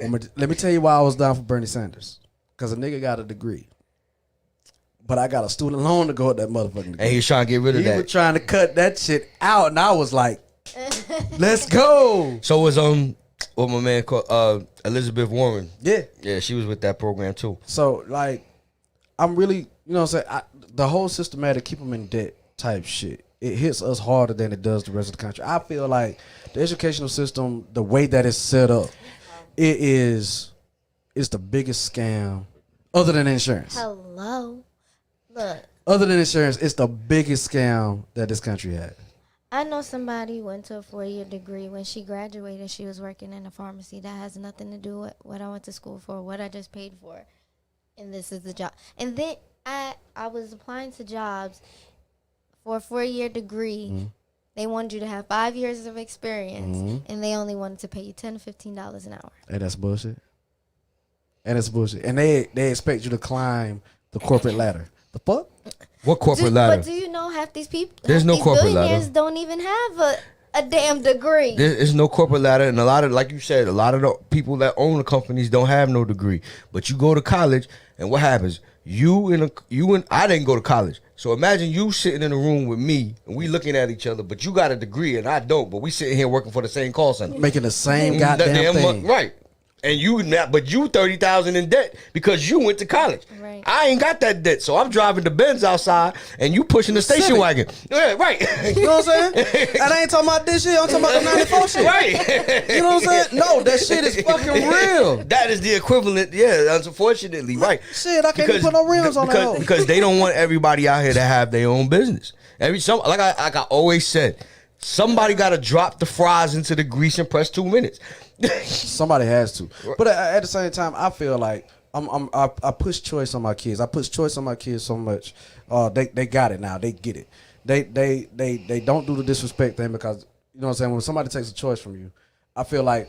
Let me tell you why I was down for Bernie Sanders. Because a nigga got a degree. But I got a student loan to go with that motherfucking degree.
And he was trying to get rid of that.
He was trying to cut that shit out. And I was like, let's go.
So was what my man called Elizabeth Warren.
Yeah.
Yeah, she was with that program too.
So like, I'm really, you know what I'm saying? The whole systematic keep them in debt type shit. It hits us harder than it does the rest of the country. I feel like the educational system, the way that it's set up, it's the biggest scam other than insurance.
Hello. Look.
Other than insurance, it's the biggest scam that this country had.
I know somebody who went to a 4-year degree. When she graduated, she was working in a pharmacy. That has nothing to do with what I went to school for, what I just paid for. And this is the job. And then I was applying to jobs for a 4-year degree. Mm-hmm. They wanted you to have 5 years of experience, and they only wanted to pay you $10 to $15 an hour.
And that's bullshit. And they expect you to climb the corporate ladder. The fuck?
What corporate ladder?
But do you know half these people?
There's no corporate
billionaires
ladder.
Don't even have a damn degree.
There's no corporate ladder, and a lot of, like you said, a lot of the people that own the companies don't have no degree. But you go to college, and what happens? You and I didn't go to college. So imagine you sitting in a room with me and we looking at each other, but you got a degree and I don't, but we sitting here working for the same call center.
Making the same goddamn thing.
Right. And you $30,000 in debt because you went to college.
Right.
I ain't got that debt, so I'm driving the Benz outside, and you pushing the station wagon. Yeah, right.
You know what I'm saying? And I ain't talking about this shit. I'm talking about the 94 shit.
Right.
You know what I'm saying? No, that shit is fucking real.
That is the equivalent. Yeah, unfortunately, right.
Shit, I can't even put no rims on that.
Because they don't want everybody out here to have their own business. Like I always said, somebody got to drop the fries into the grease and press 2 minutes.
Somebody has to, but at the same time, I feel like I push choice on my kids. I push choice on my kids so much. They got it now. They get it. They don't do the disrespect thing because you know what I'm saying. When somebody takes a choice from you, I feel like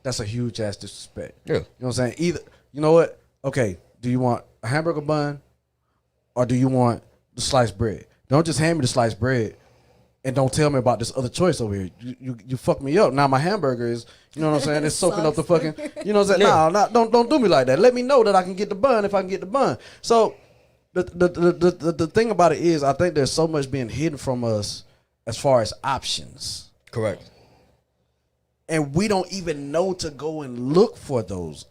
that's a huge ass disrespect.
Yeah,
you know what I'm saying. Either you know what? Okay, do you want a hamburger bun or do you want the sliced bread? Don't just hand me the sliced bread. And don't tell me about this other choice over here. You fuck me up. Now my hamburger is, you know what I'm saying? It's soaking up the fucking, you know what I'm saying? Yeah. No, don't do me like that. Let me know that I can get the bun if I can get the bun. So The thing about it is, I think there's so much being hidden from us as far as options.
Correct.
And we don't even know to go and look for those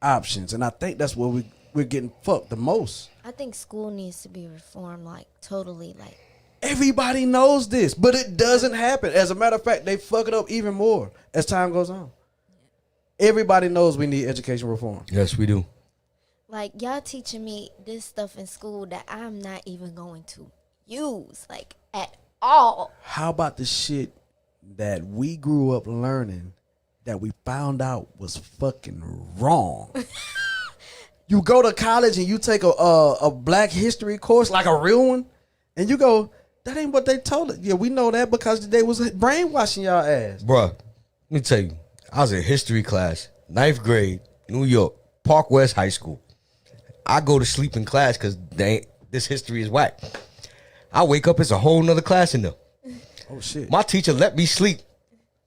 options. And I think that's where we're getting fucked the most.
I think school needs to be reformed, like, totally, like.
Everybody knows this, but it doesn't happen. As a matter of fact, they fuck it up even more as time goes on. Everybody knows we need education reform.
Yes, we do.
Like, y'all teaching me this stuff in school that I'm not even going to use, like, at all.
How about the shit that we grew up learning that we found out was fucking wrong? You go to college and you take a Black history course, like a real one, and you go, that ain't what they told us. Yeah, we know that because they was brainwashing y'all ass.
Bruh, let me tell you, I was in history class, 9th grade, New York, Park West High School. I go to sleep in class because this history is whack. I wake up, it's a whole nother class in there.
Oh, shit.
My teacher let me sleep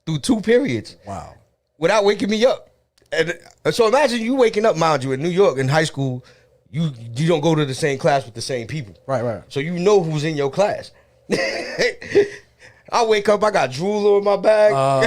through 2 periods.
Wow.
Without waking me up. And so imagine you waking up, mind you, in New York in high school, you don't go to the same class with the same people.
Right.
So you know who's in your class. I wake up, I got drool on my bag.
Oh,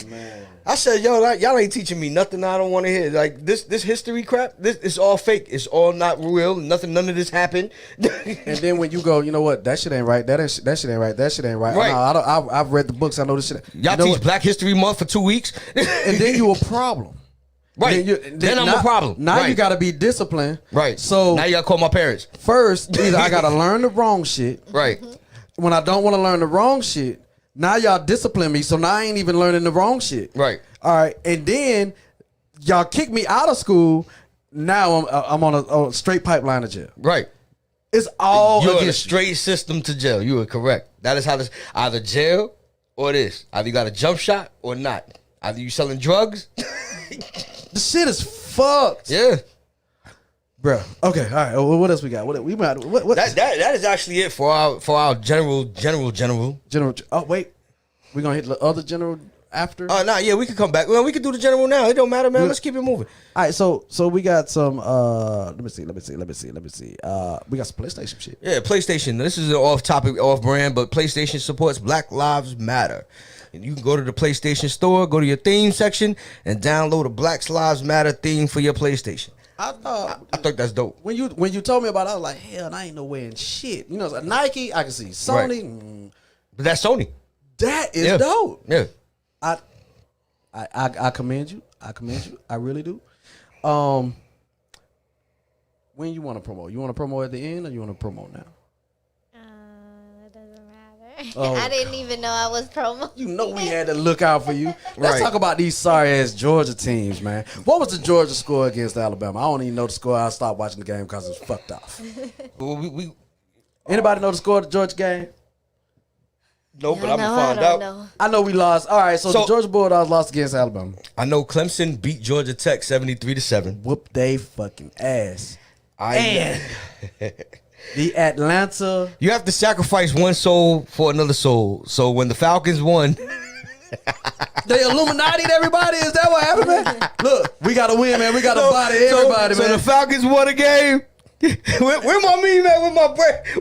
man.
I said, yo, y'all ain't teaching me nothing I don't want to hear. Like, this history crap, it's all fake. It's all not real. None of this happened.
And then when you go, you know what? That shit ain't right. That shit ain't right. That shit ain't right.
Right.
No, I've read the books. I know this shit.
Y'all teach Black History Month for 2 weeks.
And then you a problem.
Right. Then I'm a problem.
Now
right.
you got to be disciplined.
Right.
So
now you got to call my parents.
First, either I got to learn the wrong shit.
Right.
When I don't want to learn the wrong shit, now y'all discipline me. So now I ain't even learning the wrong shit.
Right.
All right. And then y'all kick me out of school. Now I'm on a straight pipeline to jail.
Right.
It's all
You're in a straight system to jail. You are correct. That is how this, either jail or this. Either you got a jump shot or not. Either you selling drugs.
The shit is fucked.
Yeah.
Bro. Okay. All right. Well, what else we got? What
That is actually it for our general.
Oh wait, we gonna hit the other general after?
Nah, yeah, we can come back. Well, we can do the general now. It don't matter, man. Let's keep it moving.
All right. So we got some. Let me see. We got some PlayStation shit.
Yeah, PlayStation. This is an off-topic, off-brand, but PlayStation supports Black Lives Matter. And you can go to the PlayStation store, go to your theme section, and download a Black Lives Matter theme for your PlayStation. I think that's dope.
When you told me about it, I was like, hell, I ain't no wearing shit. You know, it's like Nike, I can see Sony.
Right. But that's Sony.
That is dope.
Yeah.
I commend you. I really do. When you want to promote? You want to promote at the end or you want to promote now?
It doesn't matter.
Oh,
I didn't even know I was promoting.
You know we had to look out for you. Let's talk about these sorry ass Georgia teams, man. What was the Georgia score against Alabama? I don't even know the score. I stopped watching the game because it's fucked off. Anybody know the score of the Georgia game?
No, but I'm gonna find out.
I know we lost. All right, so the Georgia Bulldogs lost against Alabama.
I know Clemson beat Georgia Tech 73-7.
Whoop they fucking ass. And the Atlanta.
You have to sacrifice one soul for another soul. So when the Falcons won,
they Illuminati'd everybody. Is that what happened, man? Look, we gotta win, man. We gotta body everybody, man.
So the Falcons won a game. Where my meme at?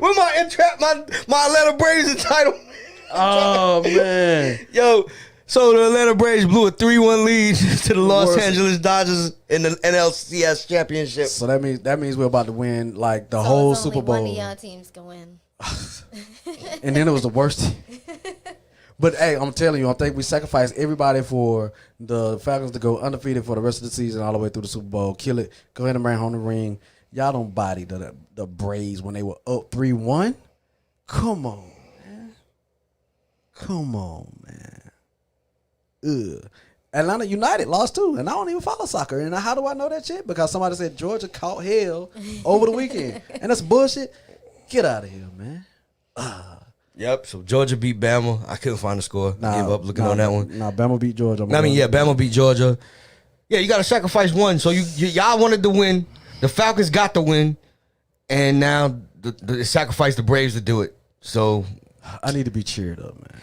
Where my entrap my Atlanta Braves entitlement?
Oh man,
yo. So the Atlanta Braves blew a 3-1 lead to the Los Angeles Dodgers in the NLCS championship.
So that means we're about to win like the whole Super Bowl.
One of y'all teams can win.
And then it was the worst team. But hey, I'm telling you, I think we sacrificed everybody for the Falcons to go undefeated for the rest of the season, all the way through the Super Bowl. Kill it. Go ahead and bring home the ring. Y'all don't body the Braves when they were up 3-1. Come on, man. Come on, man. Ugh. Atlanta United lost too, and I don't even follow soccer. And how do I know that shit? Because somebody said Georgia caught hell over the weekend, and that's bullshit. Get out of here, man.
Yep. So Georgia beat Bama. I couldn't find the score. I gave up looking on that one.
Bama beat Georgia.
Bama beat Georgia. Yeah, you got to sacrifice one. So y'all wanted to win. The Falcons got the win, and now they sacrificed the Braves to do it. So
I need to be cheered up, man.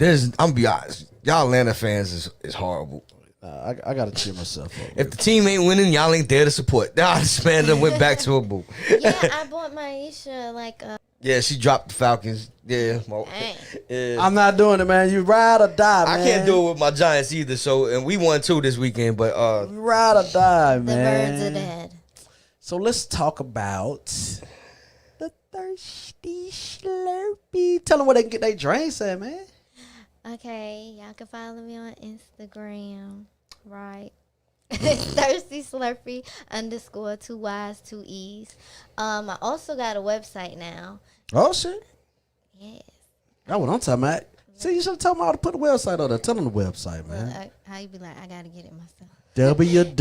I'm gonna be honest. Y'all Atlanta fans is horrible.
I gotta cheer myself up.
If the team ain't winning, y'all ain't there to support. Nah, this man done went back to a boo.
Yeah, I bought want Maisha like
Yeah, she dropped the Falcons. Yeah.
I'm not doing it, man. You ride or die, man.
I can't do it with my Giants either. So, and we won 2 this weekend, but
you ride or die, man.
The birds are dead.
So let's talk about the Thirsty Slurpee. Tell them where they can get their drinks at, man.
Okay, y'all can follow me on Instagram, right? Thirsty Slurpee _ 2 Y's 2 E's. I also got a website now.
Oh shit.
Yes.
That's what I'm talking about. See, you should have told me how to put the website on there. Tell them the website, man.
Well, how you be like, I gotta get it myself.
www.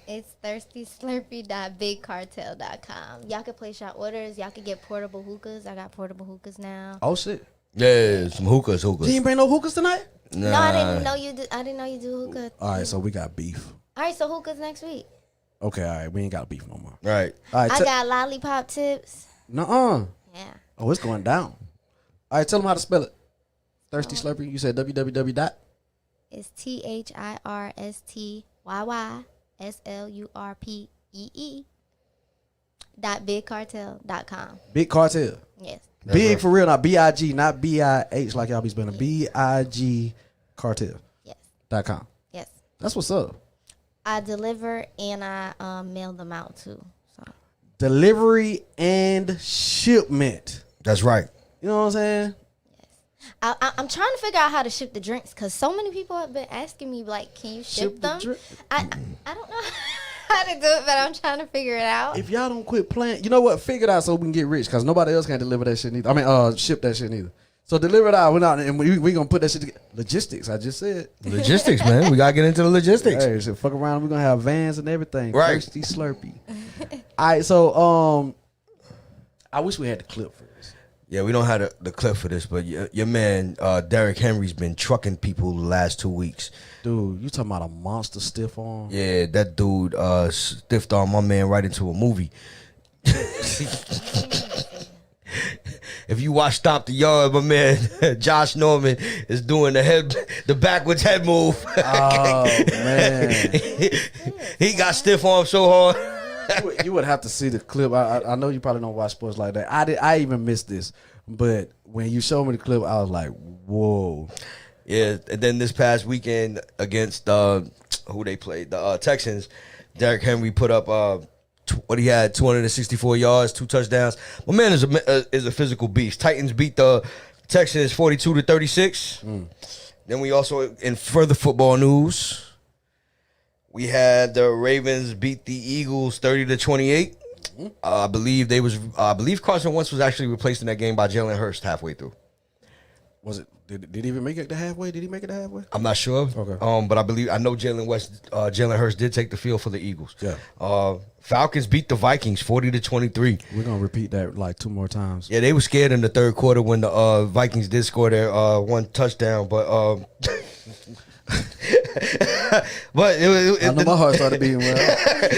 It's thirstyslurpee.bigcartel.com. Y'all can place your orders. Y'all can get portable hookahs. I got portable hookahs now.
Oh shit.
yeah, some hookahs.
You didn't bring no hookahs tonight?
Nah.
No, I didn't know you. I didn't know you do hookah.
All right, so we got beef.
All right, so hookahs next week.
Okay, all right, we ain't got beef no more.
Right.
All right,
I got lollipop tips.
Nuh-uh.
Yeah.
Oh, it's going down. All right, tell them how to spell it. Thirsty Slurpee. You said www.
It's THIRSTYYSLURPEE.bigcartel.com.
Big Cartel.
Yes.
That's
Big
right.
for real, not B-I-G, not B-I-H like y'all be spelling. B-I-G Cartel.com.
Yes.
.com.
Yes.
That's what's up.
I deliver and I mail them out too. So
Delivery and shipment.
That's right.
You know what I'm saying?
I'm trying to figure out how to ship the drinks because so many people have been asking me like, can you ship them? I don't know how to do it, but I'm trying to figure it out.
If y'all don't quit playing, you know what? Figure it out so we can get rich because nobody else can deliver that shit neither. I mean, ship that shit neither. So deliver it out. We're not, and we gonna put that shit together. Logistics, I just said.
Logistics, man. We gotta get into the logistics.
Hey, so fuck around. We're gonna have vans and everything.
Right.
Thirsty Slurpee. All right, so I wish we had the clip for this.
Yeah, we don't have the clip for this, but your man Derrick Henry's been trucking people the last 2 weeks.
Dude, you talking about a monster stiff arm?
Yeah, that dude stiffed arm my man right into a movie. If you watch Stomp the Yard, my man Josh Norman is doing the backwards head move.
Oh man,
he got stiff arm so hard.
You would have to see the clip. I know you probably don't watch sports like that. I even missed this, but when you showed me the clip, I was like, whoa.
Yeah, and then this past weekend against who they played, the Texans, Derrick Henry put up what he had 264 yards, 2 touchdowns. My man is a physical beast. Titans beat the Texans 42-36. Then we also, in further football news, we had the Ravens beat the Eagles 30-28. I believe Carson Wentz was actually replaced in that game by Jalen Hurts halfway through.
Was it? Did he even make it to halfway? Did he make it to halfway?
I'm not sure.
Okay.
But I know Jalen Hurts did take the field for the Eagles.
Yeah.
Falcons beat the Vikings 40-23.
We're gonna repeat that like 2 more times.
Yeah, they were scared in the third quarter when the Vikings did score their 1 touchdown, but but
I know my heart started beating well.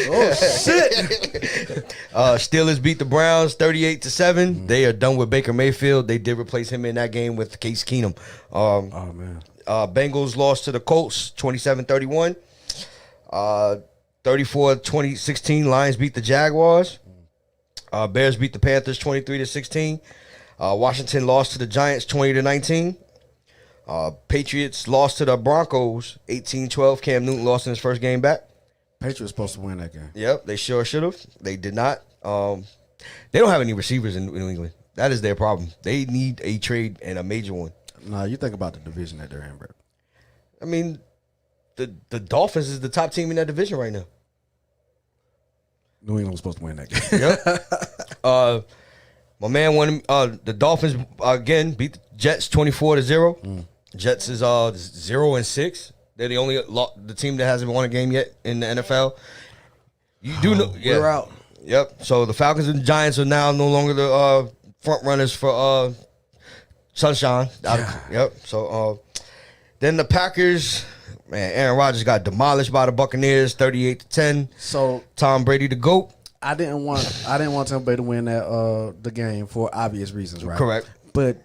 Oh shit!
Steelers beat the Browns 38-7. They are done with Baker Mayfield. They did replace him in that game with Case Keenum.
Oh man.
Bengals lost to the Colts 27-31. 34-16. Lions beat the Jaguars. Bears beat the Panthers 23-16. Washington lost to the Giants 20-19. Patriots lost to the Broncos 18-12. Cam Newton lost in his first game back.
Patriots supposed to win that game.
Yep, they sure should have. They did not. They don't have any receivers in New England. That is their problem. They need a trade and a major one.
Nah, you think about the division that they're in, bro.
I mean, the Dolphins is the top team in that division right now.
New England was supposed to win that game.
Yep. My man won. The Dolphins again beat the Jets 24-0. Jets is 0-6. They're the only the team that hasn't won a game yet in the NFL. You do know? Yeah.
We're out.
Yep. So the Falcons and the Giants are now no longer the front runners for sunshine. Yep. So then the Packers, man, Aaron Rodgers got demolished by the Buccaneers 38-10.
So
Tom Brady the GOAT.
I didn't want Tampa Bay to win that the game for obvious reasons, right?
Correct.
But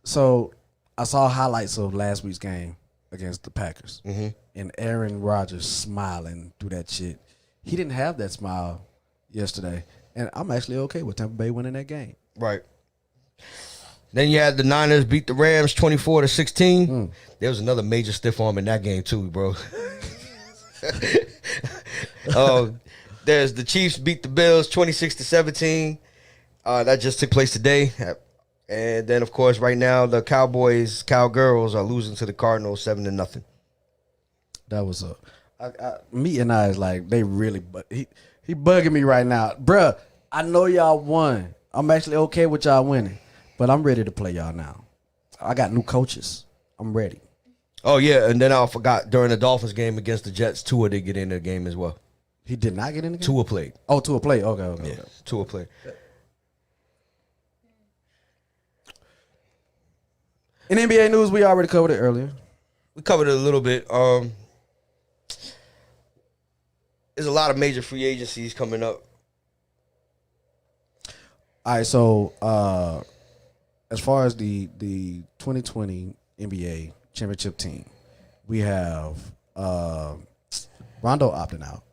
so I saw highlights of last week's game against the Packers, and Aaron Rodgers smiling through that shit. He didn't have that smile yesterday. And I'm actually okay with Tampa Bay winning that game.
Right. Then you had the Niners beat the Rams 24-16. There was another major stiff arm in that game too, bro. There's the Chiefs beat the Bills 26-17. That just took place today. And then, of course, right now the Cowgirls are losing to the Cardinals 7-0.
That was me and I is like they really, but he bugging me right now, bruh. I know y'all won. I'm actually okay with y'all winning, but I'm ready to play y'all now. I got new coaches. I'm ready.
Oh yeah, and then I forgot during the Dolphins game against the Jets, Tua did get in the game as well.
He did not get in the game.
Tua played.
Oh, Tua played. Okay.
Yeah, Tua played.
In NBA news, we already covered it earlier.
We covered it a little bit. There's a lot of major free agencies coming up.
All right, so as far as the 2020 NBA championship team, we have Rondo opting out.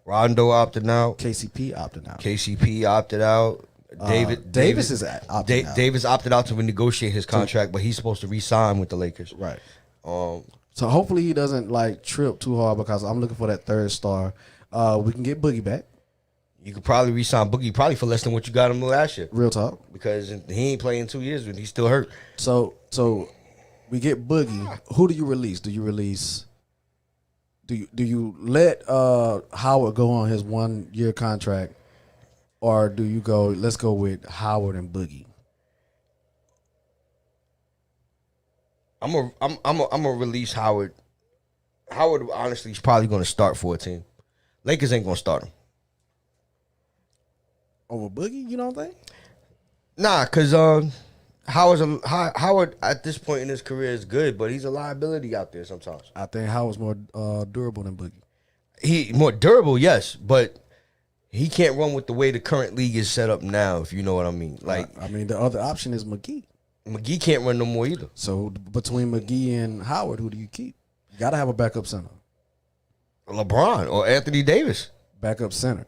KCP opted out.
Davis
is opting out.
Davis opted out to renegotiate his contract, but he's supposed to re-sign with the Lakers.
Right. So hopefully he doesn't like trip too hard because I'm looking for that third star. We can get Boogie back.
You could probably re-sign Boogie probably for less than what you got him last year.
Real talk.
Because he ain't playing 2 years and he's still hurt.
So we get Boogie. Who do you release? Do you let Howard go on his 1 year contract, or do you go? Let's go with Howard and Boogie.
I'm a release Howard. Howard honestly is probably going to start for a team. Lakers ain't going to start him
over Boogie. You don't think?
Nah, because Howard at this point in his career is good, but he's a liability out there sometimes.
I think Howard's more durable than Boogie.
He more durable, yes, but he can't run with the way the current league is set up now. If you know what I mean. Like,
I mean, the other option is McGee.
McGee can't run no more either.
So between McGee and Howard, who do you keep? You got to have a backup center.
LeBron or Anthony Davis.
Backup center.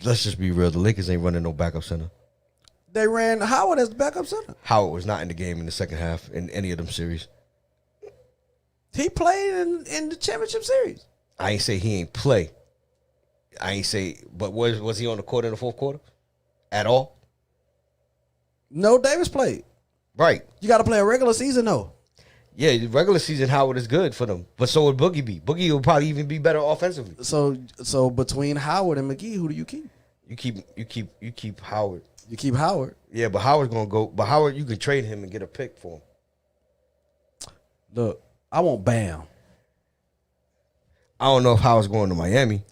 Let's just be real. The Lakers ain't running no backup center.
They ran Howard as the backup center.
Howard was not in the game in the second half in any of them series.
He played in the championship series.
I ain't say he ain't play. I ain't say, but was he on the court in the fourth quarter at all?
No, Davis played.
Right.
You got to play a regular season though.
Yeah, the regular season Howard is good for them, but so would Boogie be. Boogie will probably even be better offensively.
So between Howard and McGee, who do you keep?
You keep Howard.
You keep Howard.
Yeah, but Howard's gonna go. But Howard, you can trade him and get a pick for him.
Look, I want Bam.
I don't know if Howard's going to Miami.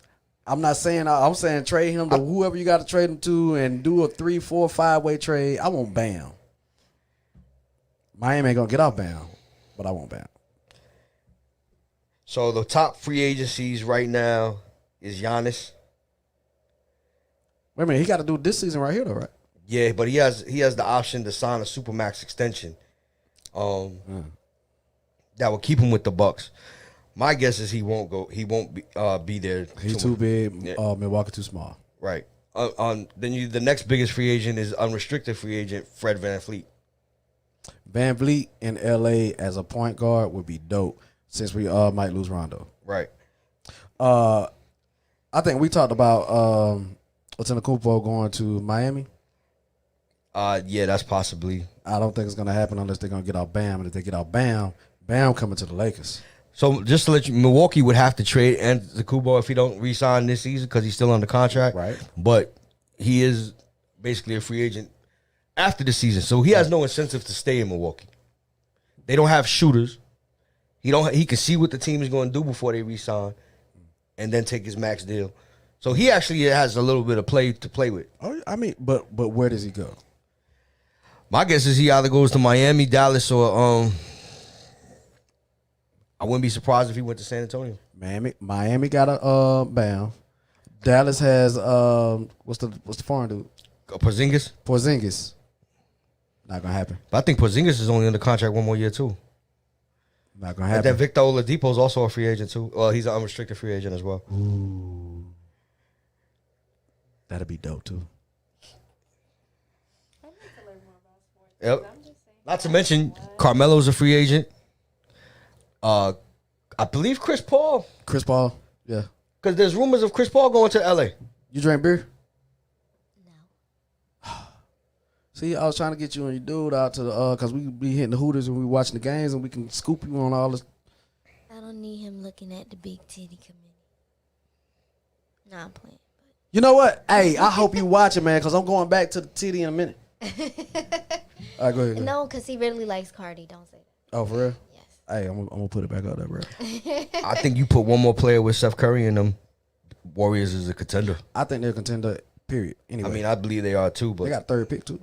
I'm not saying. I'm saying trade him to whoever you got to trade him to, and do a 3, 4, 5-way trade. I want Bam. Miami ain't gonna get off Bam. But I won't ban.
So the top free agencies right now is Giannis.
Wait a minute, he got to do this season right here, though, right?
Yeah, but he has the option to sign a supermax extension. That will keep him with the Bucks. My guess is he won't go. He won't be there.
He's too big. Yeah. Milwaukee too small.
Right. Then the next biggest free agent is unrestricted free agent Fred VanVleet.
VanVleet in LA as a point guard would be dope since we might lose Rondo.
Right.
I think we talked about Antetokounmpo going to Miami.
Yeah, that's possibly.
I don't think it's going to happen unless they're going to get out Bam. And if they get out Bam coming to the Lakers.
So just to let you, Milwaukee would have to trade Antetokounmpo if he don't re-sign this season because he's still under contract.
Right.
But he is basically a free agent after the season, so he has no incentive to stay in Milwaukee. They don't have shooters. He can see what the team is going to do before they re-sign, and then take his max deal. So he actually has a little bit of play to play with.
Oh, I mean, but where does he go?
My guess is he either goes to Miami, Dallas, or I wouldn't be surprised if he went to San Antonio.
Miami got a Bam. Dallas has what's the foreign dude?
Porzingis.
Not gonna happen.
But I think Porzingis is only under contract 1 more year too.
Not gonna happen.
And then Victor Oladipo is also a free agent too. Well, he's an unrestricted free agent as well.
Ooh. That'd be dope too.
Yep. Not to mention, Carmelo's a free agent. I believe Chris Paul.
Chris Paul, yeah.
Because there's rumors of Chris Paul going to LA.
You drink beer?
No.
See, I was trying to get you and your dude out to the because we be hitting the Hooters and we watching the games and we can scoop you on all this.
I don't need him looking at the big titty committee. Nah, I'm playing.
You know what? Hey, I hope you watch it, man, because I'm going back to the titty in a minute. All right, go ahead.
No, because he really likes Cardi. Don't say that.
Oh, for real?
Yes.
Hey, I'm gonna put it back out there, bro.
I think you put one more player with Steph Curry and them. Warriors is a contender.
I think they're a contender, period. Anyway.
I mean, I believe they are too, but
they got third pick too.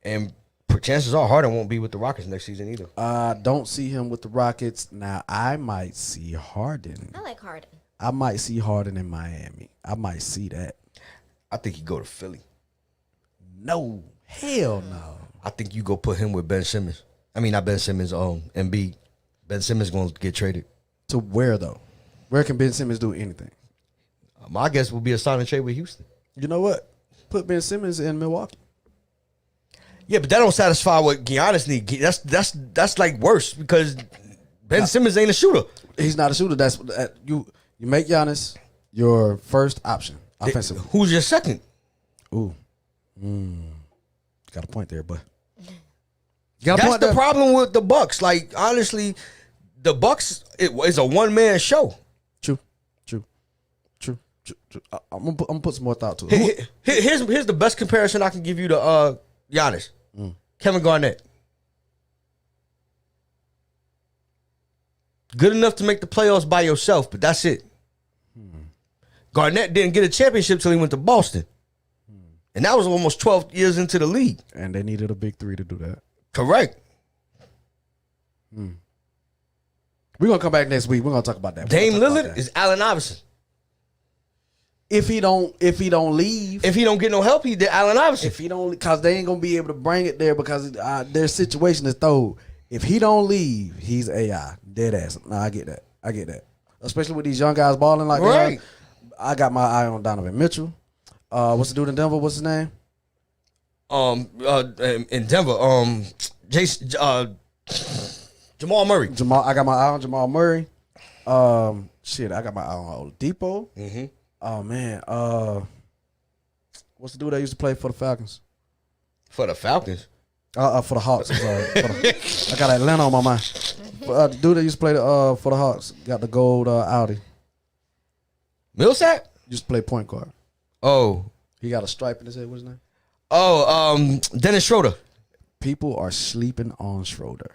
And chances are Harden won't be with the Rockets next season either.
I don't see him with the Rockets. Now, I might see Harden.
I like Harden.
I might see Harden in Miami. I might see that.
I think he go to Philly.
No. Hell no.
I think you go put him with Ben Simmons. I mean, not Ben Simmons, Embiid. Ben Simmons going to get traded.
To where, though? Where can Ben Simmons do anything?
My guess will be a sign and trade with Houston.
You know what? Put Ben Simmons in Milwaukee.
Yeah, but that don't satisfy what Giannis need. That's like worse because Ben Simmons ain't a shooter.
He's not a shooter. That's you make Giannis your first option offensively.
Who's your second?
Ooh. Got a point there, but
that's the problem with the Bucks. Like, honestly, the Bucks is a one-man show.
True. I'm gonna put some more thought to it.
Here's the best comparison I can give you to Giannis. Kevin Garnett. Good enough to make the playoffs by yourself, but that's it. Garnett didn't get a championship till he went to Boston. And that was almost 12 years into the league.
And they needed a big three to do that.
Correct.
We're going to come back next week. We're going to talk about that.
Dame Lillard is Allen Iverson.
If he don't leave.
If he don't get no help, he did Allen Iverson.
If he don't, because they ain't going to be able to bring it there because their situation is thrown. If he don't leave, he's AI. Dead ass. No, I get that. Especially with these young guys balling like
right.
that. I got my eye on Donovan Mitchell. What's the dude in Denver? What's his name?
In Denver, Jamal Murray.
I got my eye on Jamal Murray. I got my eye on Oladipo.
Mm-hmm.
Oh man, what's the dude that used to play for the Falcons?
For the Falcons?
For the Hawks. I'm sorry. I got Atlanta on my mind. The dude that used to play for the Hawks got the gold Audi.
Millsap?
Used to play point guard.
Oh.
He got a stripe in his head. What's his name?
Oh, Dennis Schroeder.
People are sleeping on Schroeder.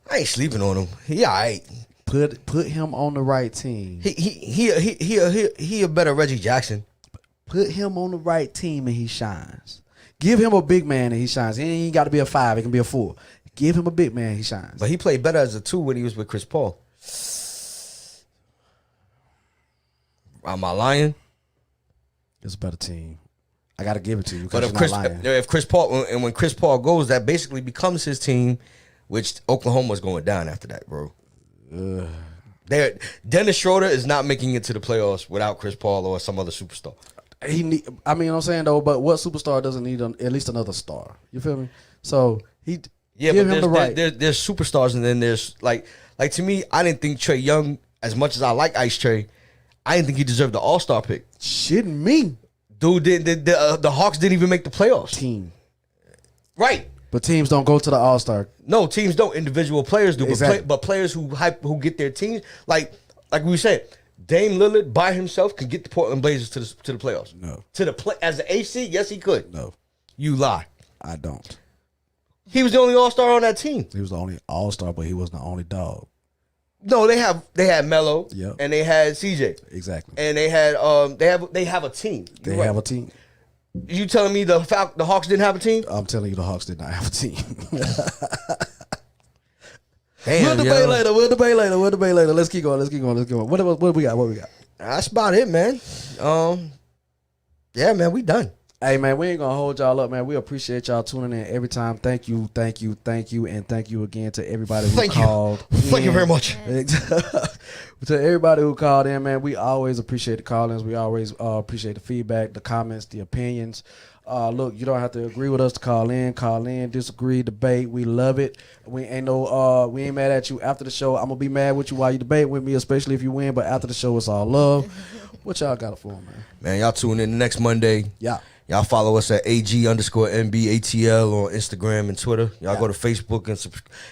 I ain't sleeping on him. He all right.
Put him on the right team.
He a better Reggie Jackson.
Put him on the right team and he shines. Give him a big man and he shines. He ain't got to be a 5. He can be a 4. Give him a big man, he shines.
But he played better as a 2 when he was with Chris Paul. Am I lying?
It's a better team. I got to give it to you.
But if Chris Paul and when Chris Paul goes, that basically becomes his team, which Oklahoma's going down after that, bro. Dennis Schroeder is not making it to the playoffs without Chris Paul or some other superstar.
I'm saying though, but what superstar doesn't need at least another star? You feel me? So
there's superstars and then there's like to me, I didn't think Trae Young, as much as I like Ice Trae, I didn't think he deserved the All-Star pick.
Shitting me.
Dude, the Hawks didn't even make the playoffs.
Team.
Right.
But teams don't go to the All-Star.
No, teams don't. Individual players do.
Exactly.
But players who get their teams, like we said, Dame Lillard by himself could get the Portland Blazers to the playoffs.
No.
As an AC, yes, he could.
No.
You lie.
I don't.
He was the only All-Star on that team.
He was the only All-Star, but he wasn't the only dog.
No, they had Melo,
yep.
And they had CJ,
exactly,
and they had they have a team.
They have a team.
You telling me the Hawks didn't have a team?
I'm telling you, the Hawks did not have a team.
Damn,
We'll debate later. Let's keep going. What we got?
That's about it, man. Yeah, man, we done.
Hey, man, we ain't gonna hold y'all up, man. We appreciate y'all tuning in every time. Thank you, and thank you again to everybody who called.
Thank you very much.
To everybody who called in, man, we always appreciate the call-ins. We always appreciate the feedback, the comments, the opinions. Look, you don't have to agree with us to call in, disagree, debate. We love it. We ain't mad at you after the show. I'm gonna be mad with you while you debate with me, especially if you win. But after the show, it's all love. What y'all got for, man?
Man, y'all tune in next Monday.
Yeah.
Y'all follow us at AG_NB ATL on Instagram and Twitter. Y'all go to Facebook and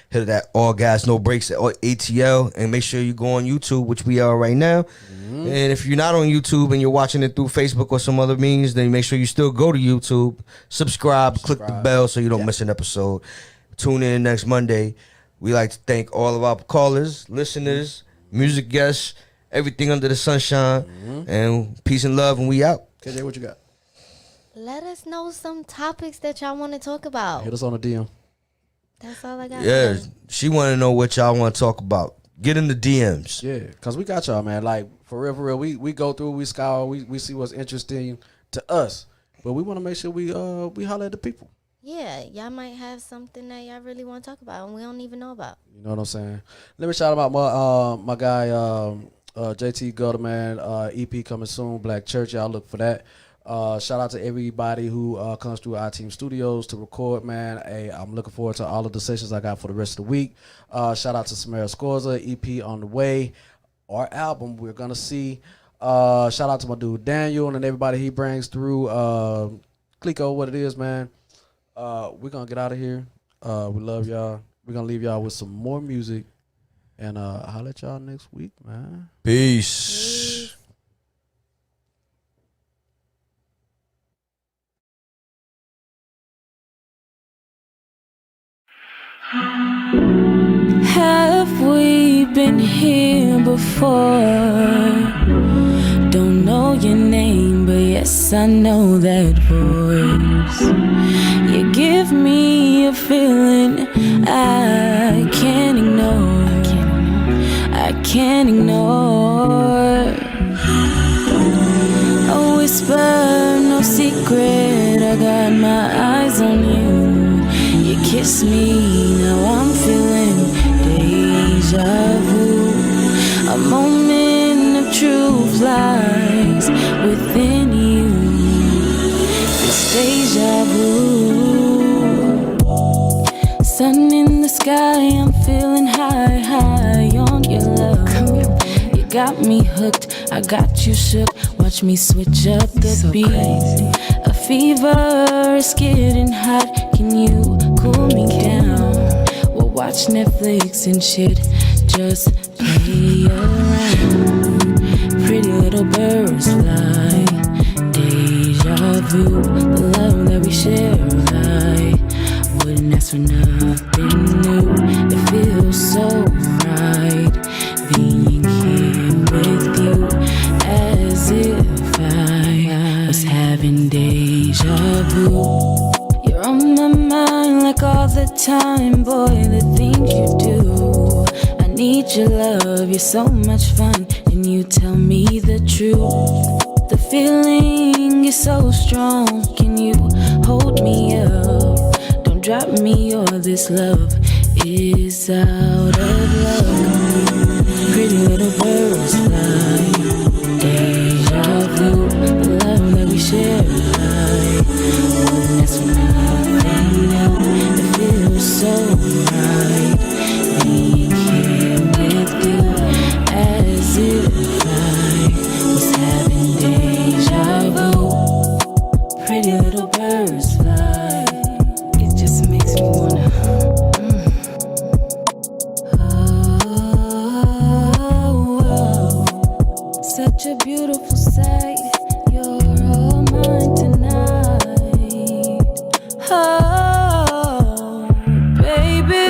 hit that All Gas No Breaks ATL, and make sure you go on YouTube, which we are right now. And if you're not on YouTube and you're watching it through Facebook or some other means, then make sure you still go to YouTube, subscribe, click the bell so you don't miss an episode. Tune in next Monday. We like to thank all of our callers, listeners, music guests, everything under the sunshine, and peace and love, and we out.
KJ, what you got?
Let us know some topics that y'all want to talk about.
Hit us on the DM.
That's all I got.
Yeah, she want to know what y'all want to talk about. Get in the DMs.
Yeah, because we got y'all, man. Like, for real. We go through, we scour, we see what's interesting to us. But we want to make sure we holler at the people.
Yeah, y'all might have something that y'all really want to talk about and we don't even know about.
You know what I'm saying? Let me shout out my guy, JT Gutter, man. EP coming soon, Black Church. Y'all look for that. Shout out to everybody who comes through our team studios to record, man. Hey, I'm looking forward to all of the sessions I got for the rest of the week. Shout out to Samara Scorza, EP on the way. Our album, we're going to see. Shout out to my dude Daniel and everybody he brings through. Clico, what it is, man. We're going to get out of here. We love y'all. We're going to leave y'all with some more music. And holla at y'all next week, man.
Peace.
Have we been here before? Don't know your name, but yes, I know that voice. You give me a feeling I can't ignore. I can't ignore. A whisper, no secret. I got my eyes on you. You kiss me, now I'm feeling deja vu. A moment of truth lies within you. This deja vu. Sun in the sky, I'm feeling high on your love. You got me hooked, I got you shook. Watch me switch up the so beat. Crazy. A fever is getting hot. Can you cool me down? We'll watch Netflix and shit. Just play around. Pretty little birds fly. Deja vu. The love that we share, I wouldn't ask for nothing new. It feels so right being here with you, as if I was having deja vu. You're on my mind like all the time, boy, the things you do. I need your love, you're so much fun, and you tell me the truth. The feeling is so strong, can you hold me up? Don't drop me or this love is out of luck. Pretty little birds fly. Deja vu, the love that we share, I wouldn't ask for nothing new. It feels so right being here with you, as if I was having deja vu. Pretty little birds fly. It just makes me wanna. Such a beautiful sight. You're all mine tonight. Oh, baby.